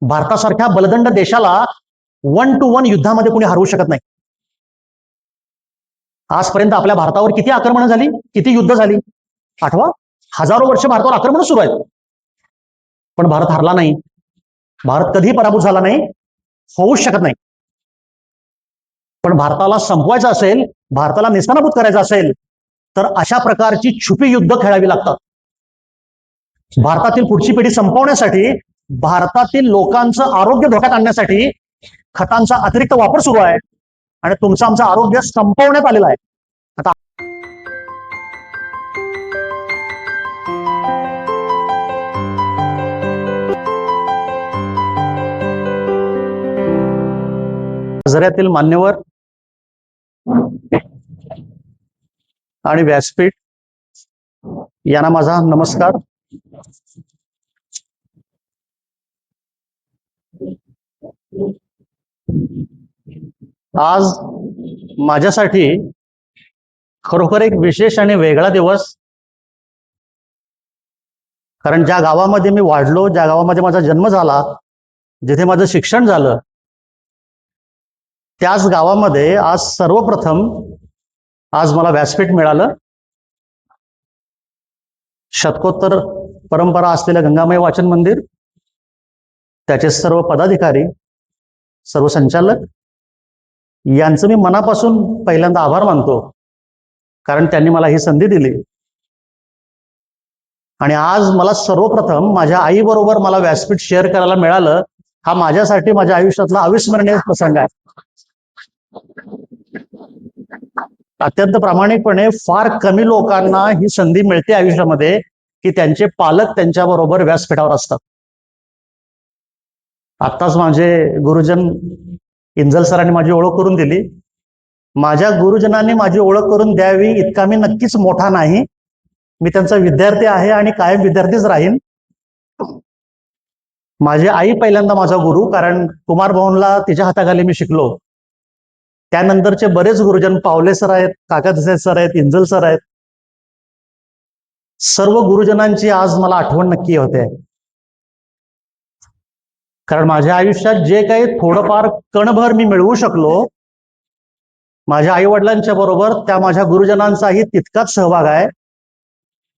भारतासारख्या बलदंड देशाला 1-to-1 युद्धामध्ये कोणी हरवू शकत नाही. आजपर्यंत आपल्या भारतावर किती आक्रमणं झाली, किती युद्ध झाली आठवा. हजारो वर्ष भारतावर आक्रमण सुरू आहेत, पण भारत हरला नाही. भारत कधी पराभूत झाला नाही, होऊच शकत नाही. पण भारताला संपवायचं असेल, भारताला नेस्तनाबूत करायचं असेल, तर अशा प्रकारची छुपी युद्ध खेळावी लागतात. भारतातील पुढची पिढी संपवण्यासाठी, भारतातील लोकांचं आरोग्य धोक्यात आणण्यासाठी खतांचा अतिरिक्त वापर सुरू आहे आणि तुमचं आमचं आरोग्य संपवण्यात आलेलं आहे. आता आजऱ्यातील मान्यवर आणि व्यासपीठ यांना माझा नमस्कार. आज माझ्यासाठी खरोखर एक विशेष आणि वेगळा दिवस. कारण ज्या गावामध्ये मी वाढलो, ज्या गावामध्ये माझा जन्म झाला, जिथे माझं शिक्षण झालं, त्याच गावामध्ये आज सर्वप्रथम आज मला व्यासपीठ मिळालं. शतकोत्तर परंपरा असलेलं गंगामय वाचन मंदिर, त्याचे सर्व पदाधिकारी, सर्व संचालक यांचं मी मनापासून पहिल्यांदा आभार मानतो, कारण त्यांनी मला ही संधी दिली. आणि आज मला सर्वप्रथम माझ्या आईबरोबर मला व्यासपीठ शेअर करायला मिळालं, हा माझ्यासाठी माझ्या आयुष्यातला अविस्मरणीय प्रसंग आहे. अत्यंत प्रामाणिकपणे फार कमी लोकांना ही संधी मिळते आयुष्यामध्ये की त्यांचे पालक त्यांच्याबरोबर व्यासपीठावर असतात. आत्ताच माझे गुरुजन इंजल सरांनी माझी ओळख करून दिली. माझ्या गुरुजनांनी माझी ओळख करून द्यावी इतका मी नक्कीच मोठा नाही. मी त्यांचा विद्यार्थी आहे आणि कायम विद्यार्थीच राहीन. माझी आई पहिल्यांदा माझा गुरु, कारण कुमार भवनला तिच्या हाताखाली मी शिकलो. त्यानंतरचे बरेच गुरुजन पावले सर आहेत, काका देसाई सर आहेत, इंजल सर आहेत. सर्व गुरुजनांची आज मला आठवण नक्की होते, कारण माझ्या आयुष्यात जे काही थोडंफार कणभर मी मिळवू शकलो, माझ्या आई वडिलांच्या बरोबर त्या माझ्या गुरुजनांचाही तितकाच सहभाग आहे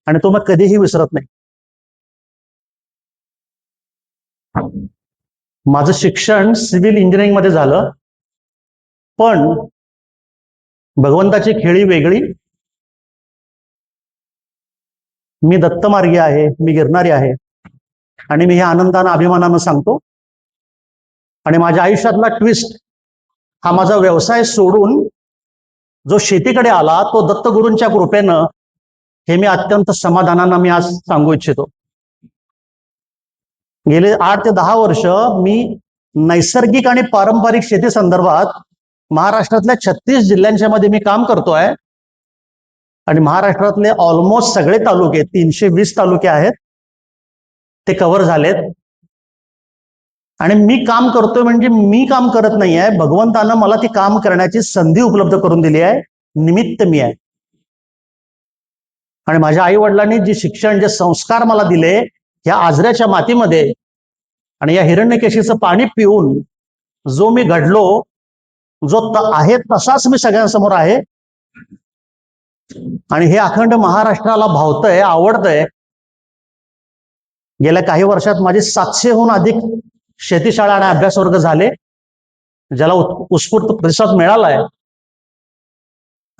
आणि तो मग कधीही विसरत नाही. माझं शिक्षण सिव्हिल इंजिनिअरिंग मध्ये झालं, पण भगवंताची खेळी वेगळी. मी दत्तमार्गी आहे, मी गिरणारी आहे आणि मी हे आनंदानं अभिमानानं सांगतो. आणि माझ्या आयुष्यातला ट्विस्ट हा माझा व्यवसाय सोडून जो शेतीकडे आला, तो दत्तगुरूंच्या कृपेनं, हे मी अत्यंत समाधानानं मी आज सांगू इच्छितो. गेले 8 ते 10 वर्ष मी नैसर्गिक आणि पारंपरिक शेती संदर्भात महाराष्ट्रातल्या 36 जिल्ह्यांच्या मध्ये मी काम करतोय आणि महाराष्ट्रातले ऑलमोस्ट सगळे तालुके, 320 तालुके आहेत, ते कव्हर झालेत. आणि मी काम करतोय म्हणजे मी काम करत नाही आहे, भगवंतानं मला ती काम करण्याची संधी उपलब्ध करून दिली आहे, निमित्त मी आहे. आणि माझ्या आई वडिलांनी जे शिक्षण, जे संस्कार मला दिले, या आजऱ्याच्या मातीमध्ये आणि या हिरण्यकेशीचं पाणी पिऊन जो मी घडलो, जो आहे तसाच मी सगळ्यांसमोर आहे. आणि हे अखंड महाराष्ट्राला भावतंय, आवडतंय. गेल्या काही वर्षात माझे 700हून अधिक शेतीशाळा आणि अभ्यास वर्ग झाले, ज्याला उत्स्फूर्त प्रतिसाद मिळालाय.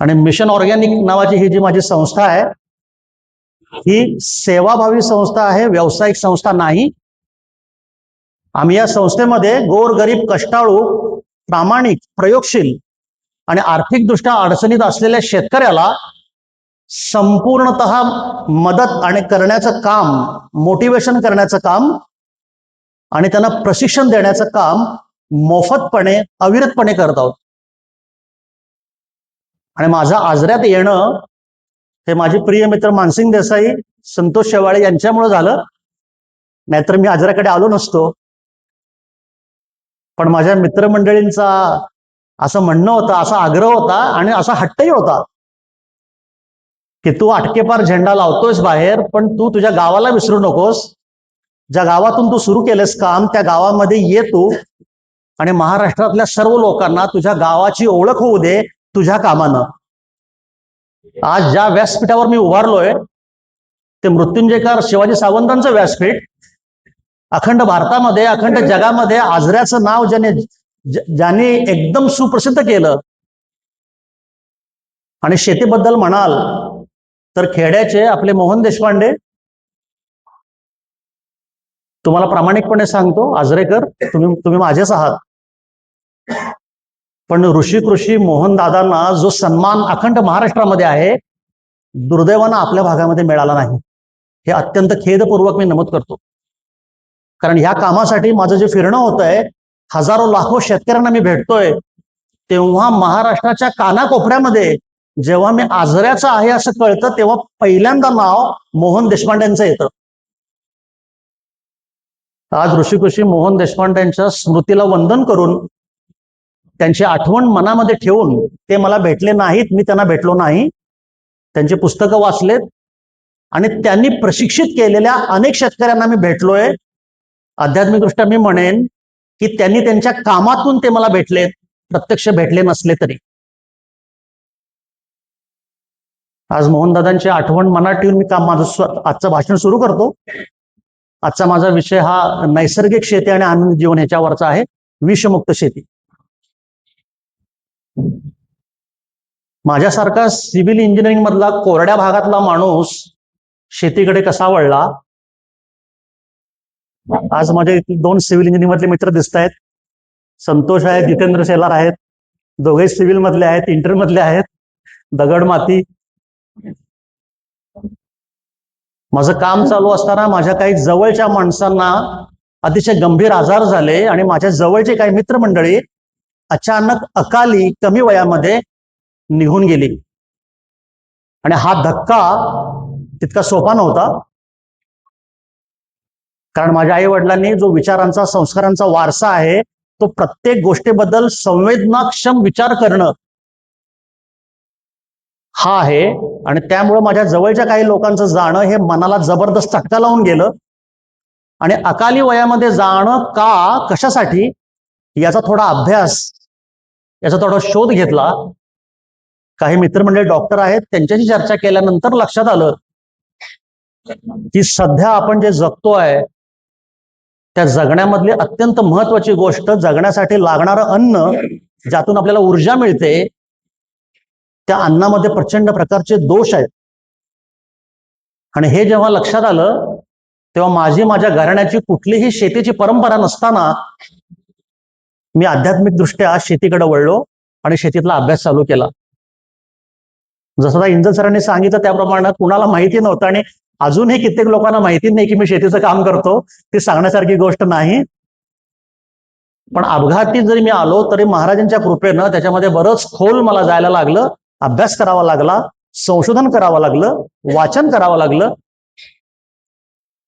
आणि मिशन ऑर्गॅनिक नावाची ही जी माझी संस्था आहे, ही सेवाभावी संस्था आहे, व्यावसायिक संस्था नाही. आम्ही या संस्थेमध्ये गोरगरीब, कष्टाळू, प्रामाणिक, प्रयोगशील आणि आर्थिकदृष्ट्या अडचणीत असलेल्या शेतकऱ्याला संपूर्णतः मदत आणि करण्याचं काम, मोटिवेशन करण्याचं काम आणि त्यांना प्रशिक्षण देण्याचं काम मोफतपणे, अविरतपणे करत आहोत. आणि माझं आजऱ्यात येणं हे माझे प्रिय मित्र मानसिंग देसाई, संतोष शेवाळे यांच्यामुळे झालं, नाहीतर मी आजऱ्याकडे आलो नसतो. पण माझ्या मित्रमंडळींचा असं म्हणणं होतं, असा आग्रह होता आणि असा हट्टही होता की तू आटकेपार झेंडा लावतोयस बाहेर, पण तू तुझ्या गावाला विसरू नकोस. ज्या गावातून तू सुरू केलंस काम त्या गावामध्ये ये तू आणि महाराष्ट्रातल्या सर्व लोकांना तुझ्या गावाची ओळख होऊ दे तुझ्या कामानं. आज ज्या व्यासपीठावर मी उभारलोय ते मृत्युंजयकार शिवाजी सावंतांचं व्यासपीठ. अखंड भारतामध्ये अखंड जगामध्ये आजऱ्याचं नाव ज्यांनी एकदम सुप्रसिद्ध केलं. आणि शेतीबद्दल म्हणाल तर खेड्याचे आपले मोहन देशपांडे, तुम्हाला प्रामाणिकपणे सांगतो आजरेकर, तुम्ही माझेच आहात, पण ऋषी कृषी मोहन दादांना जो सन्मान अखंड महाराष्ट्रामध्ये आहे दुर्दैवानं आपल्या भागामध्ये मिळाला नाही. हे अत्यंत खेदपूर्वक मी नमूद करतो. कारण ह्या कामासाठी माझं जे फिरणं होत आहे, हजारो लाखो शेतकऱ्यांना मी भेटतोय, तेव्हा महाराष्ट्राच्या कानाकोपऱ्यामध्ये जेव्हा मी आजऱ्याचं आहे असं कळतं तेव्हा पहिल्यांदा नाव मोहन देशपांडेंचं येतं. आज ऋषिकृषी मोहन देशपांडेंच्या स्मृतीला वंदन करून त्यांची आठवण मनामध्ये ठेवून, ते मला भेटले नाहीत, मी त्यांना भेटलो नाही, त्यांची पुस्तकं वाचलेत आणि त्यांनी प्रशिक्षित केलेल्या अनेक शेतकऱ्यांना मी भेटलोय. आध्यात्मिकदृष्ट्या मी म्हणेन की त्यांनी त्यांच्या कामातून ते मला भेटलेत, प्रत्यक्ष भेटले नसले तरी. आज मोहनदादांची आठवण मनात ठेवून मी माझं आजचं भाषण सुरू करतो. आजचा माझा विषय हा नैसर्गिक शेती आणि आनंद जीवन ह्याच्यावरचा आहे, विषमुक्त शेती. माझ्यासारखा सिव्हिल इंजिनिअरिंग मधला कोरड्या भागातला माणूस शेतीकडे कसा वळला. आज माझे दोन सिव्हिल इंजिनिअरिंग मधले मित्र दिसत आहेत. संतोष आहे, जितेंद्र शेलार आहेत, दोघे सिव्हिल मधले आहेत, इंटर मधले आहेत. दगड माती. माझं काम चालू असताना माझ्या काही जवळच्या माणसांना अतिशय गंभीर आजार झाले आणि माझ्या जवळचे काही मित्रमंडळी अचानक अकाली कमी वयामध्ये निघून गेली. आणि हा धक्का तितका सोपा नव्हता. कारण माझ्या आई वडिलांनी जो विचारांचा संस्कारांचा वारसा आहे तो प्रत्येक गोष्टीबद्दल संवेदनाक्षम विचार करणं हा आहे. आणि त्यामुळे माझ्या जवळच्या काही लोकांचं जाणं हे मनाला जबरदस्त चटका लावून गेलं. आणि अकाली वयामध्ये जाणं का, कशासाठी, याचा थोडा अभ्यास, याचा थोडा शोध घेतला. काही मित्रमंडळी डॉक्टर आहेत, त्यांच्याशी चर्चा केल्यानंतर लक्षात आलं की सध्या आपण जे जगतोय त्या जगण्यामधली अत्यंत महत्वाची गोष्ट, जगण्यासाठी लागणारं अन्न, ज्यातून आपल्याला ऊर्जा मिळते, त्या अन्नामध्ये प्रचंड प्रकारचे दोष आहेत. आणि हे जेव्हा लक्षात आलं तेव्हा माझ्या घराण्याची कुठलीही शेतीची परंपरा नसताना मी आध्यात्मिक दृष्ट्या शेतीकडे वळलो आणि शेतीतला अभ्यास चालू केला. जसं इंजन सरांनी सांगितलं त्याप्रमाणे कुणाला माहिती नव्हतं आणि अजूनही कित्येक लोकांना माहिती नाही की मी शेतीचं काम करतो. ती सांगण्यासारखी गोष्ट नाही. पण अपघाती जरी मी आलो तरी महाराजांच्या कृपेनं त्याच्यामध्ये बरंच खोल मला जायला लागलं, अभ्यास करावा लागला, संशोधन करावं लागलं, वाचन करावं लागलं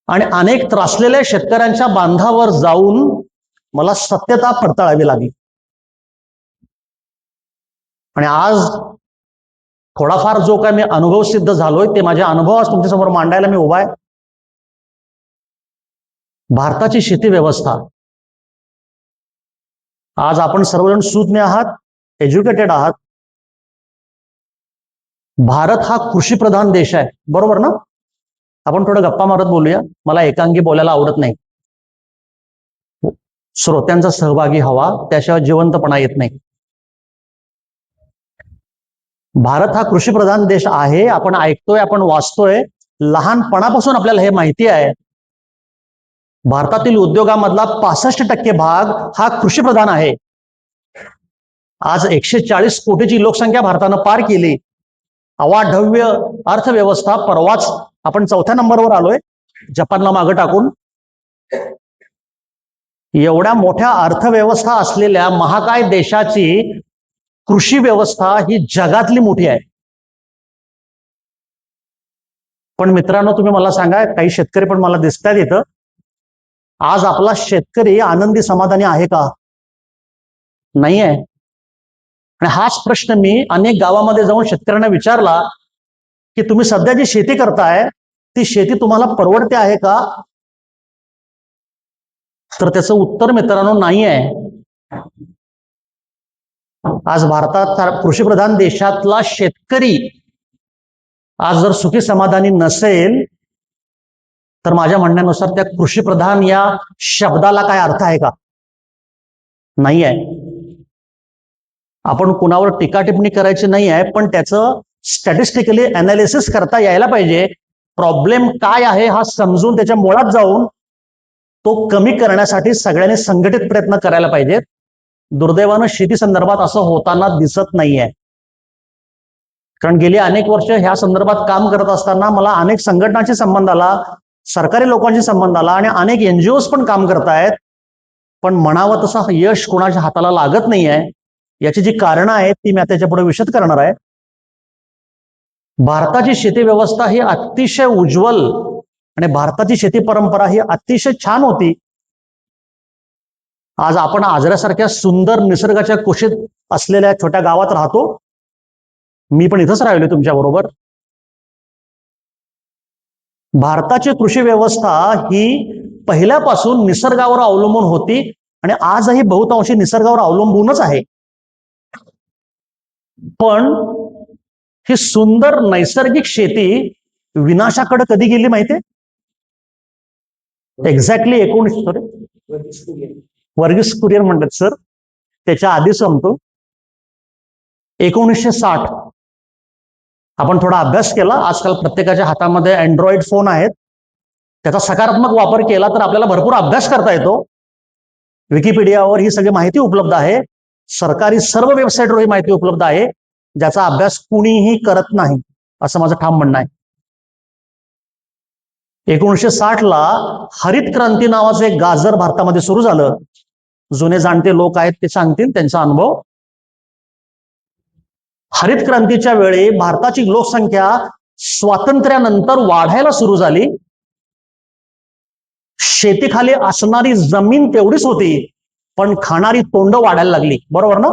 आणि अनेक त्रासलेल्या शेतकऱ्यांच्या बांधावर जाऊन मला सत्यता पडताळावी लागली. आणि आज थोडाफार जो काय मी अनुभव सिद्ध झालोय ते माझे अनुभव आज तुमच्यासमोर मांडायला मी उभा आहे. भारताची शेती व्यवस्था, आज आपण सर्वजण सुज्ञ आहात, एज्युकेटेड आहात. भारत हा कृषी प्रधान देश आहे, बरोबर ना? आपण थोडं गप्पा मारत बोलूया, मला एकांगी बोलायला आवडत नाही. श्रोत्यांचा सहभागी हवा, त्याशिवाय जिवंतपणा येत नाही. भारत हा कृषी प्रधान देश आहे, आपण ऐकतोय, आपण वाचतोय, लहानपणापासून आपल्याला हे माहिती आहे. भारतातील उद्योगामधला 65% भाग हा कृषी प्रधान आहे. आज 140 कोटीची लोकसंख्या भारतानं पार केली. अवाढव्य अर्थव्यवस्था, परवाच आपण 4थ्या नंबरवर आलोय जपानला मागे टाकून. एवढ्या मोठ्या अर्थव्यवस्था असलेल्या महाकाय देशाची कृषी व्यवस्था ही जगातली मोठी आहे. पण मित्रांनो, तुम्ही मला सांगा, काही शेतकरी पण मला दिसतात इथं, आज आपला शेतकरी आनंदी समाधानी आहे का? नाही आहे. आणि हाच प्रश्न मी अनेक गावामध्ये जाऊन शेतकऱ्यांना विचारला की तुम्ही सध्या जी शेती करताय ती शेती तुम्हाला परवडते आहे का? तर त्याचं उत्तर मित्रांनो नाही आहे. आज भारतात कृषीप्रधान देशातला शेतकरी आज जर सुखी समाधानी नसेल तर माझ्या म्हणण्यानुसार त्या कृषीप्रधान या शब्दाला काय अर्थ आहे का? नाही आहे. आपण कुणावर टीका टिप्पणी करायची नाही आहे, पण त्याचं स्टॅटिस्टिकली अनालिसिस करता यायला पाहिजे. प्रॉब्लेम काय आहे हा समजून त्याच्या मुळात जाऊन तो कमी करण्यासाठी सगळ्यांनी संघटित प्रयत्न करायला पाहिजेत. दुर्दैवानं शेती संदर्भात असं होताना दिसत नाहीये. कारण गेली अनेक वर्ष ह्या संदर्भात काम करत असताना मला अनेक संघटनांशी संबंध आला, सरकारी लोकांशी संबंध आला आणि अनेक एनजीओज पण काम करतायत, पण म्हणावं तसं यश कोणाच्या हाताला लागत नाहीये. याची जी कारणं आहेत ती मी त्याच्या पुढे विशद करणार आहे. भारताची शेती व्यवस्था ही अतिशय उज्ज्वल आणि भारताची शेती परंपरा ही अतिशय छान होती. आज आपण आजऱ्यासारख्या सुंदर निसर्गाच्या कुशीत असलेल्या छोट्या गावात राहतो. मी पण इथंच राहिलो तुमच्या बरोबर. भारताची कृषी व्यवस्था ही पहिल्यापासून निसर्गावर अवलंबून होती आणि आजही बहुतांशी निसर्गावर अवलंबूनच आहे. पण ही सुंदर नैसर्गिक शेती विनाशाकडे कधी गेली माहितीये? एक्झॅक्टली 1900 वर्गीस कुरियन म्हणतात सर, त्याच्या आधी सांगतो 1960. आपण थोडा अभ्यास केला. आजकाल प्रत्येकाच्या हातामध्ये अँड्रॉइड फोन आहेत. त्याचा सकारात्मक वापर केला तर आपल्याला भरपूर अभ्यास करता येतो. विकिपीडियावर ही सगळी माहिती उपलब्ध आहे. सरकारी सर्व वेबसाईटवर ही माहिती उपलब्ध आहे, ज्याचा अभ्यास कुणीही करत नाही असं माझं ठाम म्हणणं आहे. 1960 हरित क्रांती नावाचं एक गाजर भारतामध्ये सुरू झालं. जुने जाणते लोक आहेत ते सांगतील त्यांचा अनुभव. हरित क्रांतीच्या वेळी भारताची लोकसंख्या स्वातंत्र्यानंतर वाढायला सुरू झाली. शेतीखाली असणारी जमीन तेवढीच होती, पण खाणारी तोंड वाढायला लागली. बरोबर ना?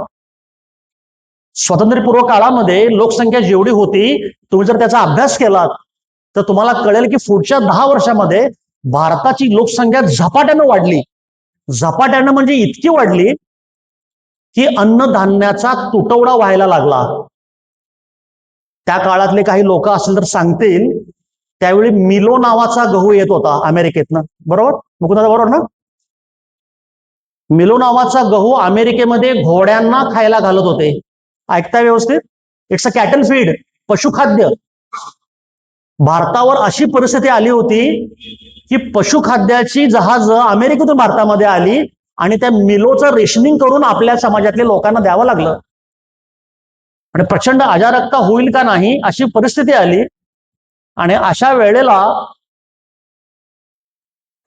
स्वातंत्र्यपूर्व काळामध्ये लोकसंख्या जेवढी होती, तुम्ही जर त्याचा अभ्यास केलात तर तुम्हाला कळेल की पुढच्या 10 वर्षामध्ये भारताची लोकसंख्या झपाट्यानं वाढली. झपाट्यानं म्हणजे इतकी वाढली की अन्नधान्याचा तुटवडा व्हायला लागला. त्या काळातले काही लोक असतील तर सांगतील, त्यावेळी मिलो नावाचा गहू येत होता अमेरिकेतनं. बरोबर मुकुंदा, बरोबर ना? मिलो नावाचा गहू अमेरिकेमध्ये घोड्यांना खायला घालत होते. ऐकता व्यवस्थित? इट्स अ कॅटल फीड, पशुखाद्य. भारतावर अशी परिस्थिती आली होती की पशुखाद्याची जहाज अमेरिकेतून भारतामध्ये आली आणि त्या मिलोचं रेशनिंग करून आपल्या समाजातल्या लोकांना द्यावं लागलं. आणि प्रचंड अजारक्ता होईल का नाही अशी परिस्थिती आली. आणि अशा वेळेला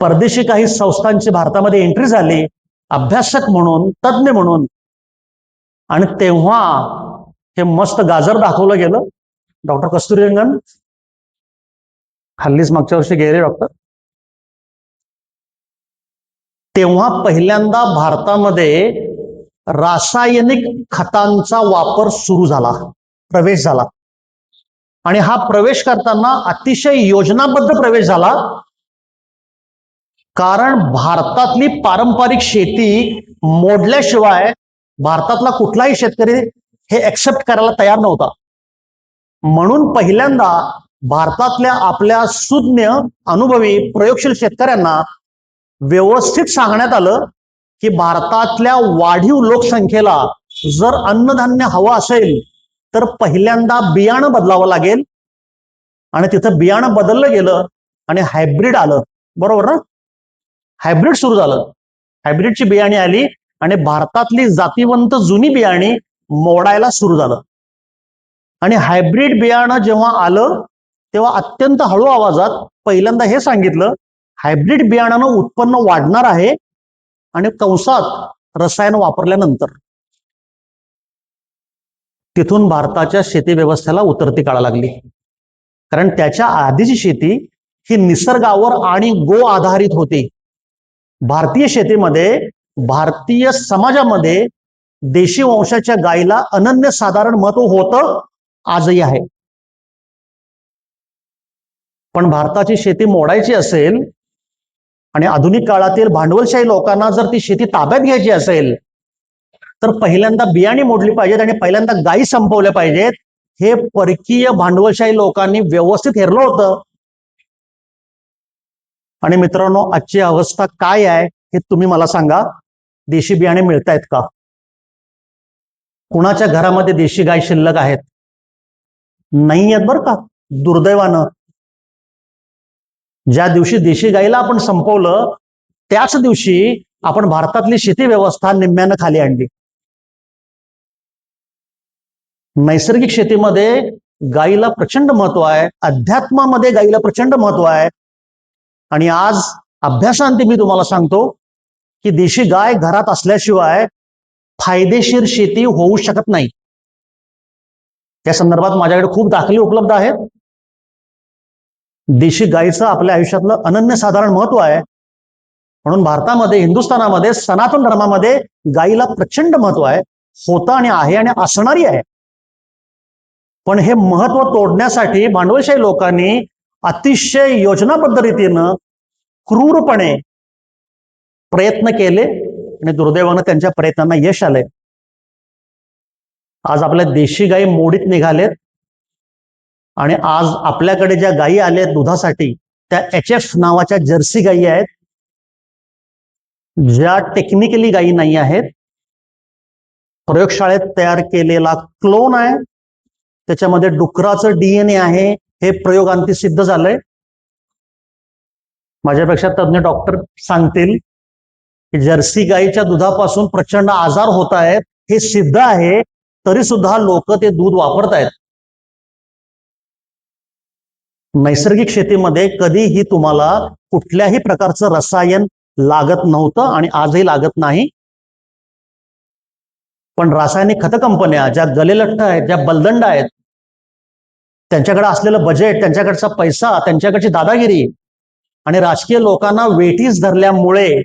परदेशी काही संस्थांची भारतामध्ये एंट्री झाली, अभ्यासक म्हणून, तज्ञ म्हणून. आणि तेव्हा हे मस्त गाजर दाखवलं गेलं. डॉक्टर कस्तुरीरंगन हल्लीच मागच्या वर्षी गेले डॉक्टर. तेव्हा पहिल्यांदा भारतामध्ये रासायनिक खतांचा वापर सुरू झाला, प्रवेश झाला. आणि हा प्रवेश करताना अतिशय योजनाबद्ध प्रवेश झाला. कारण भारतातली पारंपरिक शेती मोडल्याशिवाय भारतातला कुठलाही शेतकरी हे एक्सेप्ट करायला तयार नव्हता. म्हणून पहिल्यांदा भारतातल्या आपल्या सुज्ञ, अनुभवी, प्रयोगशील शेतकऱ्यांना व्यवस्थित सांगण्यात आलं की भारतातल्या वाढीव लोकसंख्येला जर अन्नधान्य हवं असेल तर पहिल्यांदा बियाणं बदलावं लागेल. आणि तिथं बियाणं बदललं गेलं आणि हायब्रिड आलं. बरोबर ना? हायब्रिड सुरू झालं. हायब्रिडची बियाणी आली आणि भारतातली जातीवंत जुनी बियाणी मोडायला सुरू झालं. आणि हायब्रिड बियाणं जेव्हा आलं तेव्हा अत्यंत हळू आवाजात पहिल्यांदा हे सांगितलं, हायब्रिड बियाणानं उत्पन्न वाढणार आहे आणि कंसात रसायन वापरल्यानंतर. तिथून भारताच्या शेती व्यवस्थेला उतरती काढा लागली. कारण त्याच्या आधीची शेती ही निसर्गावर आणि गो आधारित होती. भारतीय शेतीमध्ये, भारतीय समाजामध्ये देशी वंशाच्या गायीला अनन्यसाधारण महत्व होतं, आजही आहे. पण भारताची शेती मोडायची असेल आणि आधुनिक काळातील भांडवलशाही लोकांना जर ती शेती ताब्यात घ्यायची असेल तर पहिल्यांदा बियाणे मोडली पाहिजेत आणि पहिल्यांदा गायी संपवल्या पाहिजेत. हे परकीय भांडवलशाही लोकांनी व्यवस्थित हेरलं होतं. आणि मित्रांनो, आजची अवस्था काय आहे हे तुम्ही मला सांगा. देशी बियाणे मिळतायत का? कुणाच्या घरामध्ये देशी गाय शिल्लक आहेत? नाही आहेत बरं का, दुर्दैवानं. ज्या दिवशी देशी गाईला आपण संपवलं त्याच दिवशी आपण भारतातली शेती व्यवस्था निम्म्यानं खाली आणली. नैसर्गिक शेतीमध्ये गाईला प्रचंड महत्व आहे, अध्यात्मामध्ये गाईला प्रचंड महत्व आहे. आणि आज अभ्यासांती मी तुम्हाला सांगतो की देशी गाय घरात असल्याशिवाय फायदेशीर शेती होऊ शकत नाही. त्या संदर्भात माझ्याकडे खूप दाखले उपलब्ध आहेत. देशी गायीचं आपल्या आयुष्यातलं अनन्यसाधारण महत्व आहे. म्हणून भारतामध्ये, हिंदुस्थानामध्ये, सनातन धर्मामध्ये गायीला प्रचंड महत्व आहे, होतं आणि आहे आणि असणारी आहे. पण हे महत्व तोडण्यासाठी भांडवलशाही लोकांनी अतिशय योजनाबद्ध रीतीनं क्रूरपणे प्रयत्न केले आणि दुर्दैवानं त्यांच्या प्रयत्नांना यश आलंय. आज आपल्या देशी गायी मोडीत निघालेत आणि आज आपल्याकडे ज्या गायी आल्या दुधासाठी त्या HF नावाच्या जर्सी गायी आहेत, ज्या टेक्निकली गायी नाही आहेत. प्रयोगशाळेत तयार केलेला क्लोन आहे, त्याच्यामध्ये डुकराचं DNA आहे. हे प्रयोगांती सिद्ध झालंय. माझ्यापेक्षा तज्ञ डॉक्टर सांगतील की जर्सी गायीच्या दुधापासून प्रचंड आजार होत आहेत, हे सिद्ध आहे. तरी सुद्धा लोक ते दूध वापरतायत. नैसर्गिक शेतीमध्ये कधीही तुम्हाला कुठल्याही प्रकारचं रसायन लागत नव्हतं आणि आजही लागत नाही. पण रासायनिक खत कंपन्या ज्या गलेलठ्ठ आहेत, ज्या बलदंड आहेत, त्यांच्याकडे असलेलं बजेट, त्यांच्याकडचा पैसा, त्यांच्याकडची दादागिरी आणि राजकीय लोकांना वेठीस धरल्यामुळे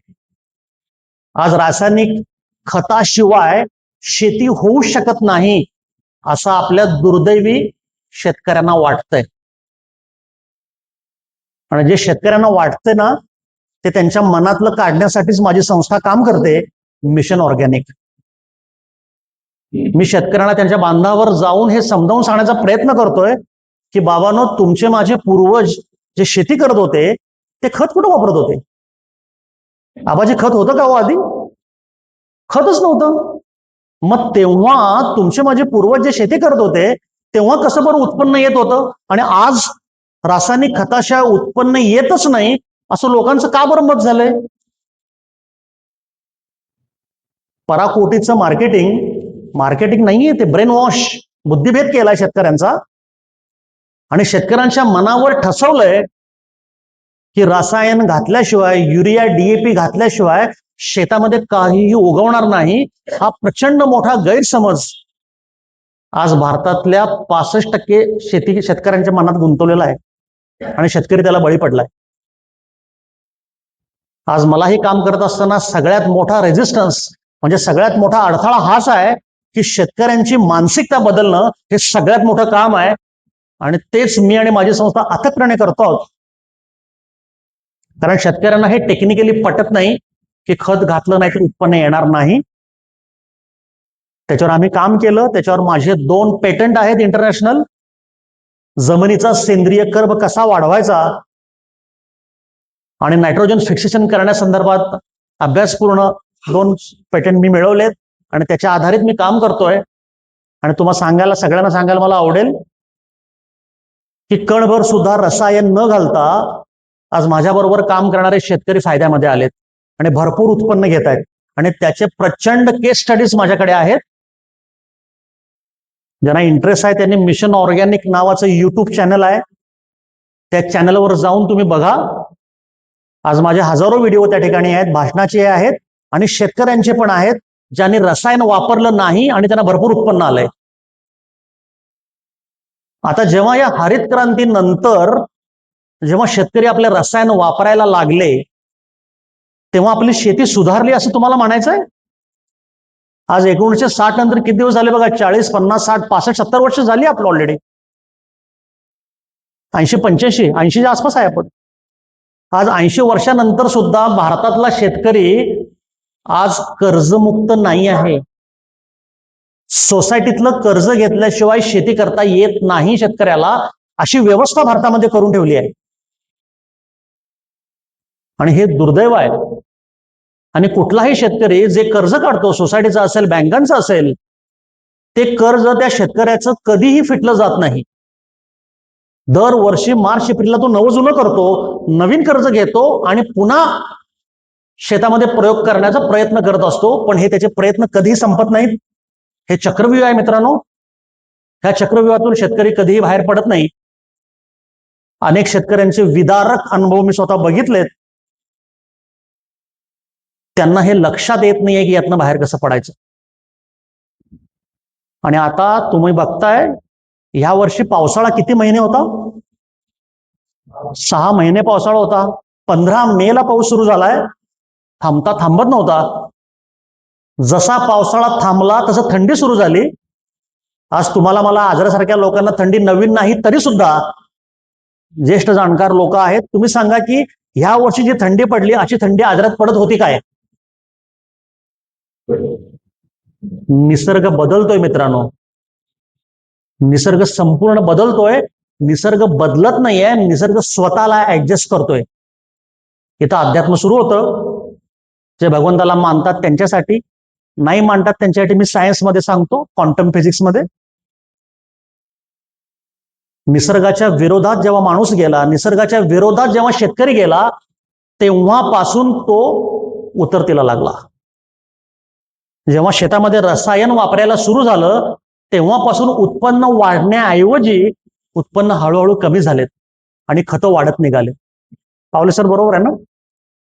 आज रासायनिक खताशिवाय शेती होऊ शकत नाही असं आपल्या दुर्दैवी शेतकऱ्यांना वाटतंय. आणि जे शेतकऱ्यांना वाटतंय ना, ते त्यांच्या मनातलं काढण्यासाठीच माझी संस्था काम करते, मिशन ऑर्गॅनिक. मी शेतकऱ्यांना त्यांच्या बांधावर जाऊन हे समजावून सांगण्याचा प्रयत्न करतोय की बाबांनो, तुमचे माझे पूर्वज जे शेती करत होते ते खत कुठं वापरत होते? आबाजी खत होतं का हो आधी? खतच नव्हतं. मग तेव्हा तुमचे माझे पूर्वज जे शेती करत होते तेव्हा कसं बरं उत्पन्न येत होतं आणि आज रासायनिक खताशिवाय उत्पन्न येतच नाही असं लोकांचं का बरं मत झालंय? पराकोटीचं मार्केटिंग नाहीये, ते ब्रेन वॉश, बुद्धिभेद केलाय शेतकऱ्यांचा आणि शेतकऱ्यांच्या मनावर ठसवलंय की रसायन घातल्याशिवाय, युरिया, DAP घातल्याशिवाय शेतामध्ये काहीही उगवणार नाही. हा प्रचंड मोठा गैरसमज आज भारतातल्या 65% शेतकऱ्यांच्या मनात गुंतवलेला आहे आणि शेतकरी त्याला बळी पडलाय. आज मला हे काम करत असताना सगळ्यात मोठा रेझिस्टन्स म्हणजे सगळ्यात मोठा अडथळा हाच आहे की शेतकऱ्यांची मानसिकता बदलणं हे सगळ्यात मोठं काम आहे आणि तेच मी आणि माझी संस्था अथकपणे करतो आहोत. कारण शेतकऱ्यांना हे टेक्निकली पटत नाही की खत घातलं नाही तर उत्पन्न येणार नाही. त्याच्यावर आम्ही काम केलं. त्याच्यावर माझे 2 पेटंट आहेत इंटरनॅशनल. जमिनीचा सेंद्रिय कर्ब कसा वाढवायचा आणि नायट्रोजन फिक्सेशन करण्यासंदर्भात अभ्यासपूर्ण 2 पेटंट मी मिळवलेत आणि त्याच्या आधारित मी काम करतोय. आणि तुम्हाला सगळ्यांना सांगायला मला आवडेल की कणभर सुद्धा रसायन न घालता आज माझ्याबरोबर काम करणारे शेतकरी फायद्यामध्ये आलेत आणि भरपूर उत्पन्न घेत आहेत आणि त्याचे प्रचंड केस स्टडीज माझ्याकडे आहेत. ज्यांना इंटरेस्ट आहे त्यांनी मिशन ऑर्गॅनिक नावाचं YouTube चॅनल आहे, त्या चॅनलवर जाऊन तुम्ही बघा. आज माझे हजारो व्हिडिओ त्या ठिकाणी आहेत, भाषणाचे आहेत आणि शेतकऱ्यांचे पण आहेत, ज्यांनी रसायन वापरलं नाही आणि त्यांना भरपूर उत्पन्न आलंय. आता जेव्हा या हरित क्रांतीनंतर जेव्हा शेतकरी आपले रसायन वापरायला लागले तेव्हा आपली शेती सुधारली असं तुम्हाला म्हणायचंय? आज 1960 नंतर किती दिवस झाले बघा, 40, 50, 60, 65, 70 वर्ष झाली आपलं ऑलरेडी. 80, 85, 80च्या आसपास आहे आपण. आज 80 वर्षानंतर सुद्धा भारतातला शेतकरी आज कर्जमुक्त नाही आहे. सोसायटीतलं कर्ज घेतल्याशिवाय शेती करता येत नाही शेतकऱ्याला, अशी व्यवस्था भारतामध्ये करून ठेवली आहे. आणि हे दुर्दैव आहे. आणि कुठलाही शेतकरी जे कर्ज काढतो, सोसायटीचा असेल, बँकांचं असेल, ते कर्ज त्या शेतकऱ्याचं कधीही फिटलं जात नाही. दरवर्षी मार्च एप्रिलला तो नवं जुनं करतो, नवीन कर्ज घेतो आणि पुन्हा शेतामध्ये प्रयोग करण्याचा प्रयत्न करत असतो. पण हे त्याचे प्रयत्न कधीही संपत नाहीत. हे चक्रव्यूह आहे मित्रांनो. ह्या चक्रव्यूहातून शेतकरी कधीही बाहेर पडत नाही. अनेक शेतकऱ्यांचे विदारक अनुभव मी स्वतः बघितलेत. त्यांना हे लक्षात येत नाहीये की यातनं बाहेर कसं पडायचं. आणि आता तुम्ही बघताय, ह्या वर्षी पावसाळा किती महिने होता? 6 महिने पावसाळा होता. 15 मेला पाऊस सुरू झालाय. थांबत नव्हता. जसा पावसाळा थांबला तसं थंडी सुरू झाली. आज तुम्हाला मला आजरासारख्या लोकांना थंडी नवीन नाही, तरी सुद्धा ज्येष्ठ जाणकार लोक आहेत, तुम्ही सांगा की ह्या वर्षी जी थंडी पडली, अशी थंडी आजरात पडत होती काय? निसर्ग बदलतोय मित्रांनो. निसर्ग संपूर्ण बदलतोय. निसर्ग बदलत नाहीये, निसर्ग स्वतःला ऍडजस्ट करतोय. इथं अध्यात्म सुरू होतं. जे भगवंताला मानतात त्यांच्यासाठी, नाही मानतात त्यांच्यासाठी मी सायन्समध्ये सांगतो, क्वांटम फिजिक्समध्ये. निसर्गाच्या विरोधात जेव्हा माणूस गेला, निसर्गाच्या विरोधात जेव्हा शेतकरी गेला, तेव्हापासून तो उतरतीला लागला. जेव्हा शेतामध्ये रसायन वापरायला सुरू झालं, तेव्हापासून उत्पन्न वाढण्याऐवजी उत्पन्न हळूहळू कमी झालेत आणि खतं वाढत निघाले. पावले सर बरोबर आहे ना?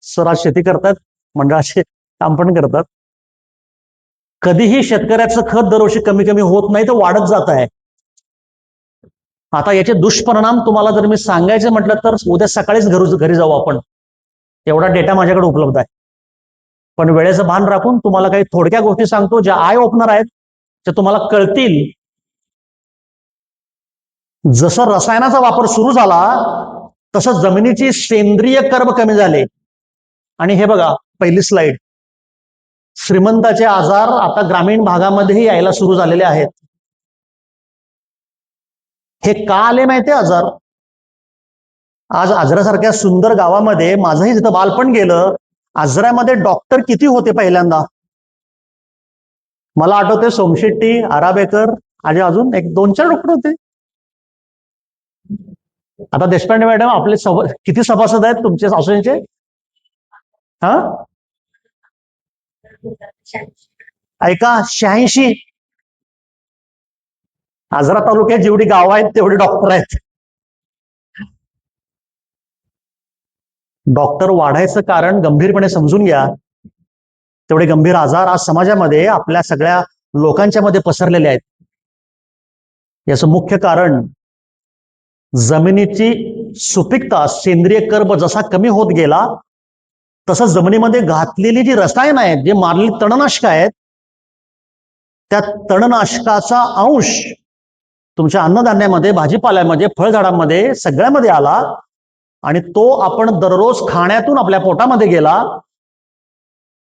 सर आज शेती करतात, मंडळाचे काम पण करतात. कधीही शेतकऱ्याचं खत दरवर्षी कमी कमी होत नाही, तर वाढत जात आहे. आता याचे दुष्परिणाम तुम्हाला जर मी सांगायचे म्हटलं तर उद्या सकाळीच घरी जाऊ आपण. एवढा डेटा माझ्याकडे उपलब्ध आहे. पण वेळेचं भान राखून तुम्हाला काही थोडक्या गोष्टी सांगतो, ज्या आय ओपनर आहेत, त्या तुम्हाला कळतील. जसं रसायनाचा वापर सुरू झाला, तसं जमिनीची सेंद्रिय कर्ब कमी झाले. आणि हे बघा, पहिली स्लाइड. श्रीमंताचे आजार आता ग्रामीण भागामध्येही यायला सुरू झालेले आहेत. हे का आले माहितीये आजार? आज आजरासारख्या सुंदर गावामध्ये माझंही जिथं बालपण गेलं, आजऱ्यामध्ये डॉक्टर किती होते पहिल्यांदा? मला आठवते सोमशेट्टी, आराबेकर, आणि अजून 1-2-4 डॉक्टर होते. आता देशपांडे मॅडम, आपले किती सभासद आहेत तुमचे असोसिएशनचे? हा, ऐका, 86. आजरा तालुक्यात जेवढी गावं आहेत तेवढे डॉक्टर आहेत. डॉक्टर वाढायचं कारण गंभीरपणे समजून घ्या. तेवढे गंभीर आजार आज समाजामध्ये आपल्या सगळ्या लोकांच्या मध्ये पसरलेले आहेत. याचं मुख्य कारण जमिनीची सुपीकता, सेंद्रिय कर्ब जसा कमी होत गेला, तसं जमिनीमध्ये घातलेली जी रसायन आहेत, जे मारलेली तणनाशक आहेत, त्या तणनाशकाचा अंश तुमच्या अन्नधान्यामध्ये, भाजीपाल्यामध्ये, फळझाडांमध्ये, सगळ्यामध्ये आला. आणि तो आपण दररोज खाण्यातून आपल्या पोटामध्ये गेला.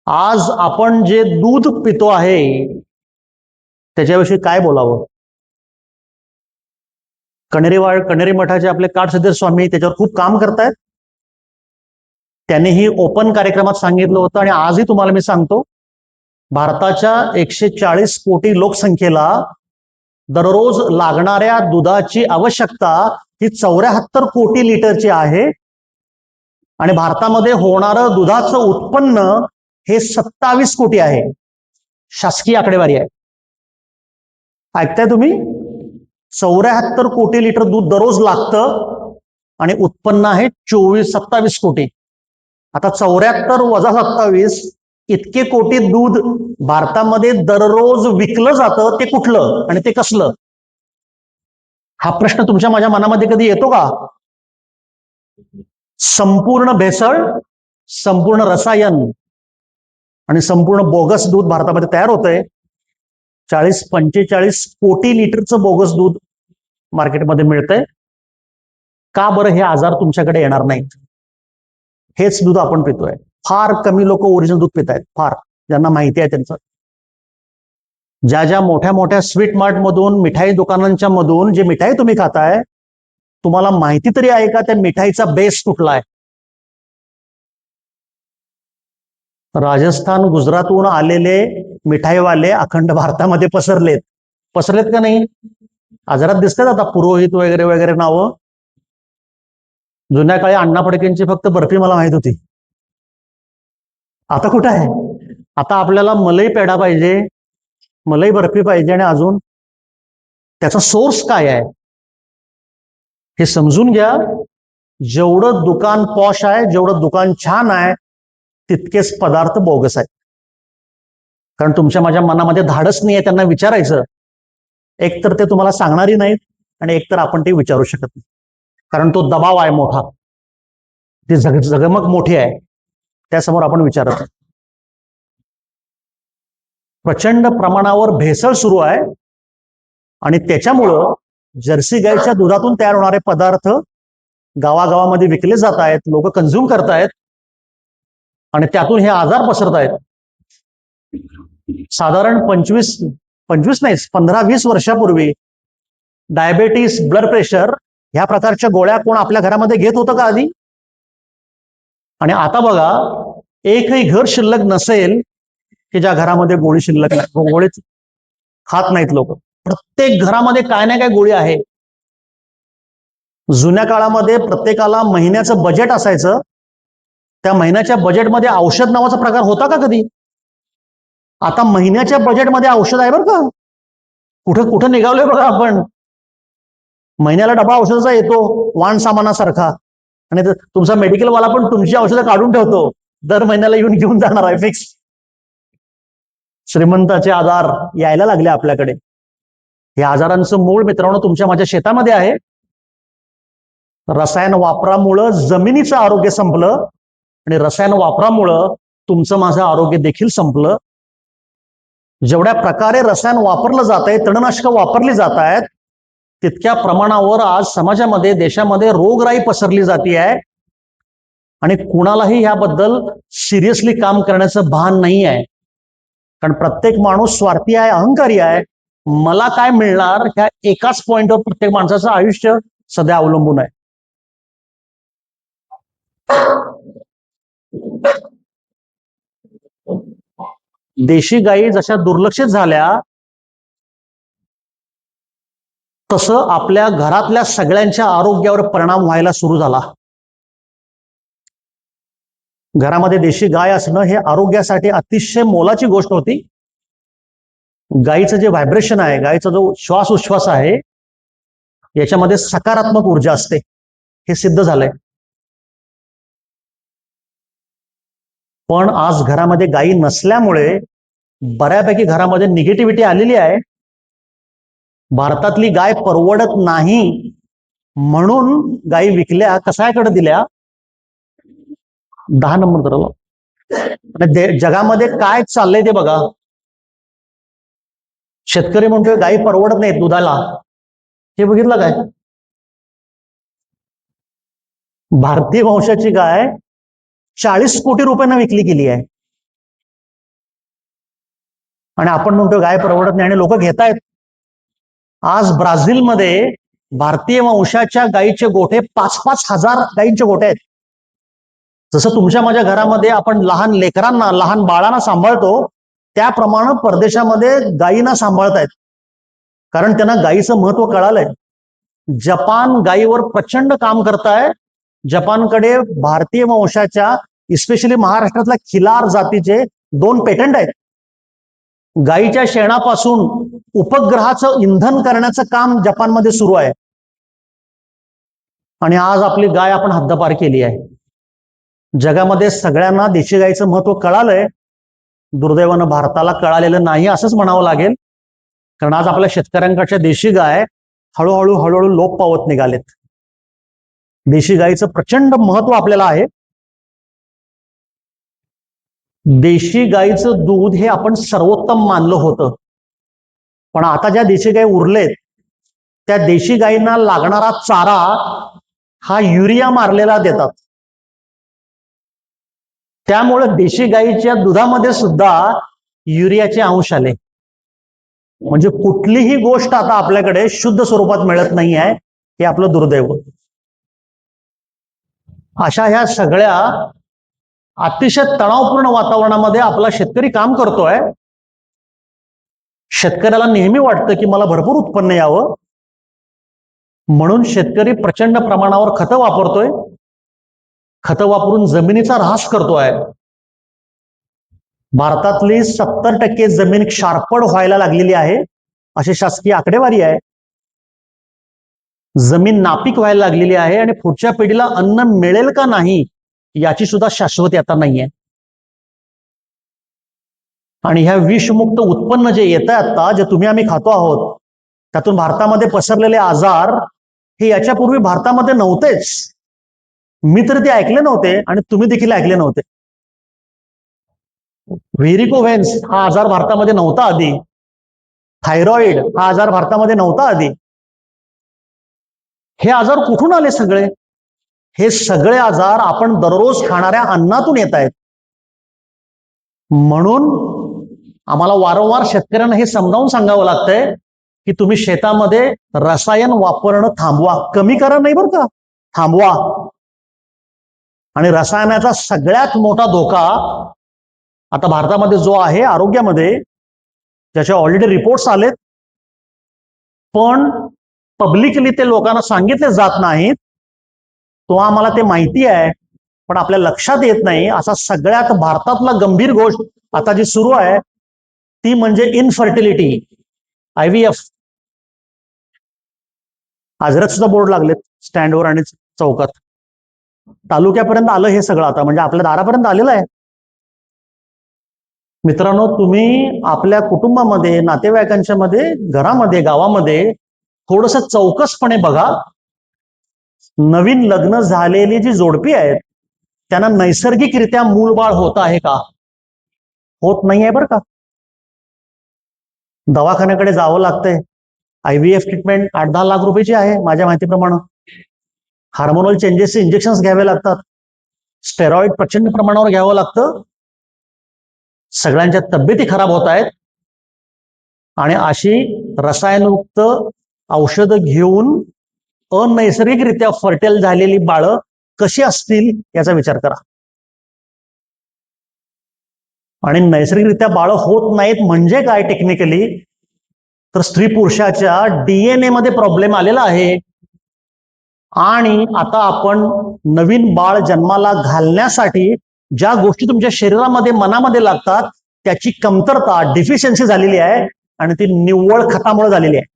आज आपण जे दूध पितो आहे, त्याच्याविषयी काय बोलावं? कणेरी मठाचे आपले काटसिद्धर स्वामी त्याच्यावर खूप काम करतायत. त्यांनीही ओपन कार्यक्रमात सांगितलं होतं, आणि आजही तुम्हाला मी सांगतो, भारताच्या 140 कोटी लोकसंख्येला दररोज लागणाऱ्या दुधाची आवश्यकता ही 74 कोटी लिटरची आहे. आणि भारतामध्ये होणारं दुधाचं उत्पन्न हे 27 कोटी आहे. शासकीय आकडेवारी आहे. ऐकताय तुम्ही? 74 कोटी लिटर दूध दररोज लागतं आणि उत्पन्न आहे 27 कोटी. आता 74 वजा 27, इतके कोटी दूध भारतामध्ये दररोज विकलं जातं. ते कुठलं आणि ते कसलं? हा प्रश्न तुमच्या माझ्या मनामध्ये कधी येतो का? संपूर्ण भेसळ, संपूर्ण रसायन आणि संपूर्ण बोगस दूध भारतामध्ये तयार होतंय. 40-45 कोटी लिटरचं बोगस दूध मार्केटमध्ये मिळतंय. का बरं हे आजार तुमच्याकडे येणार नाहीत? हेच दूध आपण पितोय. फार कमी लोक ओरिजिनल दूध पित आहेत, फार ज्यांना माहिती आहे त्यांचं. ज्या ज्या मोठ्या मोठ्या स्वीट मार्ट मधून, मिठाई दुकानांच्या मधून जे मिठाई तुम्ही खाताय, तुम्हाला माहिती तरी आहे का त्या मिठाईचा बेस कुठला आहे? राजस्थान, गुजरातहून आलेले मिठाईवाले अखंड भारतामध्ये पसरलेत का नाही? आजारात दिसतात आता पुरोहित वगैरे वगैरे नावं. जुन्या काळी अण्णा फडकेंची फक्त बर्फी मला माहित होती. आता कुठं आहे? आता आपल्याला मलई पेढा पाहिजे, मलई बर्फी पाहिजे, आणि अजून त्याचा सोर्स काय आहे हे समजून घ्या. जेवढं दुकान पॉश आहे, जेवढं दुकान छान आहे, तितकेच पदार्थ बोगस आहेत. कारण तुमच्या माझ्या मनामध्ये धाडस नाही आहे त्यांना विचारायचं. एकतर ते तुम्हाला सांगणारी नाहीत, आणि एकतर आपण ते विचारू शकत नाही, कारण तो दबाव आहे मोठा, ती जगमग मोठी आहे, त्यासमोर आपण विचारत नाही. प्रचंड प्रमाणावर भेसळ सुरू आहे, आणि त्याच्यामुळं जर्सी गाईच्या दुधातून तयार होणारे पदार्थ गावागावामध्ये विकले जात आहेत, लोक कंझ्युम करतायत, आणि त्यातून हे आजार पसरत आहेत. साधारण 25 नाही, 15-20 वर्षापूर्वी डायबेटीस, ब्लड प्रेशर ह्या प्रकारच्या गोळ्या कोण आपल्या घरामध्ये घेत होतं का आधी? आणि आता बघा, एकही घर शिल्लक नसेल की ज्या घरामध्ये गोळी शिल्लक नाही, गोळी खात नाहीत लोक. प्रत्येक घरामध्ये काय ना काय गोळी आहे. जुन्या काळामध्ये प्रत्येकाला महिन्याचं बजेट असायचं, त्या महिन्याच्या बजेटमध्ये औषध नावाचा प्रकार होता का कधी? आता महिन्याच्या बजेटमध्ये औषध आहे बरं का. कुठं कुठं निघालोय बघा आपण. महिन्याला डबा औषधाचा येतो वाण सामानासारखा, आणि तुमचा मेडिकलवाला पण तुमची औषधं काढून ठेवतो, दर महिन्याला येऊन घेऊन जाणार आहे फिक्स. श्रीमंताचे आजार यायला लागले आपल्याकडे. या आजारांचं मूळ मित्रांनो तुमच्या माझ्या शेतामध्ये आहे. रसायन वापरामुळं जमिनीचं आरोग्य संपलं, आणि रसायन वापरामुळं तुमचं माझं आरोग्य देखील संपलं. जेवढ्या प्रकारे रसायन वापरलं जात आहे, तणनाशकं वापरली जात आहेत, तितक्या प्रमाणावर आज समाजामध्ये, देशामध्ये रोगराई पसरली जाते आहे, आणि कुणालाही याबद्दल सिरियसली काम करण्याचं भान नाही आहे. कारण प्रत्येक माणूस स्वार्थी आहे, अहंकारी आहे. मला काय मिळणार ह्या एकाच पॉइंटवर प्रत्येक माणसाचं आयुष्य सध्या अवलंबून आहे. देशी गायी जशा दुर्लक्षित झाल्या, तसं आपल्या घरातल्या सगळ्यांच्या आरोग्यावर परिणाम व्हायला सुरू झाला. घरामध्ये देशी गाय असणं हे आरोग्यासाठी अतिशय मोलाची गोष्ट होती. गायीचं जे व्हायब्रेशन आहे, गायीचा जो श्वास उच्छ्वास आहे, याच्यामध्ये सकारात्मक ऊर्जा असते, हे सिद्ध झालंय. पण आज घरामध्ये गायी नसल्यामुळे बऱ्यापैकी घरामध्ये निगेटिव्हिटी आलेली आहे. भारतातली गाय परवडत नाही म्हणून गायी विकल्या, कसायाकडे दिल्या. 10 नंबर धरला. जगामध्ये काय चाललंय ते बघा. शेतकरी म्हणतोय गायी परवडत नाहीत दुधाला, हे बघितलं काय? भारतीय वंशाची गाय 40 कोटी रुपयांना विकली गेली आहे, आणि आपण म्हणतो गाय परवडत नाही, आणि लोक घेतायत. आज ब्राझीलमध्ये भारतीय वंशाच्या गायीचे गोठे 5-5 हजार गायींचे गोठे आहेत. जसं तुमच्या माझ्या घरामध्ये आपण लहान लेकरांना, लहान बाळांना सांभाळतो, त्याप्रमाणे परदेशामध्ये गायींना सांभाळतायत, कारण त्यांना गायीचं महत्व कळालंय. जपान गायीवर प्रचंड काम करताय. जपानकडे भारतीय वंशाच्या, इस्पेशली महाराष्ट्रातल्या खिलार जातीचे 2 पेटंट आहेत. गायीच्या शेणापासून उपग्रहाचं इंधन करण्याचं काम जपानमध्ये सुरू आहे, आणि आज आपली गाय आपण हद्दपार केली आहे. जगामध्ये सगळ्यांना देशी गायीचं महत्व कळालंय. दुर्दैवानं भारताला कळालेलं नाही असंच म्हणावं लागेल, कारण आज आपल्या शेतकऱ्यांकडच्या देशी गाय हळूहळू लोप पावत निघालेत. देशी गायीचं प्रचंड महत्व आपल्याला आहे. देशी गायीचं दूध हे आपण सर्वोत्तम मानलं होतं, पण आता ज्या देशी गायी उरलेत, त्या देशी गायींना लागणारा चारा हा युरिया मारलेला देतात. त्यामुळे देशी गाईच्या दुधामध्ये सुद्धा युरियाचे अंश आले. म्हणजे कुठलीही गोष्ट आता आपल्याकडे शुद्ध स्वरूपात मिळत नाही आहे, हे आपलं दुर्दैव. अशा ह्या सगळ्या अतिशय तणावपूर्ण वातावरणामध्ये आपला शेतकरी काम करतोय. शेतकऱ्याला नेहमी वाटतं की मला भरपूर उत्पन्न यावं, म्हणून शेतकरी प्रचंड प्रमाणावर खतं वापरतोय. खतं वापरून जमिनीचा ऱ्हास करतोय. भारतातली 70% जमीन क्षारपड व्हायला लागलेली आहे, अशी शासकीय आकडेवारी आहे. जमीन नापीक व्हायला लागलेली आहे आणि पुढच्या पिढीला अन्न मिळेल का नाही याची सुद्धा शाश्वती आता नाहीये. आणि ह्या विषमुक्त उत्पन्न जे येत आहे आता, जे तुम्ही आम्ही खातो आहोत, त्यातून भारतामध्ये पसरलेले आजार हे याच्यापूर्वी भारतामध्ये नव्हतेच. मी तर ते ऐकले नव्हते आणि तुम्ही देखील ऐकले नव्हते. व्हेरिकोव्हेन्स हा आजार भारतामध्ये नव्हता आधी. थायरॉइड हा आजार भारतामध्ये नव्हता आधी. हे आजार कुठून आले सगळे? हे सगळे आजार आपण दररोज खाणाऱ्या अन्नातून येत आहेत. म्हणून आम्हाला वारंवार शेतकऱ्यांना हे समजावून सांगावं लागतंय की तुम्ही शेतामध्ये रसायन वापरणं थांबवा. कमी करा नाही बरं का, थांबवा. आणि रसायनाचा सगळ्यात मोठा धोका आता भारतामध्ये जो आहे आरोग्यामध्ये, त्याचे ऑलरेडी रिपोर्ट्स आलेत, पण पब्लिकली ते लोकांना सांगितले जात नाहीत. तो आम्हाला ते माहिती आहे, पण आपल्या लक्षात येत नाही. असा सगळ्यात भारतातला गंभीर गोष्ट आता जी सुरू आहे ती म्हणजे इनफर्टिलिटी, IVF. अजरक सुद्धा बोर्ड लागलेत स्टँडवर आणि चौकात. तालुक्यापर्यंत आलं हे सगळं आता, म्हणजे आपल्या दारापर्यंत आलेलं आहे. मित्रांनो, तुम्ही आपल्या कुटुंबामध्ये, नातेवाईकांच्या मध्ये, घरामध्ये, गावामध्ये थोडस चौकसपणे बघा. नवीन लग्न झालेली जी जोडपी आहेत त्यांना नैसर्गिकरित्या मूलबाळ होत आहे का? होत नाही आहे बरं का. दवाखान्याकडे जावं लागतंय. IVF ट्रीटमेंट 8-10 लाख रुपयाची आहे माझ्या माहितीप्रमाणे. हार्मोनल चेंजेसचे इंजेक्शन घ्यावे लागतात. स्टेरॉइड प्रचंड प्रमाणावर घ्यावं लागतं. सगळ्यांच्या तब्येती खराब होत आहेत. आणि अशी रसायनयुक्त औषधं घेऊन अनैसर्गिकरित्या फर्टाईल झालेली बाळं कशी असतील याचा विचार करा. आणि नैसर्गिकरित्या बाळं होत नाहीत म्हणजे काय टेक्निकली? तर स्त्री पुरुषाच्या DNA मध्ये प्रॉब्लेम आलेला आहे. आणि आता आपण नवीन बाळ जन्माला घालण्यासाठी ज्या गोष्टी तुमच्या शरीरामध्ये, मनामध्ये लागतात त्याची कमतरता, डिफिशियन्सी झालेली आहे. आणि ती निव्वळ खतामुळे झालेली आहे.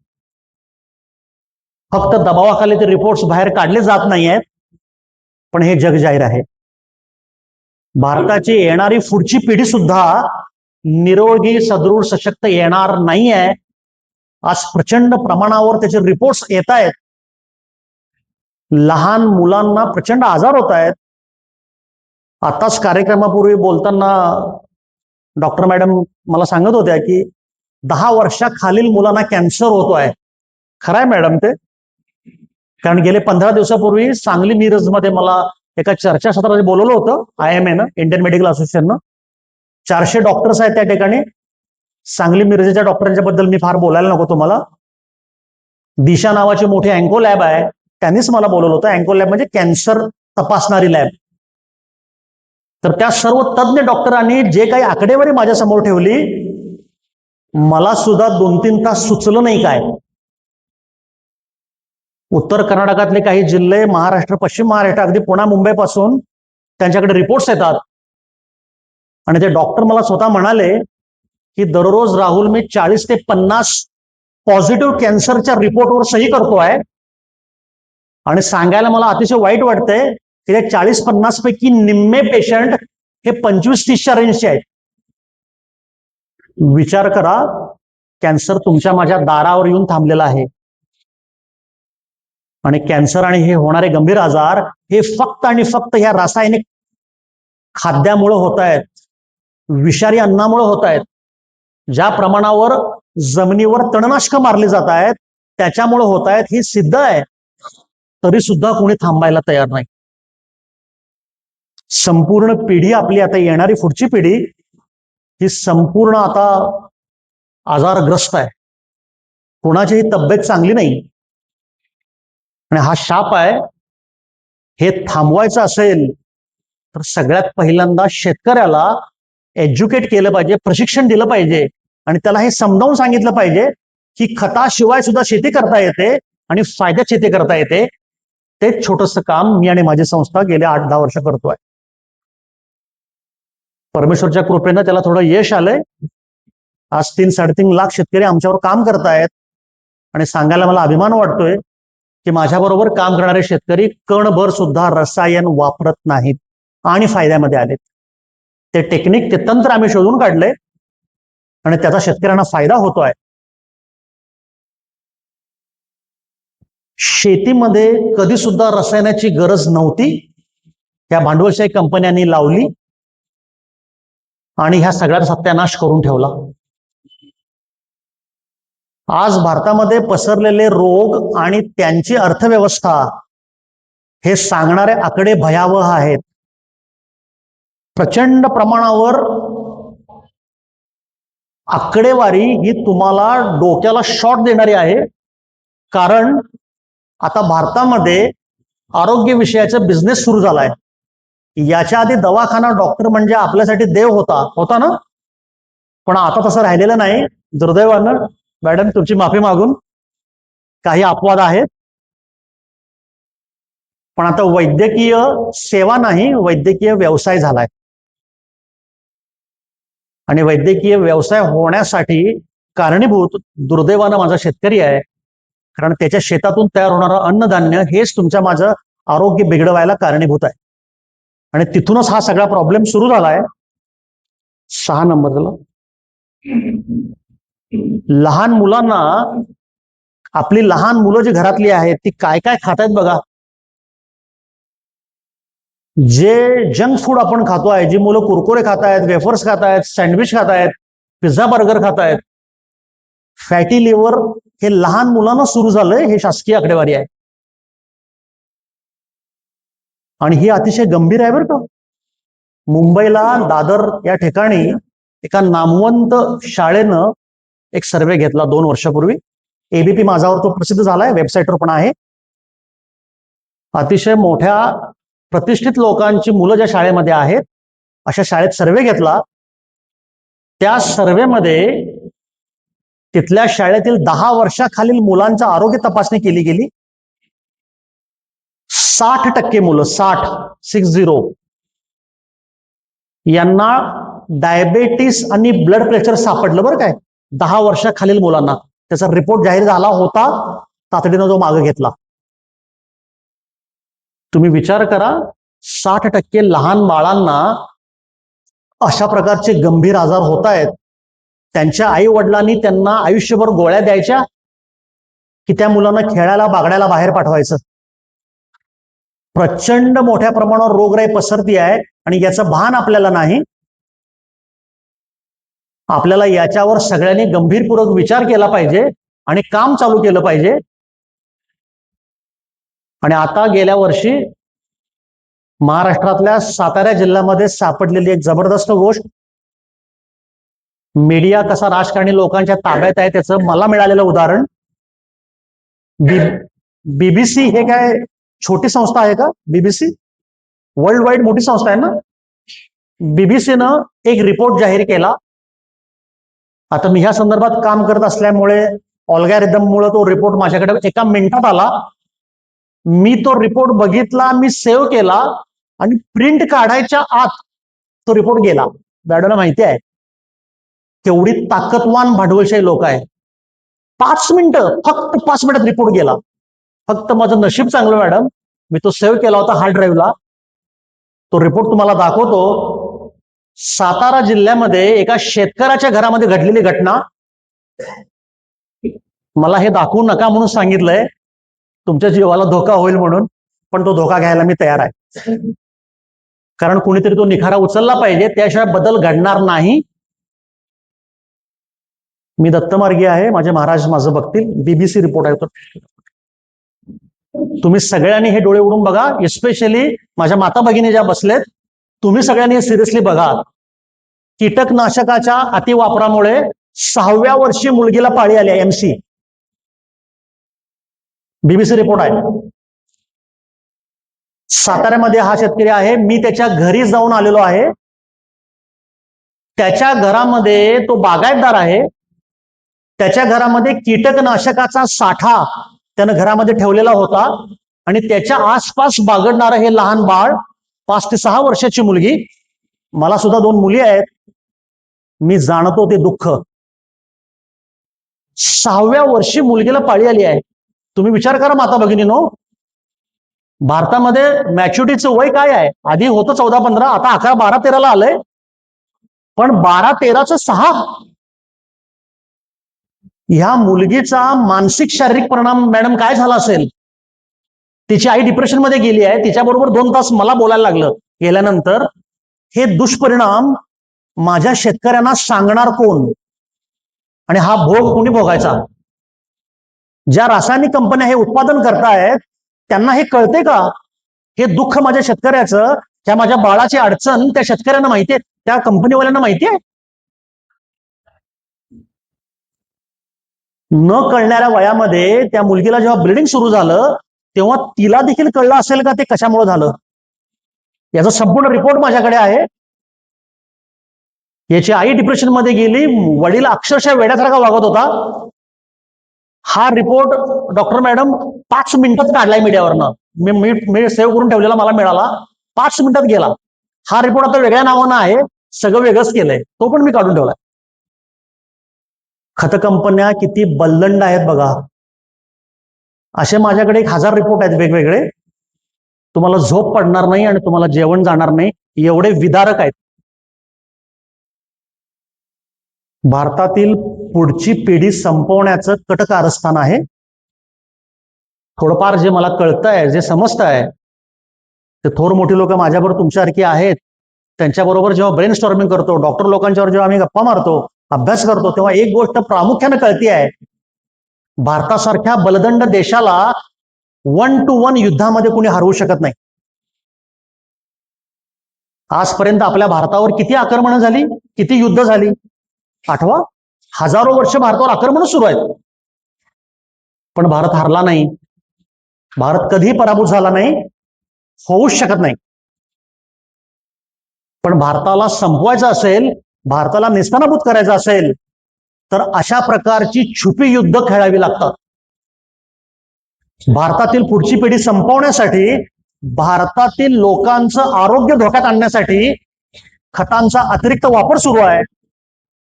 फक्त दबावाखाली ते रिपोर्ट्स बाहेर काढले जात नाही आहेत, पण हे जग जाहीर आहे. भारताची येणारी पुढची पिढी सुद्धा निरोगी, सदृढ, सशक्त येणार नाही आहे. आज प्रचंड प्रमाणावर त्याचे रिपोर्ट्स येत आहेत. लहान मुलांना प्रचंड आजार होत आहेत. आताच कार्यक्रमापूर्वी बोलताना डॉक्टर मॅडम मला सांगत होत्या की 10 वर्षाखालील मुलांना कॅन्सर होतोय. खरंय मॅडम ते? कारण गेले 15 दिवसापूर्वी सांगली मिरजमध्ये मला एका चर्चासत्रामध्ये बोलवलं होतं IMA, इंडियन मेडिकल असोसिएशननं. 400 डॉक्टर्स आहेत त्या ठिकाणी. सांगली मिरजेच्या डॉक्टरांच्या बद्दल मी फार बोलायला नको तुम्हाला. दिशा नावाची मोठी अँको लॅब आहे, त्यांनीच मला बोलवलं होतं. अँको लॅब म्हणजे कॅन्सर तपासणारी लॅब. तर त्या सर्व तज्ञ डॉक्टरांनी जे काही आकडेवारी माझ्या समोर ठेवली, मला सुद्धा 2-3 तास सुचलं नाही काय. उत्तर कर्नाटकातले काही जिल्हे, महाराष्ट्र, पश्चिम महाराष्ट्र, अगदी पुणे मुंबई पासून त्यांच्याकडे रिपोर्ट्स येतात. आणि ते डॉक्टर मला स्वतः म्हणाले की दररोज राहुल मी 40 ते 50 पॉझिटिव्ह कॅन्सरच्या रिपोर्टवर सही करतोय. आणि सांगायला मला अतिशय वाईट वाटतंय की त्या 40-50 पैकी निम्मे पेशंट हे 25-30च्या रेंजचे आहेत. विचार करा, कॅन्सर तुमच्या माझ्या दारावर येऊन थांबलेला आहे. आणि कॅन्सर आणि हे होणारे गंभीर आजार हे फक्त आणि फक्त ह्या रासायनिक खाद्यामुळे होत आहेत, विषारी अन्नामुळे होत आहेत. ज्या प्रमाणावर जमिनीवर तणनाशक मारली जात आहेत त्याच्यामुळे होत आहेत, हे सिद्ध आहे. तरी सुद्धा कोणी थांबायला तयार नाही. संपूर्ण पिढी आपली, आता येणारी पुढची पिढी ही संपूर्ण आता आजारग्रस्त आहे. कोणाचीही तब्येत चांगली नाही. आणि हा शाप आहे. हे थांबवायचं असेल तर सगळ्यात पहिल्यांदा शेतकऱ्याला एज्युकेट केलं पाहिजे, प्रशिक्षण दिलं पाहिजे आणि त्याला हे समजावून सांगितलं पाहिजे की खताशिवाय सुद्धा शेती करता येते आणि फायद्यात शेती करता येते. ते छोटंसं काम मी आणि माझी संस्था गेल्या 8-10 वर्ष करतोय. परमेश्वरच्या कृपेनं त्याला थोडं यश आलंय. आज 3-3.5 लाख शेतकरी आमच्यावर काम करतायत आणि सांगायला मला अभिमान वाटतोय की माझ्याबरोबर काम करणारे शेतकरी कणभर सुद्धा रसायन वापरत नाहीत आणि फायद्यामध्ये आलेत. ते टेक्निक, ते तंत्र आम्ही शोधून काढले आणि त्याचा शेतकऱ्यांना फायदा होतोय. शेतीमध्ये कधी सुद्धा रसायनाची गरज नव्हती. त्या भांडवलशाही कंपन्यांनी लावली आणि ह्या सगळ्याचा सत्यानाश करून ठेवला. आज भारतामध्ये पसरलेले रोग आणि त्यांची अर्थव्यवस्था हे सांगणारे आकडे भयावह आहेत. प्रचंड प्रमाणावर आकडेवारी ही तुम्हाला डोक्याला शॉक देणारी आहे. कारण आता भारतामध्ये आरोग्य विषयाचा बिझनेस सुरू झालाय. याच्या आधी दवाखाना, डॉक्टर म्हणजे आपल्यासाठी देव होता ना. पण आता तसं राहिलेलं नाही. दुर्दैवानं मॅडम, तुमची माफी मागून काही अपवाद आहेत. पण आता वैद्यकीय सेवा नाही, वैद्यकीय व्यवसाय झालाय. आणि वैद्यकीय व्यवसाय होण्यासाठी कारणीभूत दुर्दैवानं माझा शेतकरी आहे. कारण त्याच्या शेतातून तयार होणारं अन्नधान्य हेच तुमच्या माझं आरोग्य बिघडवायला कारणीभूत आहे. आणि तिथूनच हा सगळा प्रॉब्लेम सुरू झालाय. 6 नंबर झाला. लहान मुलांना, आपली लहान मुलं जी घरातली आहेत ती काय काय खातायत बघा. जे जंक फूड आपण खातोय, जी मुलं कुरकुरे खातायत, वेफर्स खातायत, सँडविच खातायत, पिझ्झा बर्गर खातायत, फॅटी लिव्हर हे लहान मुलांना सुरू झालंय. हे शासकीय आकडेवारी आहे आणि ही अतिशय गंभीर आहे बरं का. मुंबईला दादर या ठिकाणी एका नामवंत शाळेनं एक सर्वे घेतला 2 वर्षापूर्वी. एबीपी माझावर तो प्रसिद्ध झालाय, वेबसाईटवर पण आहे. अतिशय मोठ्या प्रतिष्ठित लोकांची मुलं ज्या शाळेमध्ये आहेत अशा शाळेत सर्वे घेतला. त्या सर्वेमध्ये तिथल्या शाळेतील 10 वर्षाखालील मुलांचं आरोग्य तपासणी केली गेली. 60% मुलं, 60 यांना डायबेटीस आणि ब्लड प्रेशर सापडलं बरं काय. 10 वर्षाखालील मुलांना. त्याचा रिपोर्ट जाहीर झाला होता, तातडीनं जो मागे घेतला. तुम्ही विचार करा, 60% लहान बाळांना अशा प्रकारचे गंभीर आजार होत आहेत. त्यांच्या आई वडिलांनी त्यांना आयुष्यभर गोळ्या द्यायच्या की त्या मुलांना खेळायला, बागड्याला बाहेर पाठवायचं. प्रचंड मोठ्या प्रमाणावर रोगराई पसरती आहे आणि याचं भान आपल्याला नाही. आपल्याला याच्यावर सगळ्यांनी गंभीरपूर्वक विचार केला पाहिजे आणि काम चालू केलं पाहिजे. आणि आता गेल्या वर्षी महाराष्ट्रातल्या सातारा जिल्ह्यामध्ये सापडलेली एक जबरदस्त गोष्ट. मीडिया कसा राजकारणी लोकांच्या ताब्यात आहे त्याचं मला मिळालेलं उदाहरण. बीबीसी हे काय छोटी संस्था आहे का? बीबीसी वर्ल्ड वाईड मोठी संस्था आहे ना. बीबीसीनं एक रिपोर्ट जाहीर केला. आता मी ह्या संदर्भात काम करत असल्यामुळे ऑल्गॅरिदममुळे तो रिपोर्ट माझ्याकडे एका मिनिटात आला. मी तो रिपोर्ट बघितला, मी सेव्ह केला आणि प्रिंट काढायच्या आत तो रिपोर्ट गेला. मॅडमला माहिती आहे केवढी ताकदवान भांडवलशाही लोक आहे. 5 मिनिटं, फक्त 5 मिनिटात रिपोर्ट गेला. फक्त माझं नशीब चांगलं मॅडम, मी तो सेव्ह केला होता हार्ड ड्राईव्हला. तो रिपोर्ट तुम्हाला दाखवतो. सातारा जिल्ह्यामध्ये एका शेतकऱ्याच्या घरामध्ये घडलेली घटना. मला हे दाखवू नका म्हणून सांगितलंय, तुमच्या जीवाला धोका होईल म्हणून, पण तो धोका घ्यायला मी तयार आहे. कारण कुणीतरी तो निखारा उचलला पाहिजे, त्याशिवाय बदल घडणार नाही. मी दत्तमार्गी आहे, माझे महाराज माझं बघतील. बीबीसी रिपोर्ट आहे तो. तुम्ही सगळ्यांनी हे डोळे उघडून बघा. एस्पेशली माझ्या माता भगिनी ज्या बसलेत, तुम्ही सगळ्यांनी सिरियसली बघा, कीटकनाशकाच्या अतिवापरामुळे 6व्या वर्षी मुलगीला पाळी आली आहे, MC. BBC रिपोर्ट आहे. साताऱ्यामध्ये हा शेतकरी आहे, मी त्याच्या घरी जाऊन आलेलो आहे. त्याच्या घरामध्ये तो बागायतदार आहे. त्याच्या घरामध्ये कीटकनाशकाचा साठा त्यानं घरामध्ये ठेवलेला होता आणि त्याच्या आसपास बागडणारं हे लहान बाळ, 5 ते 6 वर्षाची मुलगी. मला सुद्धा 2 मुली आहेत. मी जाणतो ते दुःख. 6व्या वर्षी मुलगीला पाळी आली आहे. तुम्ही विचार करा माता भगिनीनो, भारतामध्ये मॅच्युरिटीचं वय काय आहे? आधी होतं 14-15, आता 11, 12, 13 ला आलंय. पण 12, 13चं 6. ह्या मुलगीचा मानसिक शारीरिक परिणाम मॅडम काय झाला असेल? तिची आई डिप्रेशन मध्ये गेली आहे. तिच्याबरोबर 2 तास मला बोलायला लागलं. गेल्यानंतर हे दुष्परिणाम माझ्या शेतकऱ्यांना सांगणार कोण? आणि हा भोग कोणी भोगायचा? ज्या रासायनिक कंपन्या हे उत्पादन करतायत त्यांना हे कळते का? हे दुःख माझ्या शेतकऱ्याचं, त्या माझ्या बाळाची अडचण त्या शेतकऱ्यांना माहितीये, त्या कंपनीवाल्यांना माहितीये. न कळणाऱ्या वयामध्ये त्या मुलगीला जेव्हा ब्लिडिंग सुरू झालं तेव्हा तिला देखील कळलं असेल का ते कशामुळे झालं? याचा संपूर्ण रिपोर्ट माझ्याकडे आहे. याची आई डिप्रेशन मध्ये गेली, वडील अक्षरशः वेड्यासारखा वागत होता. हा रिपोर्ट डॉक्टर मॅडम 5 मिनिटात काढलाय मीडियावरनं. मी सेव्ह करून ठेवलेला, मला मिळाला, 5 मिनिटात गेला. हा रिपोर्ट आता वेगळ्या नावानं आहे, सगळं वेगळंच केलंय, तो पण मी काढून ठेवलाय. खत कंपन्या किती बल्लंड आहेत बघा. असे माझ्याकडे 1000 रिपोर्ट आहेत वेगवेगळे. तुम्हाला झोप पडणार नाही आणि तुम्हाला जेवण जाणार नाही, एवढे विदारक आहेत. भारतातील पुढची पिढी संपवण्याचं कटकारस्थान आहे. थोडंफार जे मला कळतंय, जे समजतंय, ते थोर मोठी लोक माझ्याबरोबर तुमच्यासारखी आहेत, त्यांच्याबरोबर जेव्हा ब्रेन स्टॉर्मिंग करतो, डॉक्टर लोकांच्यावर जेव्हा आम्ही गप्पा मारतो, अभ्यास करतो, तेव्हा एक गोष्ट प्रामुख्याने कळती आहे. भारतासारख्या बलदंड देशाला 1 to 1 युद्धामध्ये कुणी हरवू शकत नाही. आजपर्यंत आपल्या भारतावर किती आक्रमणं झाली, किती युद्ध झाली? आठवा. हजारो वर्ष भारतावर आक्रमण सुरू आहेत, पण भारत हारला नाही. भारत कधी पराभूत झाला नाही, होऊच शकत नाही. पण भारताला संपवायचं असेल, भारताला नेस्तनाबूत करायचं असेल, तर अशा प्रकारची छुपी युद्ध खेळावी लागतात. भारतातील पुढची पिढी संपवण्यासाठी, भारतातील लोकांचं आरोग्य धोक्यात आणण्यासाठी खतांचा अतिरिक्त वापर सुरू आहे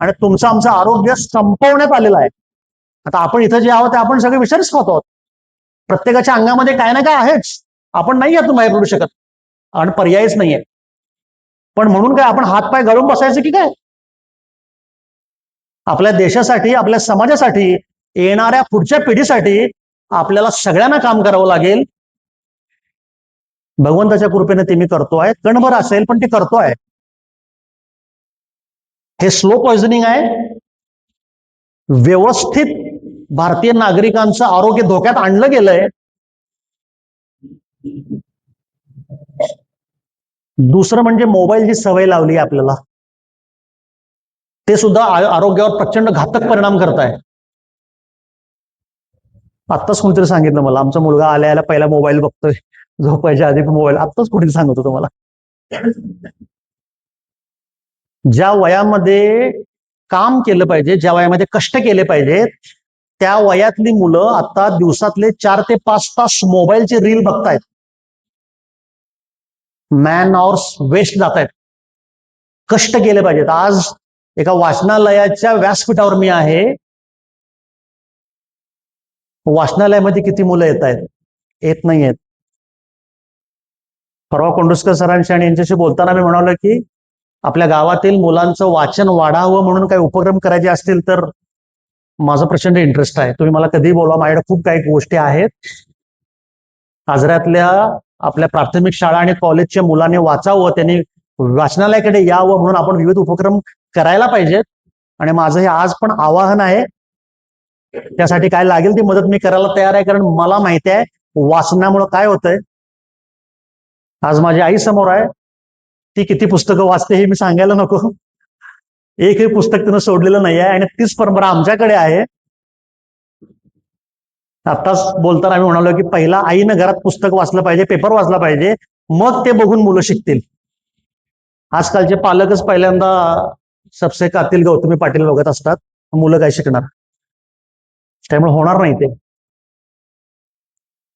आणि तुमचं आमचं आरोग्य संपवण्यात आलेलं आहे. आता आपण इथं जे आहोत ते आपण सगळे विषारीच खात आहोत. प्रत्येकाच्या अंगामध्ये काय ना काय आहेच. आपण नाही यातून बाहेर पडू शकत आणि पर्यायच नाहीये. पण म्हणून काय आपण हातपाय गळून बसायचं की काय? आपल्या देशासाठी, आपल्या समाजासाठी, येणाऱ्या पुढच्या पिढीसाठी आपल्याला सगळ्यांना काम करावं लागेल. भगवंताच्या कृपेने ते मी करतोय. कणभर असेल पण ते करतोय. हे स्लो पॉइझनिंग आहे. व्यवस्थित भारतीय नागरिकांचं आरोग्य धोक्यात आणलं गेलंय. दुसरं म्हणजे मोबाईलची सवय लावली आपल्याला, ते सुद्धा आरोग्यावर प्रचंड घातक परिणाम करत आहे. आत्ताच कोणीतरी सांगितलं मला, आमचा मुलगा आल्या पहिला मोबाईल बघतोय, झोपायच्या आधी मोबाईल. आत्ताच कोणी सांगत होतं मला. ज्या वयामध्ये काम केलं पाहिजे, ज्या वयामध्ये कष्ट केले पाहिजेत, त्या वयातली मुलं आता दिवसातले 4 ते 5 तास मोबाईलचे रील बघतायत. मॅन आवर्स वेस्ट जात आहेत. कष्ट केले पाहिजेत. आज एका वाचनालयाच्या व्यासपीठावर मी आहे. वाचनालयामध्ये किती मुलं येत आहेत? येत नाही आहेत. परवा कोंडुस्कर सरांशी आणि यांच्याशी बोलताना मी म्हणालो की आपल्या गावातील मुलांचं वाचन वाढावं म्हणून काही उपक्रम करायचे असतील तर माझा प्रचंड इंटरेस्ट आहे. तुम्ही मला कधी बोलवा, माझ्याकडे खूप काही गोष्टी आहेत. आजऱ्यातल्या आपल्या प्राथमिक शाळा आणि कॉलेजच्या मुलांनी वाचावं, त्यांनी वाचनालयाकडे यावं म्हणून आपण विविध उपक्रम करायला पाहिजेत. आणि माझं हे आज पण आवाहन आहे. त्यासाठी काय लागेल ती मदत मी करायला तयार आहे, कारण मला माहिती आहे वाचनामुळे काय होतंय. आज माझी आई समोर आहे. ती किती पुस्तकं वाचते हे मी सांगायला नको. एकही पुस्तक तिनं सोडलेलं नाही आहे आणि तीच परंपरा आमच्याकडे आहे. आताच बोलताना आम्ही म्हणालो की पहिला आईनं घरात पुस्तक वाचलं पाहिजे, पेपर वाचला पाहिजे, मग ते बघून मुलं शिकतील. आजकालचे पालकच पहिल्यांदा सबसे कातील गौतमी पाटील बघत असतात, मुलं काय शिकणार? त्यामुळे होणार नाही ते.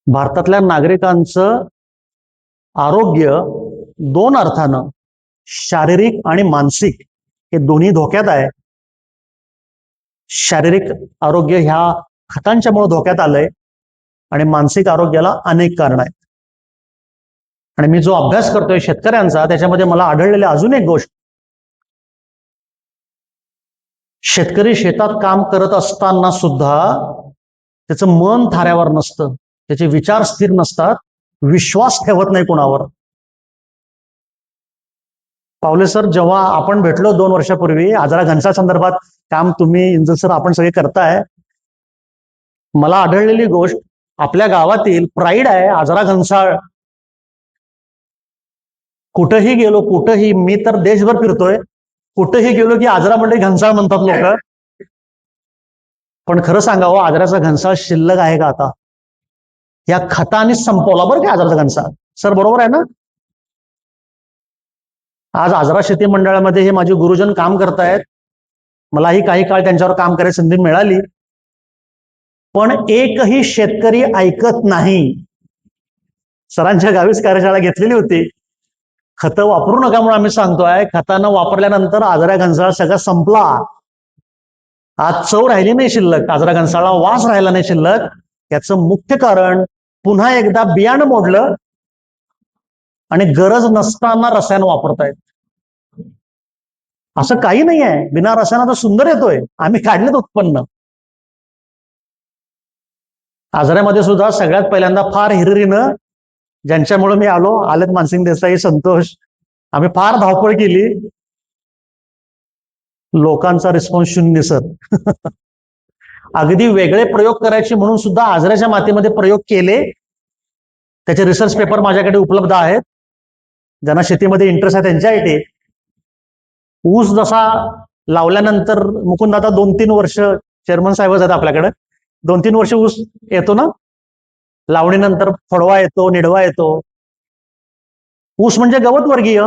भारतातल्या नागरिकांचं आरोग्य दोन अर्थानं, शारीरिक आणि मानसिक, हे दोन्ही धोक्यात आहे. शारीरिक आरोग्य ह्या खतांच्यामुळे धोक्यात आलंय आणि मानसिक आरोग्याला अनेक कारण आहेत. आणि मी जो अभ्यास करतोय शेतकऱ्यांचा, त्याच्यामध्ये मला आढळलेली अजून एक गोष्ट, शेतकरी शेतात काम करत असताना सुद्धा त्याचं मन थाऱ्यावर नसतं, त्याचे विचार स्थिर नसतात, विश्वास ठेवत नाही कोणावर. पावले सर, जेव्हा आपण भेटलो 2 वर्षापूर्वी आजरा घनसा संदर्भात काम तुम्ही इंजल सर आपण सगळे करताय, मला आढळलेली गोष्ट, आपल्या गावातील प्राईड आहे आजरा घनसाळ. कुठंही गेलो, कुठंही, मी तर देशभर फिरतोय, कुठंही गेलो की आजरा म्हणजे घनसाळ म्हणतात लोक. पण खरं सांगावं, आजराचा घनसाळ शिल्लक आहे का आता? या खताने संपवला बरं का आजराचा घनसाळ. सर बरोबर आहे ना? आज आजरा शेती मंडळामध्ये हे माझे गुरुजन काम करतायत, मलाही काही काळ त्यांच्यावर काम करायची संधी मिळाली, पण एकही शेतकरी ऐकत नाही. सरांच्या गावीच कार्यशाळा घेतलेली होती, खतं वापरू नका म्हणून आम्ही सांगतोय. खतानं वापरल्यानंतर आजरा घनसाळ सगळा संपला. आज चव राहिली नाही शिल्लक, आजरा घनसाळा वास राहिला नाही शिल्लक. याचं मुख्य कारण, पुन्हा एकदा बियाणं मोडलं आणि गरज नसताना रसायन वापरतायत. असं काही नाही आहे, बिना रसायनाचा सुंदर येतोय, आम्ही काढलेत उत्पन्न. आजऱ्यामध्ये सुद्धा सगळ्यात पहिल्यांदा फार हिरिरीनं, ज्यांच्यामुळे मी आलेत मानसिंग देसाई, संतोष, आम्ही फार धावपळ केली, लोकांचा रिस्पॉन्स शून्य सर. अगदी वेगळे प्रयोग करायचे म्हणून सुद्धा आजऱ्याच्या मातीमध्ये प्रयोग केले, त्याचे रिसर्च पेपर माझ्याकडे उपलब्ध आहेत. ज्यांना शेतीमध्ये इंटरेस्ट आहे त्यांच्यासाठी. ऊस जसा लावल्यानंतर मुकुंद आता 2-3 वर्ष चेअरमन साहेबच आहेत आपल्याकडे, 2-3 वर्ष ऊस येतो ना, लावणीनंतर फळवा येतो, निडवा येतो. ऊस म्हणजे गवत वर्गीय,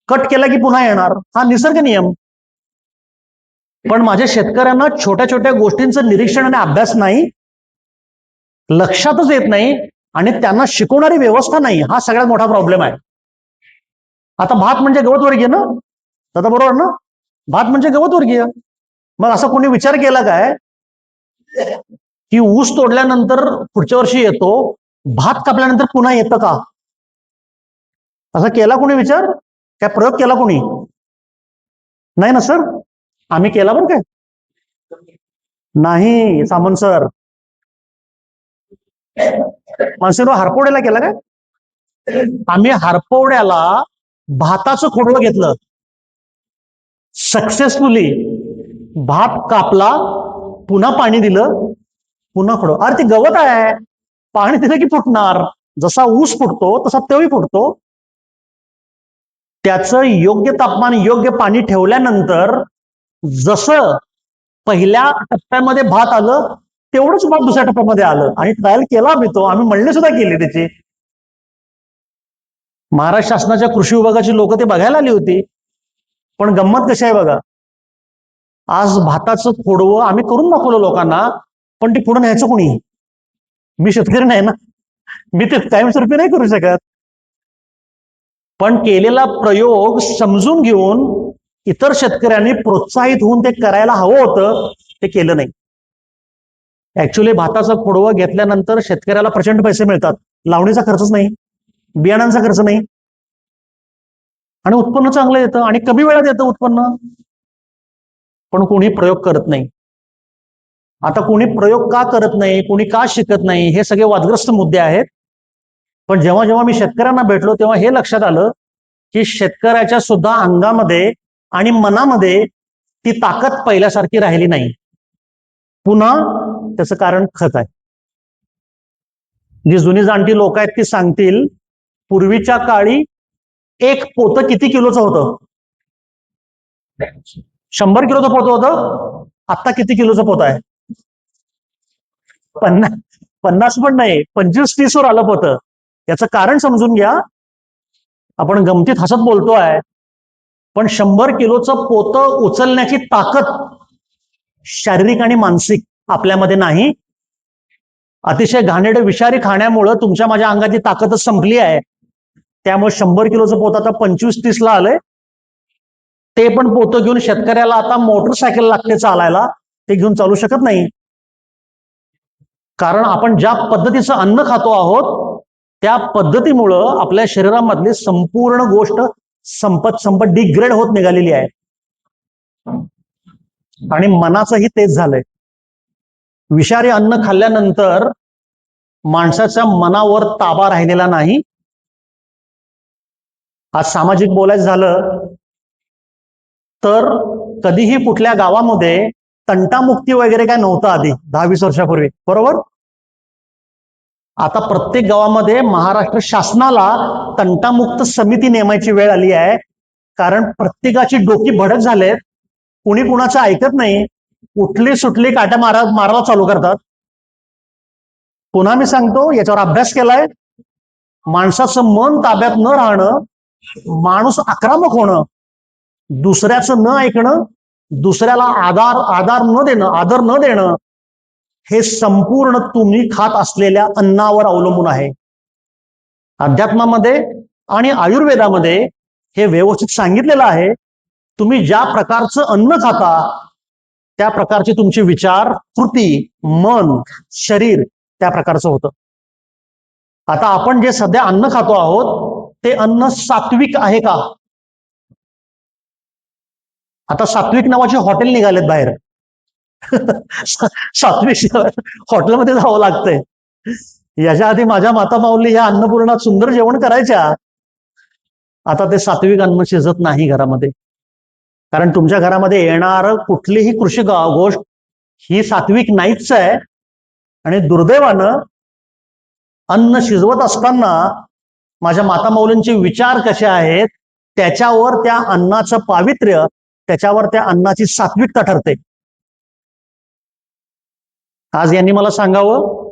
कट केला की पुन्हा येणार, हा निसर्ग नियम. पण माझ्या शेतकऱ्यांना छोट्या छोट्या गोष्टींचं निरीक्षण आणि अभ्यास नाही, लक्षातच येत नाही, आणि त्यांना शिकवणारी व्यवस्था नाही. हा सगळ्यात मोठा प्रॉब्लेम आहे. आता भात म्हणजे गवत वर्गीय ना दादा, बरोबर ना? भात म्हणजे गवत वर्गीय. मग असा कोणी विचार केला काय की ऊस तोडल्यानंतर पुढच्या वर्षी येतो, भात कापल्यानंतर पुन्हा येतं का? असा केला कोणी विचार? काय प्रयोग केला कोणी? नाही ना सर, आम्ही केला बरं काय? नाही सामंत सर, माणसानं हरपवड्याला केला काय? आम्ही हरपवड्याला भाताचं खोडवं घेतलं, सक्सेसफुली भात कापला, पुन्हा पाणी दिलं, पुन्हा खोडवं. अरे ते गवत आहे, पाणी दिलं की फुटणार. जसा ऊस फुटतो तसा तोही फुटतो. त्याचं योग्य तापमान, योग्य पाणी ठेवल्यानंतर जसं पहिल्या टप्प्यामध्ये भात आलं, तेवढंच भात दुसऱ्या टप्प्यामध्ये आलं. आणि ट्रायल केला आम्ही, तो आम्ही म्हणले सुद्धा केली त्याची. महाराष्ट्र शासनाच्या कृषी विभागाची लोक ते बघायला आली होती. पण गंमत कशी आहे बघा, आज भाताचं खोडवं आम्ही करून दाखवलं लोकांना, पण ते पुढे न्यायचं कोणी? मी शेतकरी नाही ना, मी ते कायमस्वरूपी नाही करू शकत. पण केलेला प्रयोग समजून घेऊन इतर शेतकऱ्यांनी प्रोत्साहित होऊन ते करायला हवं होतं, ते केलं नाही. ऍक्च्युली भाताचं खोडवं घेतल्यानंतर शेतकऱ्याला प्रचंड पैसे मिळतात, लावणीचा खर्चच नाही, बियाणांचा खर्च नाही, आणि उत्पन्न चांगलं येतं आणि कमी वेळात येतं उत्पन्न. पण कोणी प्रयोग करत नाही. आता कोणी प्रयोग का करत नाही, कोणी का शिकत नाही, हे सगळे वादग्रस्त मुद्दे आहेत. पण जेव्हा जेव्हा मी शेतकऱ्यांना भेटलो तेव्हा हे लक्षात आलं की शेतकऱ्याच्या सुद्धा अंगामध्ये आणि मनामध्ये ती ताकद पहिल्यासारखी राहिली नाही. पुन्हा त्याचं कारण खत आहे. जी जुनी जाणती लोक आहेत ती सांगतील, पूर्वीच्या काळी एक पोतं किती किलोचं होतं? 100 किलोचं पोतं होतं. आता किती किलोचं पोतं आहे? 50 पण नाही, 25-30 वर आलं पोतं. याचं कारण समजून घ्या. आपण गमतीत हसत बोलतोय, पण 100 किलोचं पोतं उचलण्याची ताकद शारीरिक आणि मानसिक आपल्यामध्ये नाही. अतिशय घाणेरडे विषारी खाण्यामुळं तुमच्या माझ्या अंगाची ताकदच संपली आहे. त्यामुळे 100 किलोचं पोतं आता 25-30 ला आलंय. ते पण पोतं घेऊन शेतकऱ्याला आता मोटरसायकल लागते चालायला, ते घेऊन चालू शकत नाही. कारण आपण ज्या पद्धतीचं अन्न खातो आहोत त्या पद्धतीमुळं आपल्या शरीरामधली संपूर्ण गोष्ट संपत डिग्रेड होत निघालेली आहे. आणि मनाचंही तेच झालंय. विषारी अन्न खाल्ल्यानंतर माणसाच्या मनावर ताबा राहिलेला नाही. आज सामाजिक बोलायचं झालं तर कधीही कुठल्या गावामध्ये तंटामुक्ती वगैरे काय नव्हतं आधी 10-20 वर्षापूर्वी, बरोबर? आता प्रत्येक गावामध्ये महाराष्ट्र शासनाला तंटामुक्त समिती नेमायची वेळ आली आहे. कारण प्रत्येकाची डोकी भडक झालेत. कुणी कुणाचं ऐकत नाही. उठली सुटली काट्या मारायला चालू करतात. पुन्हा मी सांगतो, याच्यावर अभ्यास केलाय. माणसाचं मन ताब्यात न राहणं, माणूस आक्रमक होणं, दुसऱ्याचं न ऐकणं, दुसऱ्याला आदर न देणं, हे संपूर्ण तुम्ही खात असलेल्या अन्नावर अवलंबून आहे. अध्यात्मामध्ये आणि आयुर्वेदामध्ये हे व्यवस्थित सांगितलेलं आहे. तुम्ही ज्या प्रकारचं अन्न खाता त्या प्रकारचे तुमचे विचार, कृती, मन, शरीर त्या प्रकारचं होतं. आता आपण जे सध्या अन्न खातो आहोत ते अन्न सात्विक आहे का? आता सात्विक नावाचे हॉटेल निघालेत बाहेर. सात्विक हॉटेलमध्ये जावं लागतंय. याच्या आधी माझ्या माता माऊली ह्या अन्नपूर्णात सुंदर जेवण करायच्या. आता ते सात्विक अन्न शिजत नाही घरामध्ये. कारण तुमच्या घरामध्ये येणार कुठलीही कृषी गोष्ट ही सात्विक नाहीच आहे. आणि दुर्दैवानं अन्न शिजवत असताना माझ्या माता माऊलींचे विचार कसे आहेत त्याच्यावर त्या अन्नाचं पावित्र्य, त्याच्यावर त्या अन्नाची सात्विकता ठरते. आज यांनी मला सांगावं,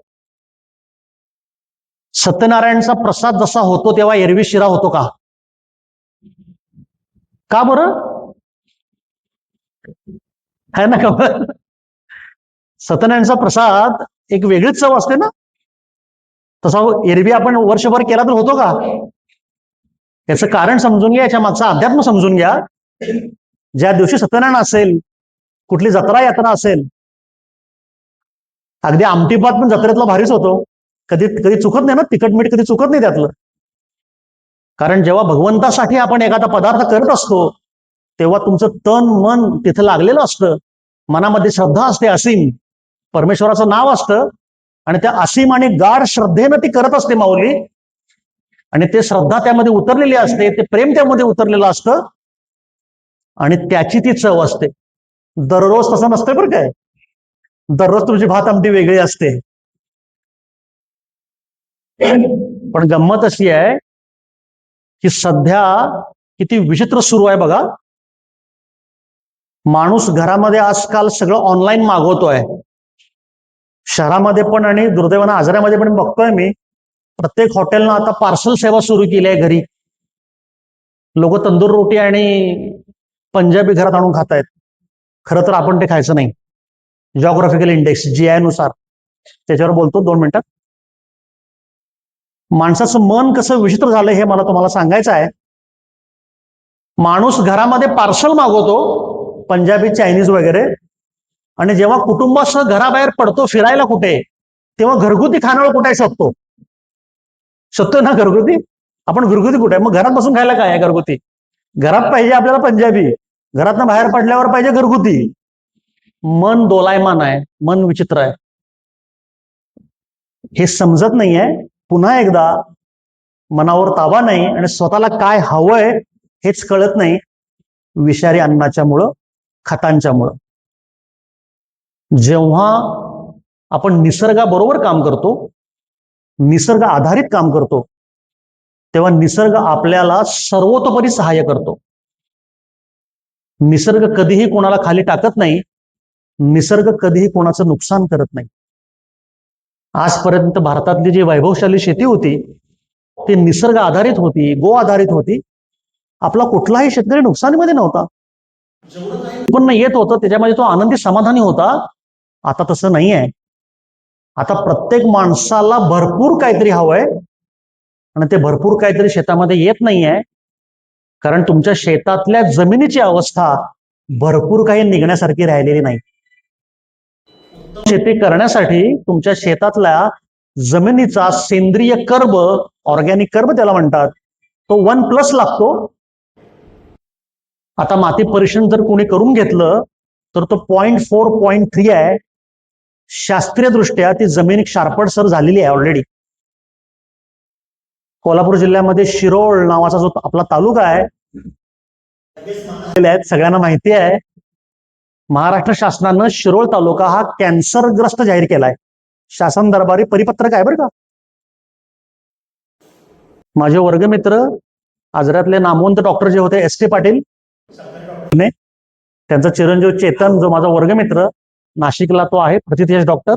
सत्यनारायणचा प्रसाद जसा होतो तेव्हा एरवी शिरा होतो का? का बरं? है ना का? सत्यनारायणचा प्रसाद एक वेगळीच चव असते ना. तसा एरवी आपण वर्षभर केला तर होतो का? याचं कारण समजून घ्या, याच्या मागचा अध्यात्म समजून घ्या. ज्या दिवशी सत्यनारायण असेल, कुठली जत्रा यात्रा असेल, अगदी आमटी भात पण जत्रेतला भारीच होतो. कधी कधी चुकत नाही ना, तिखट मीठ कधी चुकत नाही त्यातलं. कारण जेव्हा भगवंतासाठी आपण एखादा पदार्थ करत असतो तेव्हा तुमचं तन मन तिथं लागलेलं असतं. मनामध्ये श्रद्धा असते असीम, परमेश्वराचं नाव असतं आणि त्या असीम आणि गाढ श्रद्धेनं ती करत असते माऊली. आणि ते श्रद्धा त्यामध्ये उतरलेली असते, ते प्रेम त्यामध्ये उतरलेलं असतं आणि त्याची ती चव असते. दररोज तसं नसतं बरं काय. दररोज तुमची भात आमटी वेगळी असते. पण गंमत अशी आहे की सध्या किती विचित्र सुरू आहे बघा. माणूस घरामध्ये आजकाल सगळं ऑनलाईन मागवतोय. शहरामध्ये पण आणि दुर्दैवानं आजऱ्यामध्ये पण बघतोय मी, प्रत्येक हॉटेलनं आता पार्सल सेवा सुरू केली आहे घरी. लोक तंदूर रोटी आणि पंजाबी घरात आणून खात आहेत. खरं तर आपण ते खायचं नाही. जॉग्राफिकल इंडेक्स GI नुसार, त्याच्यावर बोलतो 2 मिनिटात. माणसाचं मन कसं विचित्र झालं हे मला तुम्हाला सांगायचं आहे. माणूस घरामध्ये पार्सल मागवतो, पंजाबी, चायनीज वगैरे, आणि जेव्हा कुटुंबासह घराबाहेर पडतो फिरायला कुठे, तेव्हा घरगुती खानावळ कुठे शोधतो. शोधतो ना घरगुती. आपण घरगुती कुठे, मग घरात बसून खायला काय आहे घरगुती? घरात पाहिजे आपल्याला पंजाबी, घरातनं बाहेर पडल्यावर पाहिजे घरगुती. मन दोलायमान आहे, मन विचित्र आहे. हे समजत नाहीये. पुन्हा एकदा मनावर ताबा नाही आणि स्वतःला काय हवंय हेच कळत नाही. विषारी अन्नाच्या मुळं, खतांच्या मुळं. जेव्हा आपण निसर्गाबरोबर काम करतो, निसर्ग आधारित काम करतो, तेव्हा निसर्ग आपल्याला सर्वतोपरी सहाय्य करतो. निसर्ग कधीही कोणाला खाली टाकत नाही. निसर्ग कधीही कोणाचं नुकसान करत नाही. आजपर्यंत भारतातली जी वैभवशाली शेती होती ती निसर्ग आधारित होती, गो आधारित होती. आपला कुठलाही शेतकरी नुकसानीमध्ये नव्हता. उत्पन्न येत होतं त्याच्यामध्ये तो आनंदी समाधानी होता. आता तसं नाही आहे. आता प्रत्येक माणसाला भरपूर काहीतरी हवंय आणि ते भरपूर काहीतरी शेतामध्ये येत नाहीये, कारण तुमच्या शेतातल्या जमिनीची अवस्था भरपूर काही निघण्यासारखी राहिलेली नाही. शेती करण्यासाठी तुमच्या शेतातल्या जमिनीचा सेंद्रिय कर्ब, ऑर्गॅनिक कर्ब त्याला म्हणतात, तो 1+ लागतो. आता माती परीक्षण जर कोणी करून घेतलं तर तो 0.4 0.3 आहे. शास्त्रीय दृष्ट्या ती जमीन क्षारपडसर झालेली आहे ऑलरेडी. कोल्हापूर जिल्ह्यामध्ये शिरोळ नावाचा जो आपला तालुका आहे, सगळ्यांना माहिती आहे, महाराष्ट्र शासनानं शिरोळ तालुका हा कॅन्सरग्रस्त जाहीर केलाय. शासन दरबारी परिपत्रक आहे बरं का. माझे वर्गमित्र आजऱ्यातले नामवंत डॉक्टर जे होते S.T. पाटील, त्यांचा चिरंजीव चेतन जो माझा वर्गमित्र नाशिकला तो आहे प्रतिथेश डॉक्टर,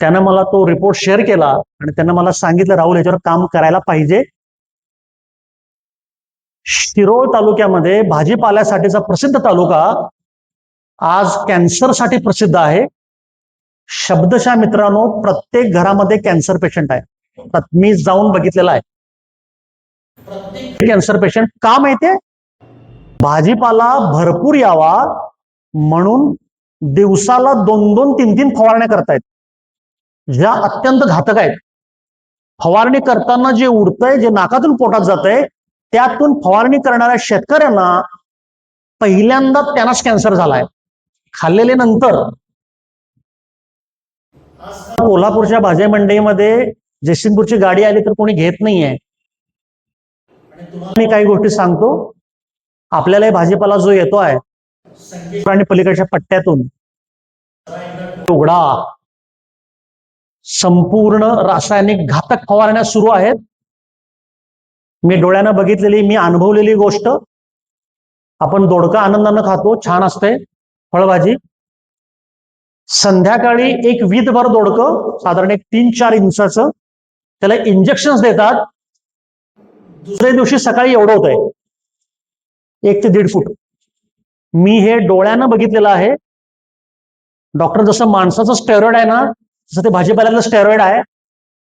त्यानं मला तो रिपोर्ट शेअर केला आणि त्यानं मला सांगितलं राहुल याच्यावर काम करायला पाहिजे. शिरोळ तालुक्यामध्ये भाजीपाल्यासाठीचा प्रसिद्ध तालुका आज कॅन्सरसाठी प्रसिद्ध आहे. शब्दशः मित्रांनो, प्रत्येक घरामध्ये कॅन्सर पेशंट आहे. मी जाऊन बघितलेला आहे. कॅन्सर पेशंट का माहितीये? भाजीपाला भरपूर यावा म्हणून दिवसाला 2-2, 3-3 फवारण्या करतायत, ज्या अत्यंत घातक आहेत. फवारणी करताना जे उडतंय, जे नाकातून पोटात जातंय, त्यातून फवारणी करणाऱ्या शेतकऱ्यांना पहिल्यांदा त्यांनाच कॅन्सर झालाय. खाल्लेले नंतर. कोल्हापूरच्या भाजी मंडईमध्ये जयसिंगपूरची गाडी आली तर कोणी घेत नाहीये. मी काही गोष्टी सांगतो. आपल्याला भाजीपाला जो येतोय आणि पलीकडच्या पट्ट्यातून उघडा, संपूर्ण रासायनिक घातक फवारण्या सुरू आहेत. मी डोळ्यानं बघितलेली, मी अनुभवलेली गोष्ट. आपण दोडका आनंदानं खातो, छान असते फळभाजी. संध्याकाळी एक वीतभर दोडकं, साधारण एक 3-4 इंचाचं, त्याला इंजेक्शन देतात. दुसऱ्या दिवशी सकाळी एवढं होतंय, 1 ते 1.5 फूट. मी हे डोळ्यानं बघितलेलं आहे. डॉक्टर जसं माणसाचं स्टेरॉइड आहे ना, तसं ते भाजीपाल्यातलं स्टेरॉइड आहे.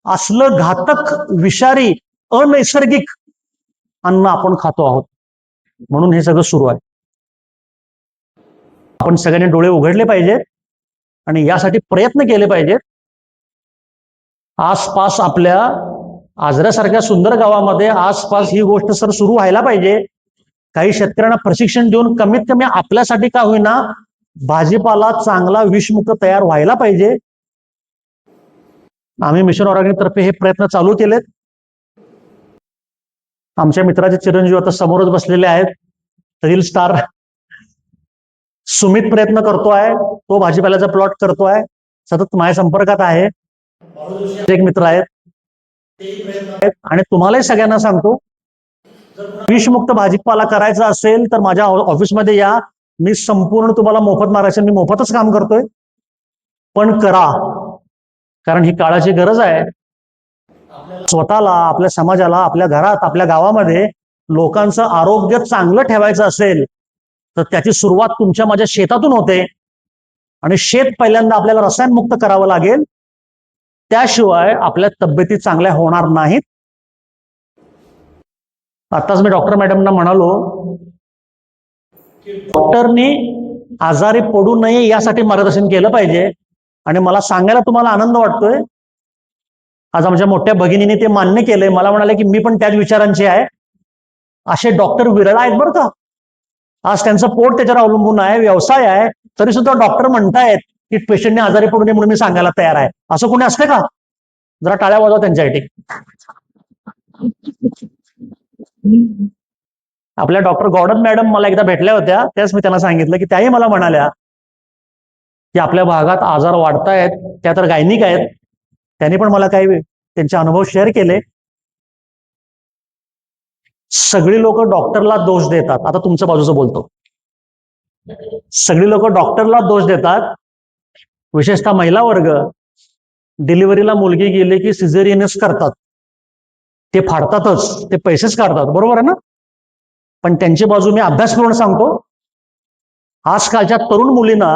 असलं घातक, विषारी, अनैसर्गिक अन्न आपण खातो आहोत, म्हणून हे सगळं सुरू आहे. आपण सगळ्यांनी डोळे उघडले पाहिजेत आणि यासाठी प्रयत्न केले पाहिजेत. आसपास आपल्या आजऱ्यासारख्या सुंदर गावामध्ये आसपास ही गोष्ट सर सुरू व्हायला पाहिजे. काही शेतकऱ्यांना प्रशिक्षण देऊन कमीत कमी आपल्यासाठी का होईना भाजीपाला चांगला विषमुक्त तयार व्हायला पाहिजे. आम्ही मिशन ऑर्गॅनिक तर्फे हे प्रयत्न चालू केलेत. आमच्या मित्राचे चिरंजीव आता समोरच बसलेले आहेत, रील स्टार सुमित प्रयत्न करतोय, तो भाजीपाल्याचा प्लॉट करतोय, सतत माझ्या संपर्कात आहे. एक मित्र आहेत आणि तुम्हालाही सगळ्यांना सांगतो, विषमुक्त भाजीपाला करायचा असेल तर माझ्या ऑफिसमध्ये या. मी संपूर्ण तुम्हाला मोफत मारायचं, मी मोफतच काम करतोय. पण करा, कारण ही काळाची गरज आहे. स्वतःला, आपल्या समाजाला, आपल्या घरात, आपल्या गावामध्ये लोकांचं आरोग्य चांगलं ठेवायचं असेल तर त्याची सुरुवात तुमच्या माझ्या शेतातून होते. आणि शेत पहिल्यांदा आपल्याला रसायनमुक्त करावं लागेल, त्याशिवाय आपल्या तब्येती चांगल्या होणार नाहीत. आताच मी डॉक्टर मॅडमना म्हणालो, डॉक्टरनी आजारी पडू नये यासाठी मार्गदर्शन केलं पाहिजे. आणि मला सांगायला तुम्हाला आनंद वाटतोय, आज आमच्या मोठ्या भगिनीने ते मान्य केलंय. मला म्हणाले की मी पण त्याच विचारांचे आहे. असे डॉक्टर विरळ आहेत बरं का. आज त्यांचं पोट त्याच्यावर अवलंबून आहे, व्यवसाय आहे, तरी सुद्धा डॉक्टर म्हणतायत की पेशंटने आजारी पडू नये म्हणून मी सांगायला तयार आहे. असं कोणी असते का? जरा टाळ्या वाजवा त्यांच्यासाठी. आपल्या डॉक्टर गॉर्डन मॅडम मला एकदा भेटल्या होत्या, त्याच मी त्यांना सांगितलं की त्याही मला म्हणाल्या की आपल्या भागात आजार वाढतायत, त्या तर गायनिक आहेत. त्यांनी पण मला काही त्यांचे अनुभव शेअर केले. सगळी लोक डॉक्टरला दोष देतात. आता तुमच्या बाजूचं बोलतो. सगळी लोक डॉक्टरला दोष देतात, विशेषतः महिला वर्ग. डिलिव्हरीला मुलगी गेली की सिझेरियनच करतात, ते फाडतातच, ते पैसेच काढतात, बरोबर आहे ना? पण त्यांची बाजू मी अभ्यास करून सांगतो. आजकालच्या तरुण मुलींना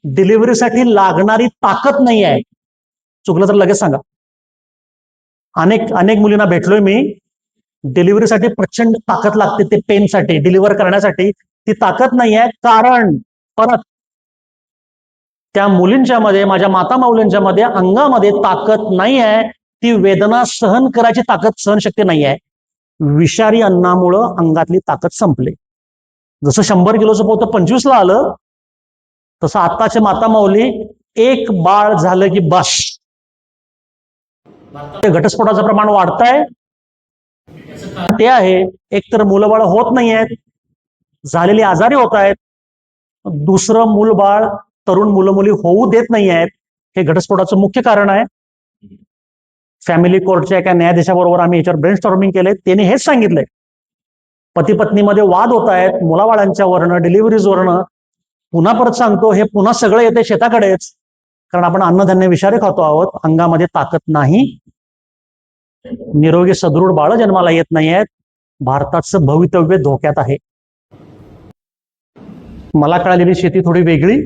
डिलिव्हरीसाठी लागणारी ताकद नाही आहे. चुकलं तर लगेच सांगा. अनेक अनेक मुलींना भेटलोय मी, डिलिव्हरीसाठी प्रचंड ताकद लागते, ते पेनसाठी, डिलिव्हर करण्यासाठी ती ताकद नाही आहे. कारण परत त्या मुलींच्या मध्ये, माझ्या माता माऊलींच्या मध्ये अंगामध्ये ताकद नाही आहे. ती वेदना सहन करायची ताकद, सहनशक्ती नाही आहे. विषारी अन्नामुळं अंगातली ताकद संपली. जसं 100 किलोचं पोतं 25ला आलं, तसं आत्ताचे माता माऊली एक बाळ झालं की बस. घटस्फोटाचं प्रमाण वाढतंय. ते आहे, एकतर मुलं बाळ होत नाही आहेत, झालेली आजारी होत आहेत. दुसरं, मूलबाळ तरुण मुलं मुली होऊ देत नाही आहेत. हे घटस्फोटाचं मुख्य कारण आहे. फॅमिली कोर्टच्या एका न्यायाधीशाबरोबर आम्ही याच्यावर ब्रेनस्टॉर्मिंग केले. त्यांनी हेच सांगितलंय, पती पत्नीमध्ये वाद होत आहेत मुलाबाळांच्या वरनं, डिलिव्हरीजवरनं. पुन्हा परत सांगतो, हे पुन्हा सगळं येते शेताकडेच, कारण आपण अन्नधान्य विषारी खातो आहोत. अंगामध्ये ताकद नाही, निरोगी सदृढ बाळ जन्माला येत नाही आहेत. भारताचं भवितव्य धोक्यात आहे. मला कळालेली शेती थोडी वेगळी,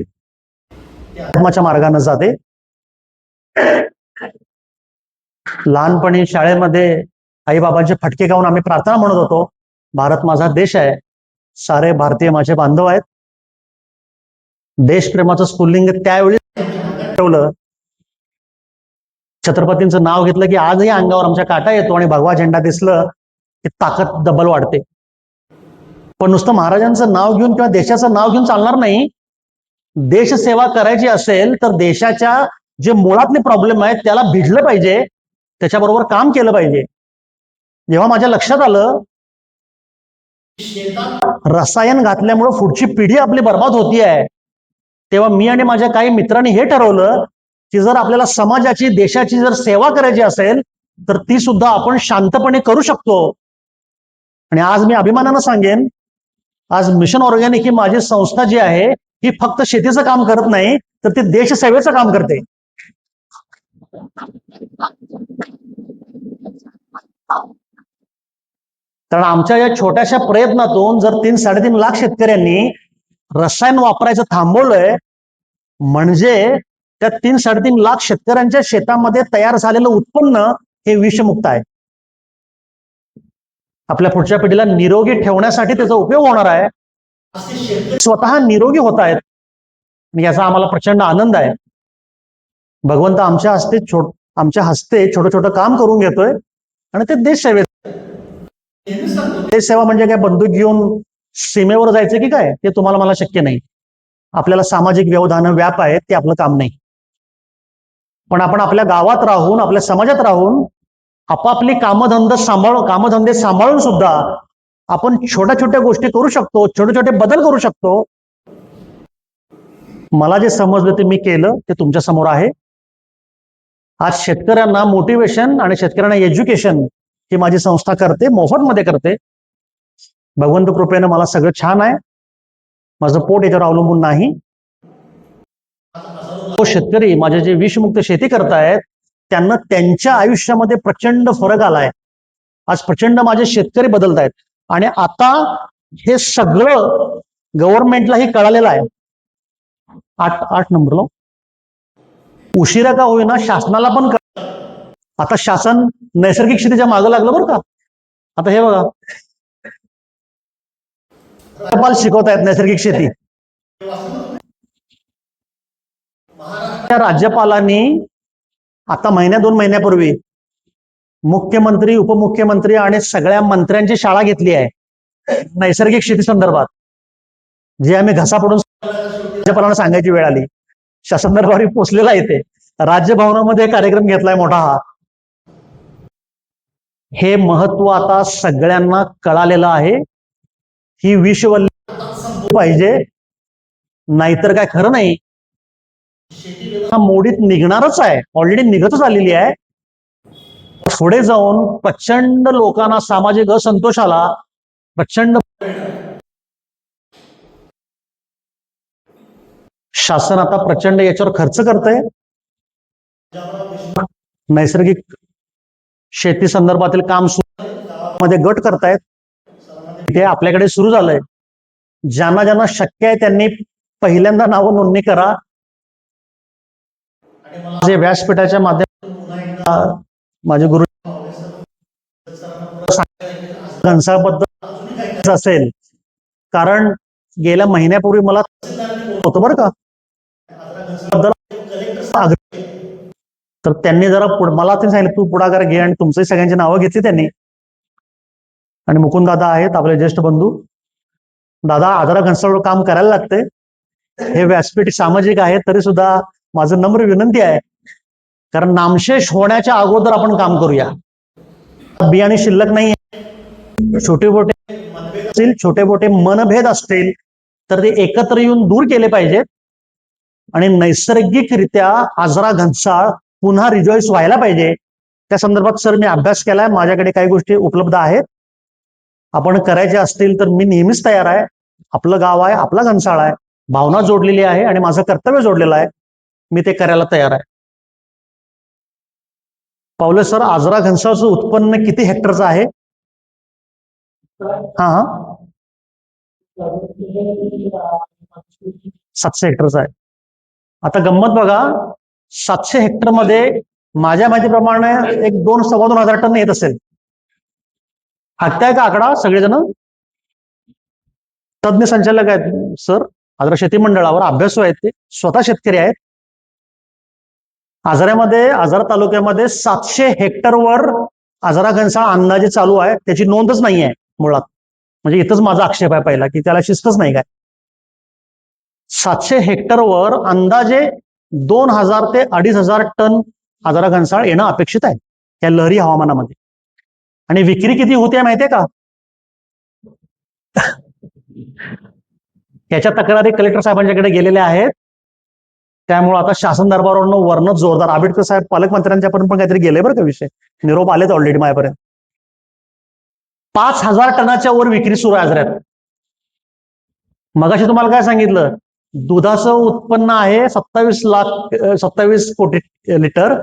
धर्माच्या मार्गाने जाते. लहानपणी शाळेमध्ये आई बाबांचे फटके गाऊन आम्ही प्रार्थना म्हणत होतो, भारत माझा देश आहे, सारे भारतीय माझे बांधव आहेत. देशप्रेमाचं स्फुल्लिंग त्यावेळी ठेवलं. छत्रपतींचं नाव घेतलं की आजही अंगावर आमच्या काटा येतो, आणि भगवा झेंडा दिसलं की ताकद डबल वाढते. पण नुसतं महाराजांचं नाव घेऊन किंवा देशाचं नाव घेऊन चालणार नाही. देशसेवा करायची असेल तर देशाच्या जे मुळातले प्रॉब्लेम आहेत त्याला भिडलं पाहिजे, त्याच्याबरोबर काम केलं पाहिजे. जेव्हा माझ्या लक्षात आलं रसायन घातल्यामुळे पुढची पिढी आपली बर्बाद होती आहे, तेव्हा मी आणि माझ्या काही मित्रांनी हे ठरवलं की जर आपल्याला समाजाची, देशाची जर सेवा करायची असेल तर ती सुद्धा आपण शांतपणे करू शकतो. आणि आज मी अभिमानानं सांगेन, आज मिशन ऑर्गॅनिक ही माझी संस्था जी आहे, ही फक्त शेतीचं काम करत नाही, तर ती देशसेवेचं काम करते. कारण आमच्या या छोट्याशा प्रयत्नातून जर 3-3.5 लाख शेतकऱ्यांनी रसायन वापरायचं थांबवलंय, म्हणजे त्या 3-3.5 लाख शेतकऱ्यांच्या शेतामध्ये तयार झालेलं उत्पन्न हे विषमुक्त आहे. आपल्या पुढच्या पिढीला निरोगी ठेवण्यासाठी त्याचा उपयोग होणार आहे. स्वतः निरोगी होत आहेत, याचा आम्हाला प्रचंड आनंद आहे. भगवंत आमच्या हस्ते छोटं छोटं काम करून घेतोय, आणि ते देशसेवेत. देशसेवा म्हणजे काय बंदूक घेऊन सीमेवर जायचं की काय, ते तुम्हाला मला शक्य नाही. आपल्याला सामाजिक व्यवधान, व्याप आहेत, ते आपलं काम नाही. पण आपण आपल्या गावात राहून, आपल्या समाजात राहून आपापली कामधंदे सांभाळून सुद्धा आपण छोट्या छोट्या गोष्टी करू शकतो, छोटे छोटे बदल करू शकतो. मला जे समजलं ते मी केलं, ते तुमच्या समोर आहे. आज शेतकऱ्यांना मोटिवेशन आणि शेतकऱ्यांना एज्युकेशन ही माझी संस्था करते, मोफतमध्ये करते. भगवंत कृपेनं मला सगळं छान आहे, माझं पोट याच्यावर अवलंबून नाही. तो शेतकरी माझे जे विषमुक्त शेती करतायत त्यांना त्यांच्या आयुष्यामध्ये प्रचंड फरक आलाय. आज प्रचंड माझे शेतकरी बदलत आहेत, आणि आता हे सगळं गव्हर्नमेंटलाही कळालेलं आहे. 8 नंबरला उशिरा का होईना शासनाला पण आता शासन नैसर्गिक शेतीच्या मागं लागलं बरं का. आता हे बघा, राज्यपाल शिकवतायत नैसर्गिक शेती. त्या राज्यपालांनी आता 1-2 महिन्यापूर्वी मुख्यमंत्री, उपमुख्यमंत्री आणि सगळ्या मंत्र्यांची शाळा घेतली आहे नैसर्गिक शेती संदर्भात, जे आम्ही घसापडून राज्यपालांना सांगायची वेळ आली. शासन दरबारी पोचलेला येते, राजभवनामध्ये कार्यक्रम घेतलाय मोठा हा. हे महत्व आता सगळ्यांना कळालेलं आहे. ही विषवल्ली पाहिजे, नाहीतर काय खरं नाही. मोडीत निघणारच आहे, ऑलरेडी निघतच आलेली आहे. पुढे जाऊन प्रचंड लोकांना सामाजिक असंतोषाला प्रचंड शासन आता प्रचंड याच्यावर खर्च करतंय. नैसर्गिक शेती संदर्भातील काम मध्ये गट करतायत. ते आपल्याकडे सुरू झालंय. ज्यांना ज्यांना शक्य आहे त्यांनी पहिल्यांदा नाव नोंदणी करा. जे व्यासपीठाच्या माध्यमातून माझे गुरु घनसाळबद्दल असेल, कारण गेल्या महिन्यापूर्वी मला होतं बरं का तर त्यांनी जरा मला ते सांगितलं तू पुढाकार घे, आणि तुमची सगळ्यांची नावं घेतली त्यांनी. आणि मुकुंद दादा आहेत आपले ज्येष्ठ बंधू. दादा आजरा घनसाळवर काम करायला लागते. हे व्यासपीठ सामाजिक आहे तरी सुद्धा माझं नम्र विनंती आहे, कारण नामशेष होण्याच्या अगोदर आपण काम करूया. बियाणे शिल्लक नाही. छोटे मोठे असतील, छोटे मोठे मनभेद असतील तर ते एकत्र येऊन दूर केले पाहिजेत आणि नैसर्गिकरित्या आजरा घनसाळ पुन्हा रिजॉईस व्हायला पाहिजे. त्या संदर्भात सर मी अभ्यास केलाय. माझ्याकडे काही गोष्टी उपलब्ध आहेत. आपण करायचे असतील तर मी नेहमीच तयार आहे. आपलं गाव आहे, आपला घनसाळ आहे, भावना जोडलेली आहे आणि माझं कर्तव्य जोडलेलं आहे. मी ते करायला तयार आहे. पावले सर, आजरा घनसाळचं उत्पन्न किती हेक्टरचं आहे? हा 700 हेक्टरचं आहे. आता गंमत बघा, 700 हेक्टर मध्ये माझ्या माहितीप्रमाणे एक 2-2.25 टन येत असेल. हाकताय का आकडा? सगळेजण तज्ञ संचालक आहेत सर, आजरा शेती मंडळावर अभ्यासू आहेत, ते स्वतः शेतकरी आहेत. आजऱ्यामध्ये, आजरा तालुक्यामध्ये 700 हेक्टरवर आजरा घनसाळ अंदाजे चालू आहे. त्याची नोंदच नाही आहे मुळात. म्हणजे इथंच माझा आक्षेप आहे पहिला, की त्याला शिस्तच नाही काय. 700 हेक्टरवर अंदाजे 2000 ते 2500 टन आजरा घनसाळ येणं अपेक्षित आहे या लहरी हवामानामध्ये. आणि विक्री किती होते माहितीये का? याच्या तक्रारी कलेक्टर साहेबांच्याकडे गेलेल्या आहेत. त्यामुळे आता शासन दरबारावरनं वर्ण जोरदार, आंबेडकर साहेब पालकमंत्र्यांच्यापर्यंत पण काहीतरी गेले बरं का विषय. निरोप आलेत ऑलरेडी माझ्यापर्यंत. 5000 टनाच्या वर विक्री सुरू आहे आजऱ्यात. मगाशी तुम्हाला काय सांगितलं? दुधाचं उत्पन्न आहे 27 कोटी लिटर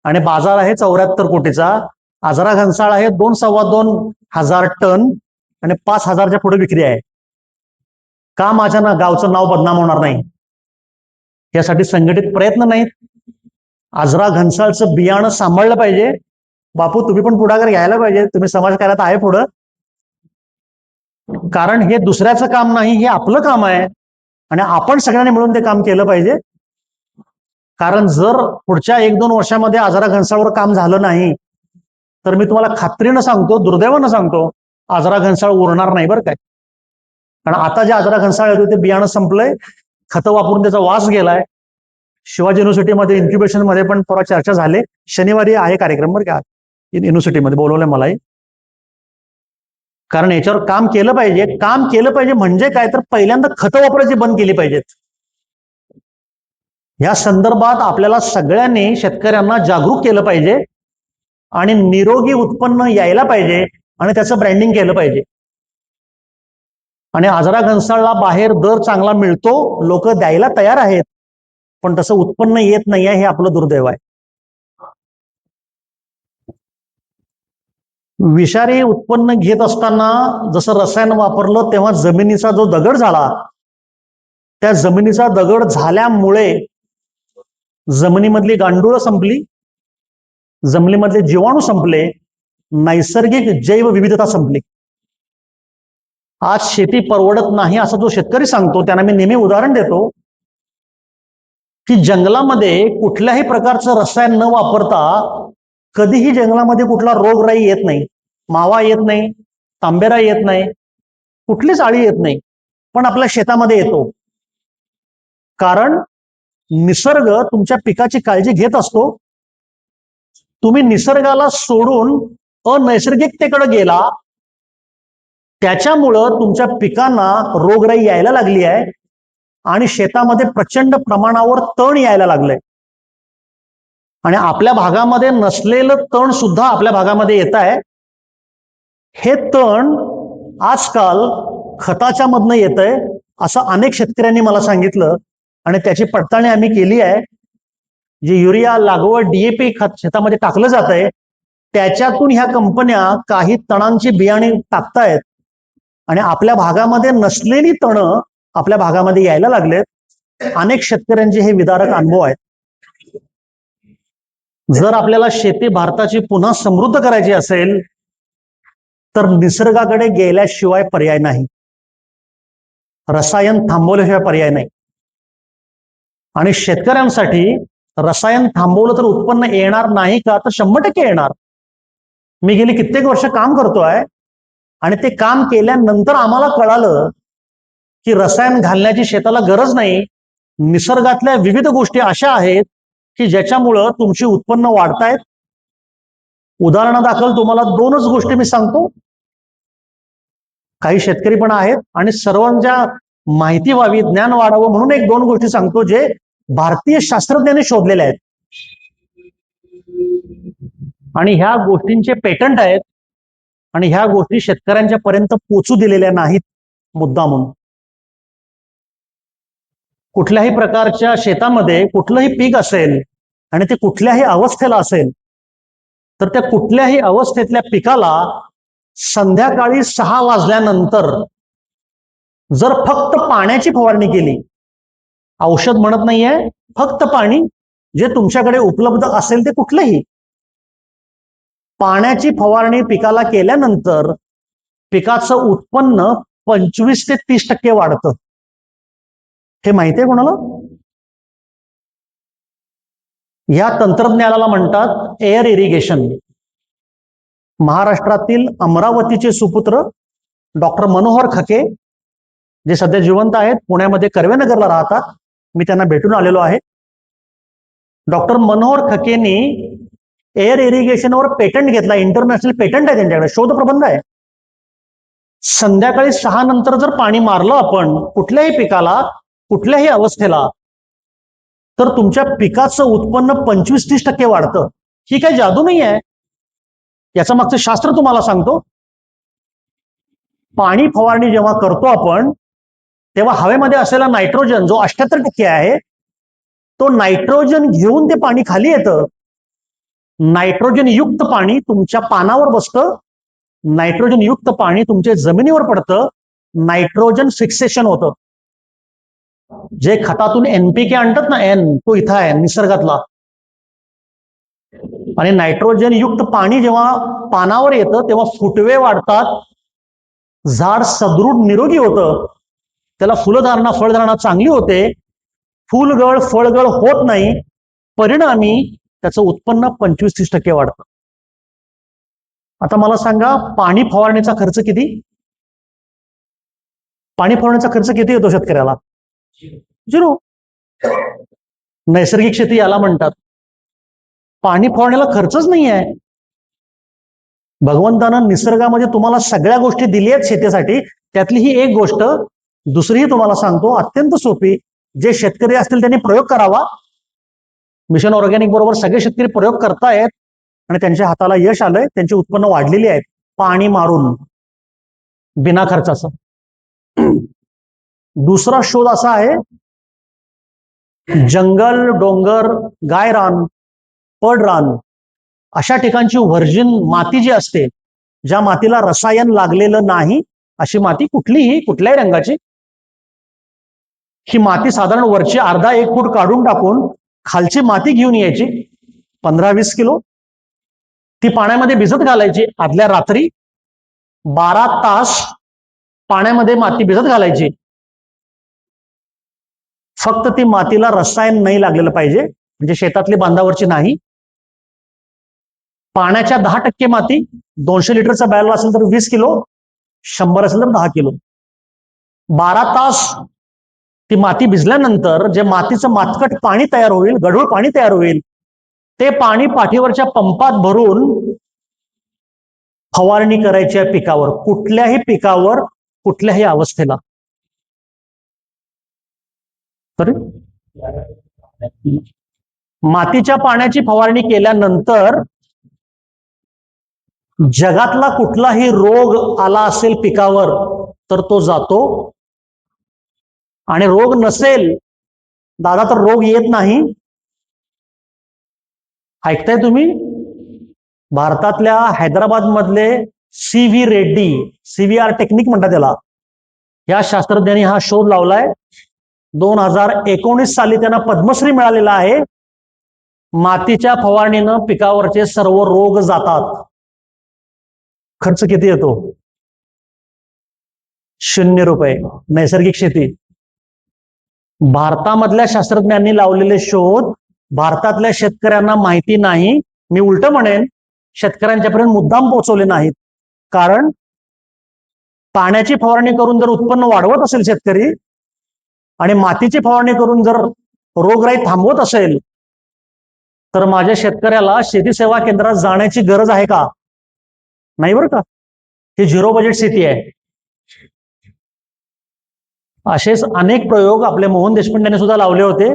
आणि बाजार आहे 74 कोटीचा. आजरा घनसाळ आहे 2-2.25 हजार टन आणि 5000च्या पुढे विक्री आहे. का माझ्या गावचं नाव बदनाम होणार नाही यासाठी संघटित प्रयत्न नाहीत. आजरा घनसाळचं बियाणं सांभाळलं पाहिजे. बापू तुम्ही पण पुढाकार घ्यायला पाहिजे. तुम्ही समाजकार्यात आहे पुढं, कारण हे दुसऱ्याचं काम नाही, हे आपलं काम आहे आणि आपण सगळ्यांनी मिळून ते काम केलं पाहिजे. कारण जर पुढच्या 1-2 वर्षामध्ये आजरा घनसाळवर काम झालं नाही तर मी तुम्हाला खात्रीनं सांगतो, दुर्दैवानं सांगतो, आजरा घनसाळ उरणार नाही बरं काय. कारण आता जे आजरा घनसाळ येतो ते बियाणं संपलंय, खतं वापरून त्याचा वास गेलाय. शिवाजी युनिव्हर्सिटीमध्ये इन्क्युबेशन मध्ये पण परवा चर्चा झाली. शनिवारी आहे कार्यक्रम बरं का, युनिव्हर्सिटीमध्ये बोलवलंय मलाही. कारण याच्यावर काम केलं पाहिजे. काम केलं पाहिजे म्हणजे काय, तर पहिल्यांदा खतं वापरायची बंद केली पाहिजेत. या संदर्भात आपल्याला सगळ्यांनी शेतकऱ्यांना जागरूक केलं पाहिजे आणि निरोगी उत्पन्न यायला पाहिजे आणि त्याचं ब्रँडिंग केलं पाहिजे. आणि आजरा घनसाळला बाहेर दर चांगला मिळतो, लोक द्यायला तयार आहेत, पण तसं उत्पन्न येत नाहीये, हे आपलं दुर्दैव आहे. विषारी उत्पन्न घेत असताना जसं रसायन वापरलं तेव्हा जमिनीचा जो दगड झाला, त्या जमिनीचा दगड झाल्यामुळे जमिनीमधली गांडूळ संपली, जमिनीमधले जीवाणू संपले, नैसर्गिक जैवविविधता संपली. आज शेती परवडत नाही असं जो शेतकरी सांगतो त्यांना मी नेहमी उदाहरण देतो की जंगलामध्ये कुठल्याही प्रकारचं रसायन न वापरता कधीही जंगलामध्ये कुठला रोगराई येत नाही. मावा येत नाही, तांबेरा येत नाही, कुठलीच आळी येत नाही. पण आपल्या शेतामध्ये येतो, कारण निसर्ग तुमच्या पिकाची काळजी घेत असतो. तुम्ही निसर्गाला सोडून अनैसर्गिकतेकडे गेला, त्याच्यामुळं तुमच्या पिकांना रोगराई यायला लागली आहे आणि शेतामध्ये प्रचंड प्रमाणावर तण यायला लागलंय. आणि आपल्या भागामध्ये नसलेलं तण सुद्धा आपल्या भागामध्ये येत आहे. हे तण आजकाल खताच्या मधनं येत आहे असं अनेक शेतकऱ्यांनी मला सांगितलं आणि त्याची पडताळणी आम्ही केली आहे. जे युरिया लागवड डीएपी खत शेतामध्ये टाकलं जात आहे त्याच्यातून ह्या कंपन्या काही तणांची बियाणे टाकतायत आणि आपल्या भागामध्ये नसलेली तणं आपल्या भागामध्ये यायला लागलेत. अनेक शेतकऱ्यांचे हे विदारक अनुभव आहेत. जर आपल्याला शेती भारताची पुन्हा समृद्ध करायची असेल तर निसर्गाकडे गेल्याशिवाय पर्याय नाही, रसायन थांबवल्याशिवाय पर्याय नाही. आणि शेतकऱ्यांसाठी रसायन थांबवलं तर उत्पन्न येणार नाही का, तर 100% येणार. मी गेली कित्येक वर्ष काम करतोय आणि ते काम केल्यानंतर आम्हाला कळालं की रसायन घालण्याची शेताला गरज नाही. निसर्गातल्या विविध गोष्टी अशा आहेत की ज्याच्यामुळं तुमची उत्पन्न वाढतायत. उदाहरणादाखल तुम्हाला 2च गोष्टी मी सांगतो. काही शेतकरी पण आहेत आणि सर्वांच्या माहिती व्हावी, ज्ञान वाढावं म्हणून 1-2 गोष्टी सांगतो जे भारतीय शास्त्रज्ञांनी शोधलेल्या आहेत आणि ह्या गोष्टींचे पेटंट आहेत आणि ह्या गोष्टी शेतकऱ्यांच्या पर्यंत पोचू दिलेल्या नाहीत मुद्दामून. कुठल्याही प्रकारच्या शेतामध्ये कुठलंही पीक असेल आणि ते कुठल्याही अवस्थेला असेल तर त्या कुठल्याही अवस्थेतल्या पिकाला संध्याकाळी 6 वाजल्यानंतर जर फक्त पाण्याची फवारणी केली, औषध म्हणत नाहीये, फक्त पाणी जे तुमच्याकडे उपलब्ध असेल ते कुठलंही, पाण्याची फवारणी पिकाला केल्यानंतर पिकाचं उत्पन्न 25 ते 30% वाढतं. हे माहिती आहे कोणाला? या तंत्रज्ञानाला म्हणतात एअर इरिगेशन. महाराष्ट्रातील अमरावतीचे सुपुत्र डॉक्टर मनोहर खके जे सध्या जिवंत आहेत, पुण्यामध्ये कर्वेनगरला राहतात, मी त्यांना भेटून आलेलो आहे. डॉक्टर मनोहर खकेंनी एअर इरिगेशनवर पेटंट घेतला. इंटरनॅशनल पेटंट आहे त्यांच्याकडे, शोध प्रबंध आहे. संध्याकाळी 6 नंतर जर पाणी मारलं आपण कुठल्याही पिकाला कुठल्याही अवस्थेला तर तुमच्या पिकाचं उत्पन्न 25-30% वाढतं. ही काही जादू नाही आहे, याचं मागचं शास्त्र तुम्हाला सांगतो. पाणी फवारणी जेव्हा करतो आपण तेव्हा हवेमध्ये असलेला नायट्रोजन जो 78% आहे तो नायट्रोजन घेऊन ते पाणी खाली येतं. नायट्रोजन युक्त पाणी तुमच्या पानावर बसतं, नायट्रोजन युक्त पाणी तुमच्या जमिनीवर पडतं, नायट्रोजन फिक्सेशन होतं. जे खतातून एनपीके आणतात ना, एन, तो इथं आहे निसर्गातला. आणि नायट्रोजन युक्त पाणी जेव्हा पानावर येतं तेव्हा फुटवे वाढतात, झाड सदृढ निरोगी होतं, त्याला फुलधारणा फळधारणा चांगली होते, फुलगळ फळगळ होत नाही, परिणामी त्याचं उत्पन्न 25-30% वाढतं. आता मला सांगा, पाणी फवारणीचा खर्च किती? पाणी फवारणीचा खर्च किती येतो शेतकऱ्याला? 0. नैसर्गिक शेती याला म्हणतात. पाणी फवारणीला खर्चच नाही आहे. भगवंतानं निसर्गामध्ये तुम्हाला सगळ्या गोष्टी दिल्या आहेत शेतीसाठी, त्यातली ही एक गोष्ट. दुसरीही तुम्हाला सांगतो, अत्यंत सोपी, जे शेतकरी असतील त्यांनी प्रयोग करावा. मिशन ऑर्गॅनिक बरोबर सगळे शेतकरी प्रयोग करतायत आणि त्यांच्या हाताला यश आलंय, त्यांची उत्पन्न वाढलेली आहेत पाणी मारून बिना खर्चाचं. दुसरा शोध असा आहे, जंगल, डोंगर, गायरान, पडरान अशा ठिकाणची व्हर्जिन माती जी असते, ज्या मातीला रसायन लागलेलं नाही, अशी माती कुठलीही कुठल्याही रंगाची, ही माती साधारण वरची अर्धा 1 फूट काढून टाकून खालची माती घेऊन यायची 15-20 किलो, ती पाण्यामध्ये भिजत घालायची आदल्या रात्री, 12 तास पाण्यामध्ये माती भिजत घालायची. फक्त ती मातीला रसायन नाही लागलेलं पाहिजे, म्हणजे शेतातली बांधावरची नाही. पाण्याच्या 10% माती, 200 लिटरचा बॅरल असेल तर 20 किलो, 100 असेल तर 10 किलो. 12 तास ती माती भिजल्यानंतर जे मातीचं मातकट पाणी तयार होईल, गढूळ पाणी तयार होईल, ते पाणी पाठीवरच्या पंपात भरून फवारणी करायची आहे पिकावर, कुठल्याही पिकावर कुठल्याही अवस्थेला. मातीच्या पाण्याची फवारणी केल्यानंतर जगातला कुठलाही रोग आला असेल पिकावर तर तो जातो, आणि रोग नसेल दादा तर रोग येत नाही. ऐकताय तुम्ही? भारतातल्या हैदराबाद मधले CV रेड्डी, CVR टेक्निक म्हणतात त्याला, या शास्त्रज्ञांनी हा शोध लावलाय. 2019 साली त्यांना पद्मश्री मिळालेला आहे. मातीच्या फवारणीनं पिकावरचे सर्व रोग जातात. खर्च किती येतो? 0 रुपये. नैसर्गिक शेती. भारतामधल्या शास्त्रज्ञांनी लावलेले शोध भारतातल्या शेतकऱ्यांना माहिती नाही. मी उलट म्हणेन, शेतकऱ्यांच्यापर्यंत मुद्दाम पोहोचवले नाहीत. कारण पाण्याची फवारणी करून जर उत्पन्न वाढवत असेल शेतकरी, आणि मातीची फवारणी करून जर रोगराई थांबवत असेल, तर माझ्या शेतकऱ्याला शेती सेवा केंद्रात जाण्याची गरज आहे का? नाही बरं का. ही 0 बजेट शेती आहे. असेच अनेक प्रयोग आपले मोहन देशपांडेंनी सुद्धा लावले होते.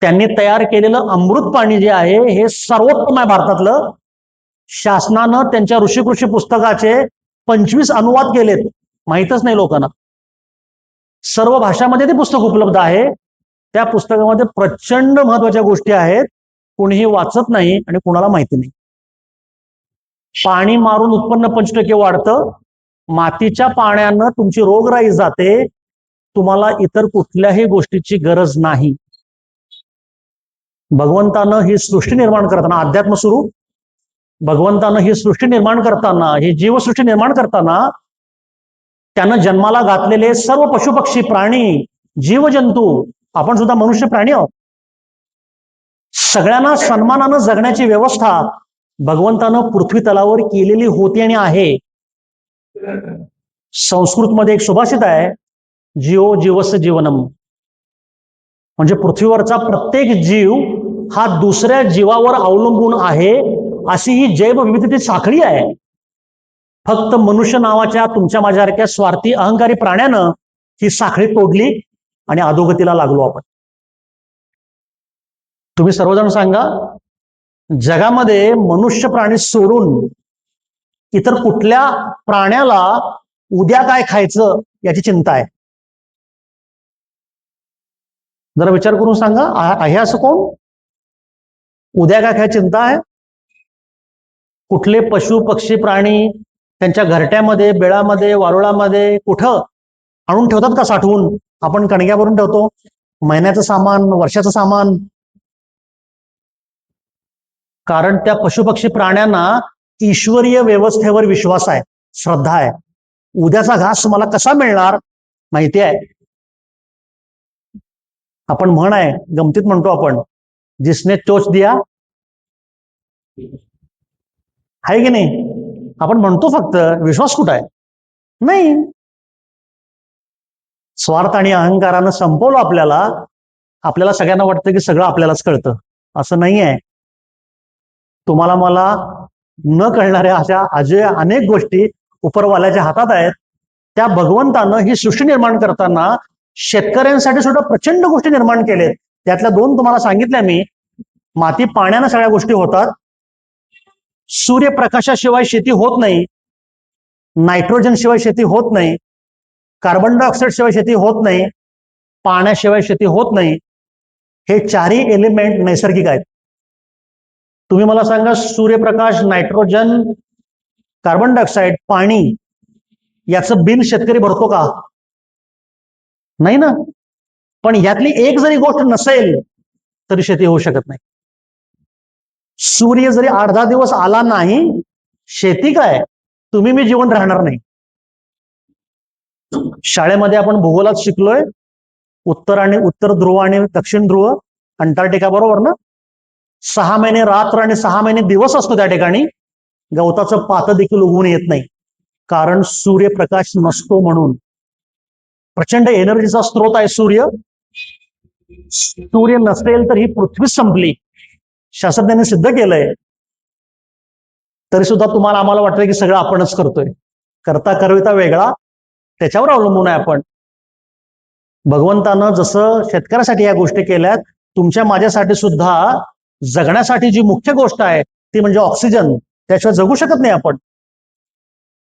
त्यांनी तयार केलेलं अमृत पाणी जे आहे हे सर्वोत्तम आहे भारतातलं. शासनानं त्यांच्या ऋषिकृषी पुस्तकाचे 25 अनुवाद केलेत, माहीतच नाही लोकांना. सर्व भाषांमध्ये ते पुस्तक उपलब्ध आहे. त्या पुस्तकामध्ये प्रचंड महत्वाच्या गोष्टी आहेत, कोणीही वाचत नाही आणि कोणाला माहिती नाही. पाणी मारून उत्पन्न 25% वाढतं. मातीच्या पाण्यानं तुमची रोगराई जाते. तुम्हाला इतर कुठल्याही गोष्टीची गरज नाही. भगवंतानं ही सृष्टी निर्माण करताना, अध्यात्म सुरू, भगवंतानं ही सृष्टी निर्माण करताना, ही जीवसृष्टी निर्माण करताना त्यानं जन्माला घातलेले सर्व पशुपक्षी प्राणी जीवजंतू, आपण सुद्धा मनुष्य प्राणी आहोत, सगळ्यांना सन्मानानं जगण्याची व्यवस्था भगवंतानं पृथ्वी तलावर केलेली होती आणि आहे. संस्कृतमध्ये एक सुभाषित आहे, जीवो जीवस्य जीवनम. म्हणजे पृथ्वीवरचा प्रत्येक जीव हा दुसऱ्या जीवावर अवलंबून आहे, अशी ही जैवविविधतेची साखळी आहे. फक्त मनुष्य नावाच्या तुमच्या माझ्यासारख्या स्वार्थी अहंकारी प्राण्यानं ही साखळी तोडली आणि अधोगतीला लागलो आपण. तुम्ही सर्वजण सांगा, जगामध्ये मनुष्य प्राणी सोडून इतर कुठल्या प्राण्याला उद्या काय खायचं याची चिंता आहे? जरा विचार करून सांगा, आहे असं कोण? उद्या काय खायची चिंता आहे? कुठले पशु पक्षी प्राणी त्यांच्या घरट्यामध्ये, बेळामध्ये, वारुळामध्ये कुठं आणून ठेवतात का साठवून? आपण कणग्या भरून ठेवतो, महिन्याचं सामान, वर्षाचं सामान. कारण त्या पशुपक्षी प्राण्यांना ईश्वरीय व्यवस्थेवर विश्वास आहे, श्रद्धा आहे. उद्याचा घास मला कसा मिळणार माहिती आहे. आपण म्हण आहे, गमतीत म्हणतो आपण, जिसने चोच दिया, आहे की नाही? आपण म्हणतो, फक्त विश्वास कुठं आहे? नाही. स्वार्थ आणि अहंकारानं संपवलं आपल्याला. आपल्याला सगळ्यांना वाटतं की सगळं आपल्यालाच कळतं. असं नाही आहे. तुम्हाला मला न कळणाऱ्या अशा अजय अनेक गोष्टी उपरवाल्याच्या हातात आहेत. त्या भगवंतानं ही सृष्टी निर्माण करताना शेतकऱ्यांसाठी सुद्धा प्रचंड गोष्टी निर्माण केलेत. त्यातल्या 2 तुम्हाला सांगितल्या मी. माती पाण्यानं सगळ्या गोष्टी होतात. सूर्यप्रकाशाशिवाय शेती होत नाही, नायट्रोजन शिवाय शेती होत नाही, कार्बन डायऑक्साईड शिवाय शेती होत नाही, पाण्याशिवाय शेती होत नाही. हे 4ही एलिमेंट नैसर्गिक आहेत. तुम्ही मला सांगा, सूर्यप्रकाश, नायट्रोजन, कार्बन डायऑक्साईड, पाणी याचं बिल शेतकरी भरतो का? नाही ना. पण यातली एक जरी गोष्ट नसेल तरी शेती होऊ शकत नाही. सूर्य जरी 8-10 दिवस आला नाही, शेती काय, तुम्ही मी जिवंत राहणार नाही. शाळेमध्ये आपण भूगोलात शिकलोय, उत्तर ध्रुव आणि दक्षिण ध्रुव, अंटार्क्टिका, बरोबर ना? 6 महिने रात्र आणि 6 महिने दिवस असतो त्या ठिकाणी. गवताचं पातं देखील उगवून येत नाही, कारण सूर्यप्रकाश नसतो म्हणून. प्रचंड एनर्जीचा स्रोत आहे सूर्य. सूर्य नसेल तर ही पृथ्वी संपली. शास्त्रज्ञांनी सिद्ध केलंय. तरी सुद्धा तुम्हाला आम्हाला वाटतंय की सगळं आपणच करतोय. करता करविता वेगळा, त्याच्यावर अवलंबून आहे आपण. भगवंतानं जसं शेतकऱ्यासाठी या गोष्टी केल्यात, तुमच्या माझ्यासाठी सुद्धा जगण्यासाठी जी मुख्य गोष्ट आहे ती म्हणजे ऑक्सिजन. त्याशिवाय जगू शकत नाही आपण.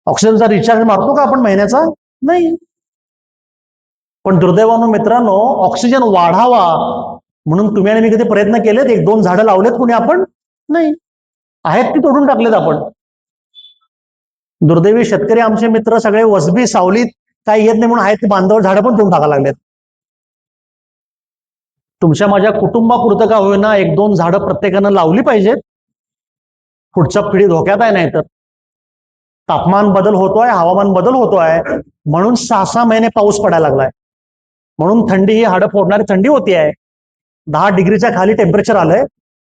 ऑक्सिजनचा रिचार्ज मारतो का आपण महिन्याचा? नाही. पण दुर्दैवानं मित्रांनो, ऑक्सिजन वाढावा म्हणून तुम्ही आणि मी कधी प्रयत्न केलेत? 1-2 झाडं लावलेत कोणी आपण? नाही. आहेत ती तोडून टाकलेत आपण. दुर्दैवी शेतकरी आमचे मित्र सगळे वसबी सावलीत काही येत नाही म्हणून आहेत ते बांधावर झाडं पण तोडून टाकायला लागलेत. तुमच्या माझ्या कुटुंबापुरतं का होईना 1-2 झाडं प्रत्येकानं लावली पाहिजेत. पुढच्या पिढी धोक्यात आहे. नाही तर तापमान बदल होतोय, हवामान बदल होतोय, म्हणून 6-6 महिने पाऊस पडायला लागलाय. म्हणून थंडी ही हाडं फोडणारी थंडी होती आहे. 10 डिग्रीच्या खाली टेम्परेचर आलंय.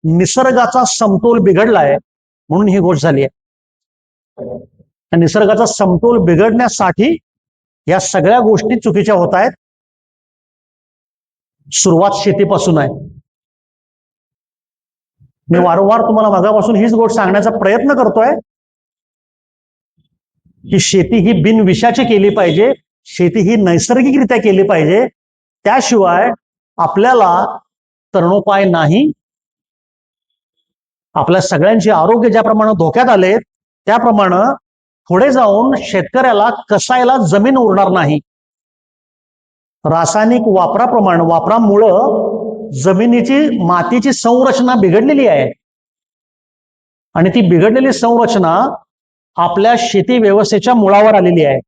निसर्गाचा समतोल बिघडलाय म्हणून ही गोष्ट झाली आहे. निसर्गाचा समतोल बिघडण्यासाठी या सगळ्या गोष्टी चुकीच्या होत आहेत. सुरुवात शेतीपासून आहे. मी वारंवार तुम्हाला मागापासून हीच गोष्ट सांगण्याचा प्रयत्न करतोय की शेती ही बिनविषाची केली पाहिजे, शेती ही नैसर्गिकरित्या केली पाहिजे. त्याशिवाय आपल्याला तरणोपाय नाही. आपल्या सगळ्यांचे आरोग्य ज्याप्रमाणे धोक्यात आले त्याप्रमाणे पुढे जाऊन शेतकऱ्याला कसायला जमीन उरणार नाही. रासायनिक वापरामुळं जमिनीची मातीची संरचना बिघडलेली आहे आणि ती बिघडलेली संरचना आपल्या शेती व्यवस्थेच्या मुळावर आलेली आहे.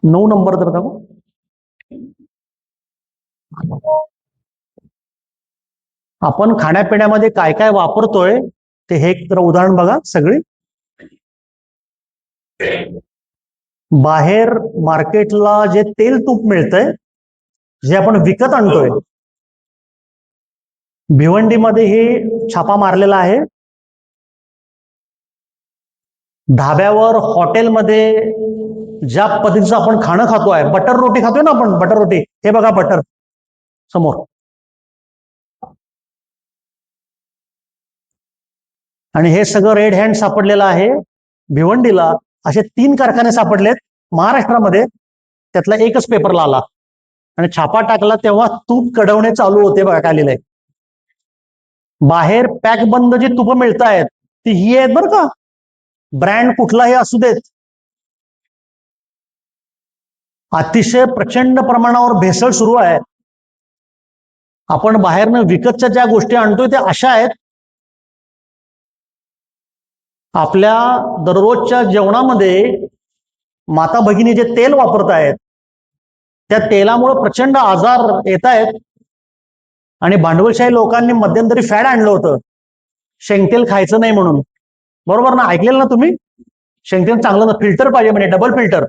नऊ नंबर तर दाखव. आपण खाण्यापिण्यामध्ये काय काय वापरतोय ते हे एक तर उदाहरण बघा. सगळी बाहेर मार्केटला जे तेल तूप मिळतंय, जे आपण विकत आणतोय, भिवंडीमध्ये हे छापा मारलेला आहे. ढाब्यावर हॉटेलमध्ये ज्या पद्धतीचं आपण खाणं खातोय, बटर रोटी खातोय ना आपण, बटर रोटी, हे बघा बटर समोर. आणि हे सगळं रेड हँड सापडलेलं आहे भिवंडीला. असे 3 कारखाने सापडलेत महाराष्ट्रामध्ये. त्यातला एकच पेपरला आला आणि छापा टाकला तेव्हा तूप कडवणे चालू होते. बघा काय लिहिलंय. बाहेर पॅक बंद जी तूप मिळत आहेत ती ही आहेत बरं का. ब्रँड कुठलाही असू देत, अतिशय प्रचंड प्रमाणावर भेसळ सुरू आहे. आपण बाहेरनं विकतच्या ज्या गोष्टी आणतोय त्या अशा आहेत. आपल्या दररोजच्या जेवणामध्ये माता भगिनी जे तेल वापरत आहेत त्या तेलामुळे प्रचंड आजार येत आहेत. आणि भांडवलशाही लोकांनी मध्यंतरी फॅड आणलं होतं शेंगतेल खायचं नाही म्हणून. बरोबर ना? ऐकलेलं ना तुम्ही? शेंगतेल चांगलं ना, फिल्टर पाहिजे म्हणे, डबल फिल्टर.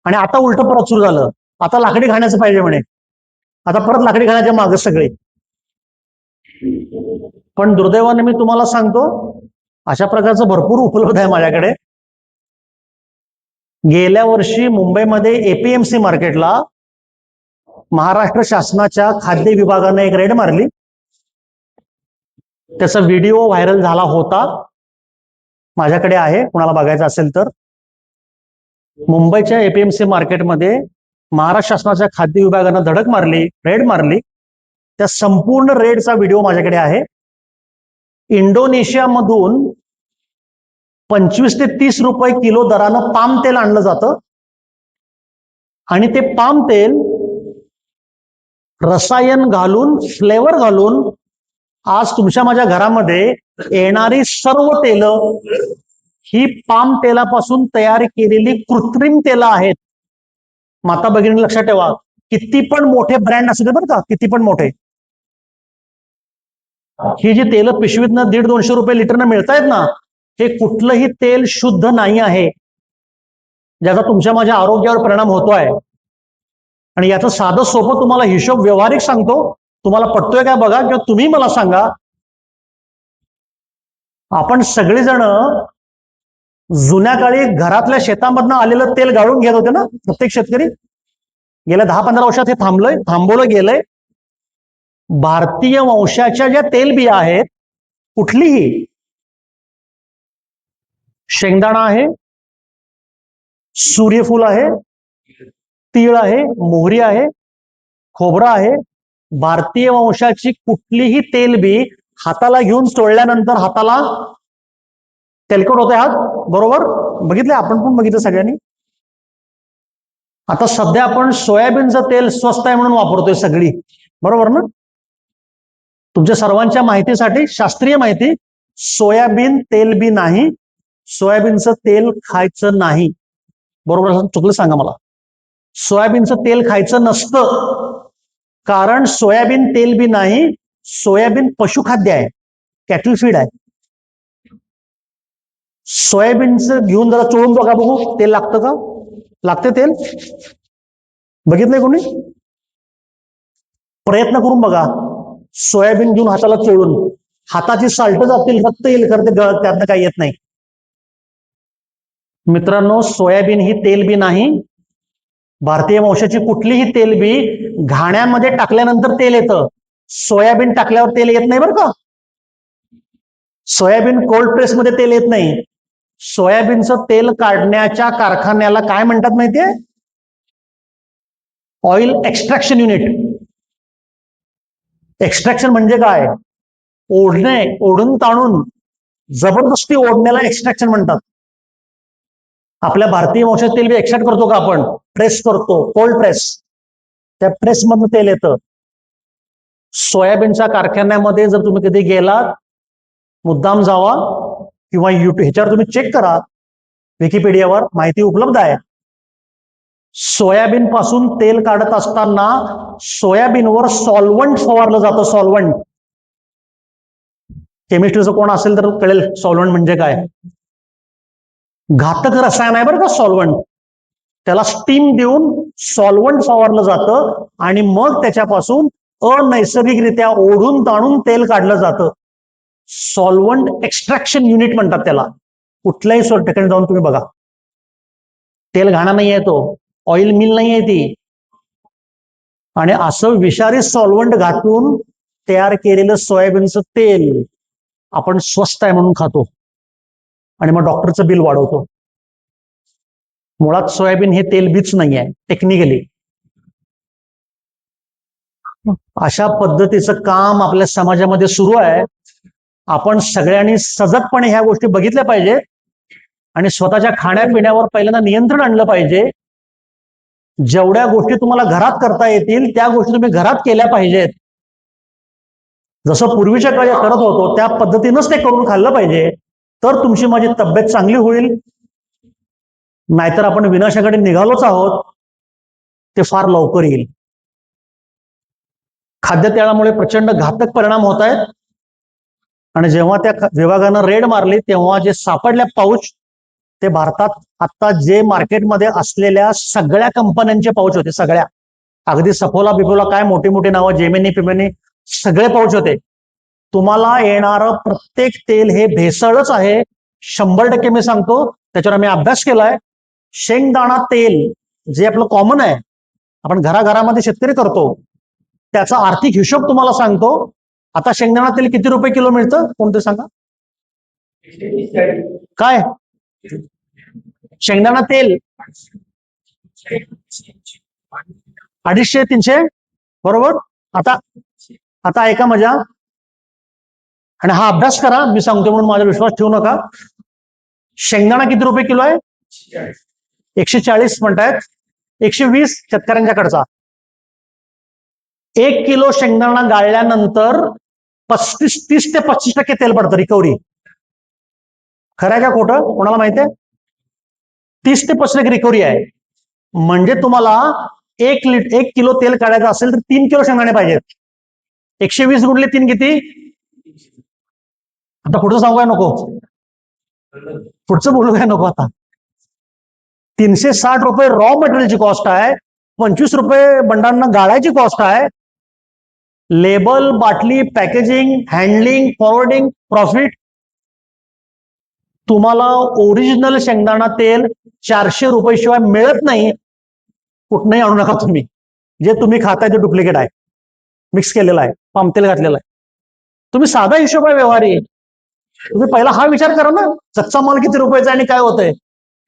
आणि आता उलट परत सुरू झालं, आता लाकडी खाण्याचं पाहिजे म्हणे. आता परत लाकडी खाण्याच्या मागे सगळे. पण दुर्दैवाने मी तुम्हाला सांगतो, अशा प्रकारचं भरपूर उपलब्ध आहे माझ्याकडे. गेल्या वर्षी मुंबईमध्ये एपीएमसी मार्केटला महाराष्ट्र शासनाच्या खाद्य विभागाने एक रेड मारली. त्याचा व्हिडिओ व्हायरल झाला होता, माझ्याकडे आहे, कुणाला बघायचं असेल तर. मुंबईच्या एपीएमसी मार्केटमध्ये महाराष्ट्र शासनाच्या खाद्य विभागानं धडक मारली, रेड मारली. त्या संपूर्ण रेडचा व्हिडिओ माझ्याकडे आहे. इंडोनेशियामधून 25 ते 30 रुपये किलो दरानं पाम तेल आणलं जातं आणि ते पाम तेल रसायन घालून, फ्लेवर घालून आज तुमच्या माझ्या घरामध्ये येणारी सर्व तेल ही पाम तेलापासून तयार केलेली कृत्रिम तेल आहेत. माता भगिनी लक्षात ठेवा, किती पण मोठे ब्रँड असू दे बरं का, किती पण मोठे, ही जी तेल पिशवीतनं 150-200 रुपये लिटरनं मिळतायत ना, हे कुठलंही तेल शुद्ध नाही आहे, ज्याचा तुमच्या माझ्या आरोग्यावर परिणाम होतोय. आणि याचं साधं सोपं तुम्हाला हिशोब व्यवहारिक सांगतो, तुम्हाला पटतोय काय बघा किंवा तुम्ही मला सांगा. आपण सगळेजण जुन्या काळी घरातल्या शेतामधनं आलेलं तेल गाळून घेत होते ना, प्रत्येक शेतकरी. गेल्या 10-15 वर्षात हे थांबवलं गेलंय. भारतीय वंशाच्या ज्या तेलबिया आहेत कुठलीही, शेंगदाणा आहे, सूर्यफूल आहे, तीळ आहे, मोहरी आहे, खोबरं आहे. भारतीय वंशाची कुठलीही तेलबी हाताला घेऊन चोळल्यानंतर हाताला तेलकट होते हात, बरोबर? बघितले, आपण पण बघितलं सगळ्यांनी. आता सध्या आपण सोयाबीनचं तेल स्वस्त आहे म्हणून वापरतोय सगळी, बरोबर ना? तुमच्या सर्वांच्या माहितीसाठी शास्त्रीय माहिती, सोयाबीन तेलबी नाही, सोयाबीनचं तेल खायचं नाही, बरोबर? चुकलं सांगा मला. सोयाबीनचं तेल खायचं नसतं, कारण सोयाबीन तेल बी नाही, सोयाबीन पशुखाद्य आहे, कॅटल फीड आहे. सोयाबीनचं घेऊन जरा चोळून बघा, बघू तेल लागतं का? लागते तेल? बघितलंय कोणी? प्रयत्न करून बघा, सोयाबीन घेऊन हाताला चोळून हाताची साल्ट जातील, रक्त येईल, खरं ते त्यातनं काही येत नाही. मित्रांनो, सोयाबीन ही तेलबी नाही, भारतीय वंशाची कुठलीही तेलबी घाण्यामध्ये टाकल्यानंतर तेल येतं, सोयाबीन टाकल्यावर तेल येत नाही बरं का. सोयाबीन कोल्ड प्रेसमध्ये तेल येत नाही. सोयाबीनचं तेल काढण्याच्या कारखान्याला काय म्हणतात माहितीये? Oil extraction unit. एक्स्ट्रॅक्शन म्हणजे काय? ओढणे, ओढून ताणून जबरदस्ती ओढण्याला एक्स्ट्रॅक्शन म्हणतात. आपल्या भारतीय वंशात तेल बी एक्स्ट्रॅक्ट करतो का आपण? प्रेस करतो, कोल्ड प्रेस, त्या प्रेस मधून तेल येतं. सोयाबीनच्या कारखान्यामध्ये जर तुम्ही कधी गेलात, मुद्दाम जावा, किंवा युट्यूब ह्याच्यावर तुम्ही चेक करा, विकिपीडियावर माहिती उपलब्ध आहे. सोयाबीन पासून तेल काढत असताना सोयाबीनवर सॉल्व्हंट फवारलं जातं. सॉल्व्हंट, केमिस्ट्रीचं कोण असेल तर कळेल सॉल्व्हंट म्हणजे काय. घातक रसायन आहे बरं का सॉल्व्हंट. त्याला स्टीम देऊन सॉल्व्हंट फवारलं जातं आणि मग त्याच्यापासून अनैसर्गिकरित्या ओढून ताणून तेल काढलं जातं. सॉल्व्हंट एक्स्ट्रॅक्शन युनिट म्हणतात त्याला. कुठल्याही ठिकाणी जाऊन तुम्ही बघा, तेल घाणा नाही आहे, तो ऑइल मिल नाही आहे ती. आणि असं विषारी सॉल्व्हंट घातून तयार केलेलं सोयाबीनचं तेल आपण स्वस्त आहे म्हणून खातो आणि मग डॉक्टरचं बिल वाढवतो. मुळात सोयाबीन हे तेल बीच नाही आहे टेक्निकली. अशा पद्धतीचं काम आपल्या समाजामध्ये सुरू आहे. आपण सगळ्यांनी सजगपणे ह्या गोष्टी बघितल्या पाहिजे आणि स्वतःच्या खाण्यापिण्यावर पहिल्यांदा नियंत्रण आणलं पाहिजे. जेवढ्या गोष्टी तुम्हाला घरात करता येतील त्या गोष्टी तुम्ही घरात केल्या पाहिजेत. जसं पूर्वीच्या काळी करत होतो त्या पद्धतीनंच ते करून खाल्लं पाहिजे, तर तुमची माझी तब्येत चांगली होईल. नाहीतर आपण विनाशाकडे निघालोच आहोत, ते फार लवकर येईल. खाद्यतेलामुळे प्रचंड घातक परिणाम होत आहेत. आणि जेव्हा त्या विभागानं रेड मारली तेव्हा जे सापडल्या पाऊच, ते भारतात आता जे मार्केटमध्ये असलेल्या सगळ्या कंपन्यांचे पाऊच होते. सगळ्या, अगदी सफोला बिफोला काय मोठी मोठी नावं, जेमिनी पिमिनी, सगळे पाऊच होते. तुम्हाला येणारं प्रत्येक तेल हे भेसळच आहे, 100% मी सांगतो. त्याच्यावर आम्ही अभ्यास केलाय. शेंगदाणा तेल जे आपलं कॉमन आहे, आपण घराघरामध्ये शेतकरी करतो, त्याचा आर्थिक हिशोब तुम्हाला सांगतो. आता शेंगदाणा तेल किती रुपये किलो मिळतं कोणते सांगा? काय शेंगदाणा तेल? 250-300, बरोबर. आता आता ऐका मजा, आणि हा अभ्यास करा, मी सांगतो म्हणून माझा विश्वास ठेवू नका. शेंगदाणा किती रुपये किलो आहे? 140 म्हणतायत. 120 शेतकऱ्यांच्याकडचा. 1 किलो शेंगदाणा गाळल्यानंतर 30 ते 35% तेल पडतं, रिकव्हरी. खरं आहे का खोटं? कोणाला माहिती आहे? 30 ते 35% रिकव्हरी आहे. म्हणजे तुम्हाला 1 किलो तेल काढायचं असेल तर 3 किलो शेंगदाणे पाहिजेत. 120 गुणले 3 किती? आता पुढचं सांगू काय नको? पुढचं बोलू काय नको आता? 360 रुपये रॉ मटेरियलची कॉस्ट आहे, 25 रुपये बंडांना गाळायची कॉस्ट आहे. लेबल, बाटली, पॅकेजिंग, हँडलिंग, फॉरवर्डिंग, प्रॉफिट. तुम्हाला ओरिजिनल शेंगदाणा तेल 400 रुपये शिवाय मिळत नाही. कुठनंही आणू नका तुम्ही. जे तुम्ही खाताय ते डुप्लिकेट आहे, मिक्स केलेलं आहे, पाम तेल घातलेलं आहे. तुम्ही साधा हिशोब आहे व्यवहारी. तुम्ही पहिला हा विचार करा ना, कच्चा माल किती रुपयाचा आणि काय होतंय,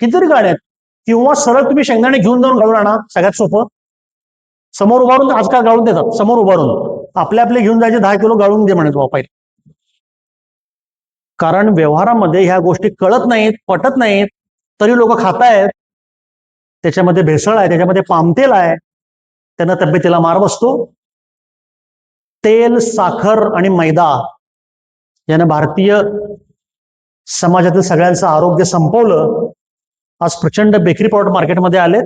किती गाड्या आहेत. किंवा सरळ तुम्ही शेंगदाणे घेऊन जाऊन गाळून आणा, सगळ्यात सोपं. समोर उभारून आजकाल गाळून देतात, समोर उभारून आपले आपले घेऊन जायचे 10 किलो गाळून दे म्हणे वापायला. कारण व्यवहारामध्ये ह्या गोष्टी कळत नाहीत, पटत नाहीत, तरी लोक खातायत. त्याच्यामध्ये भेसळ आहे, त्याच्यामध्ये पामतेल आहे, त्यांना तब्येतीला मार बसतो. तेल, साखर आणि मैदा यानं भारतीय समाजातील सगळ्यांचं आरोग्य संपवलं. आज प्रचंड बेकरी प्रॉडक्ट मार्केटमध्ये आले.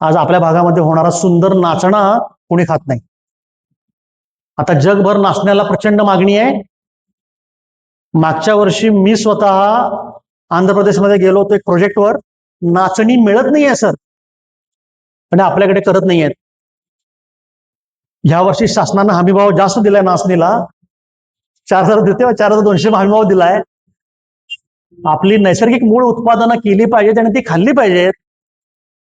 आज आपल्या भागामध्ये होणारा सुंदर नाचणा कोणी खात नाही. आता जगभर नाचण्याला प्रचंड मागणी आहे. मागच्या वर्षी मी स्वतः आंध्र प्रदेशमध्ये गेलो होतो एक प्रोजेक्टवर. नाचणी मिळत नाहीये सर, आणि आपल्याकडे करत नाहीयेत. ह्या वर्षी शासनानं हमीभाव जास्त दिलाय नाचणीला, 4,000 देते, 4,200 हमीभाव दिलाय. आपली नैसर्गिक मूळ उत्पादनं केली पाहिजेत आणि ती खाल्ली पाहिजेत.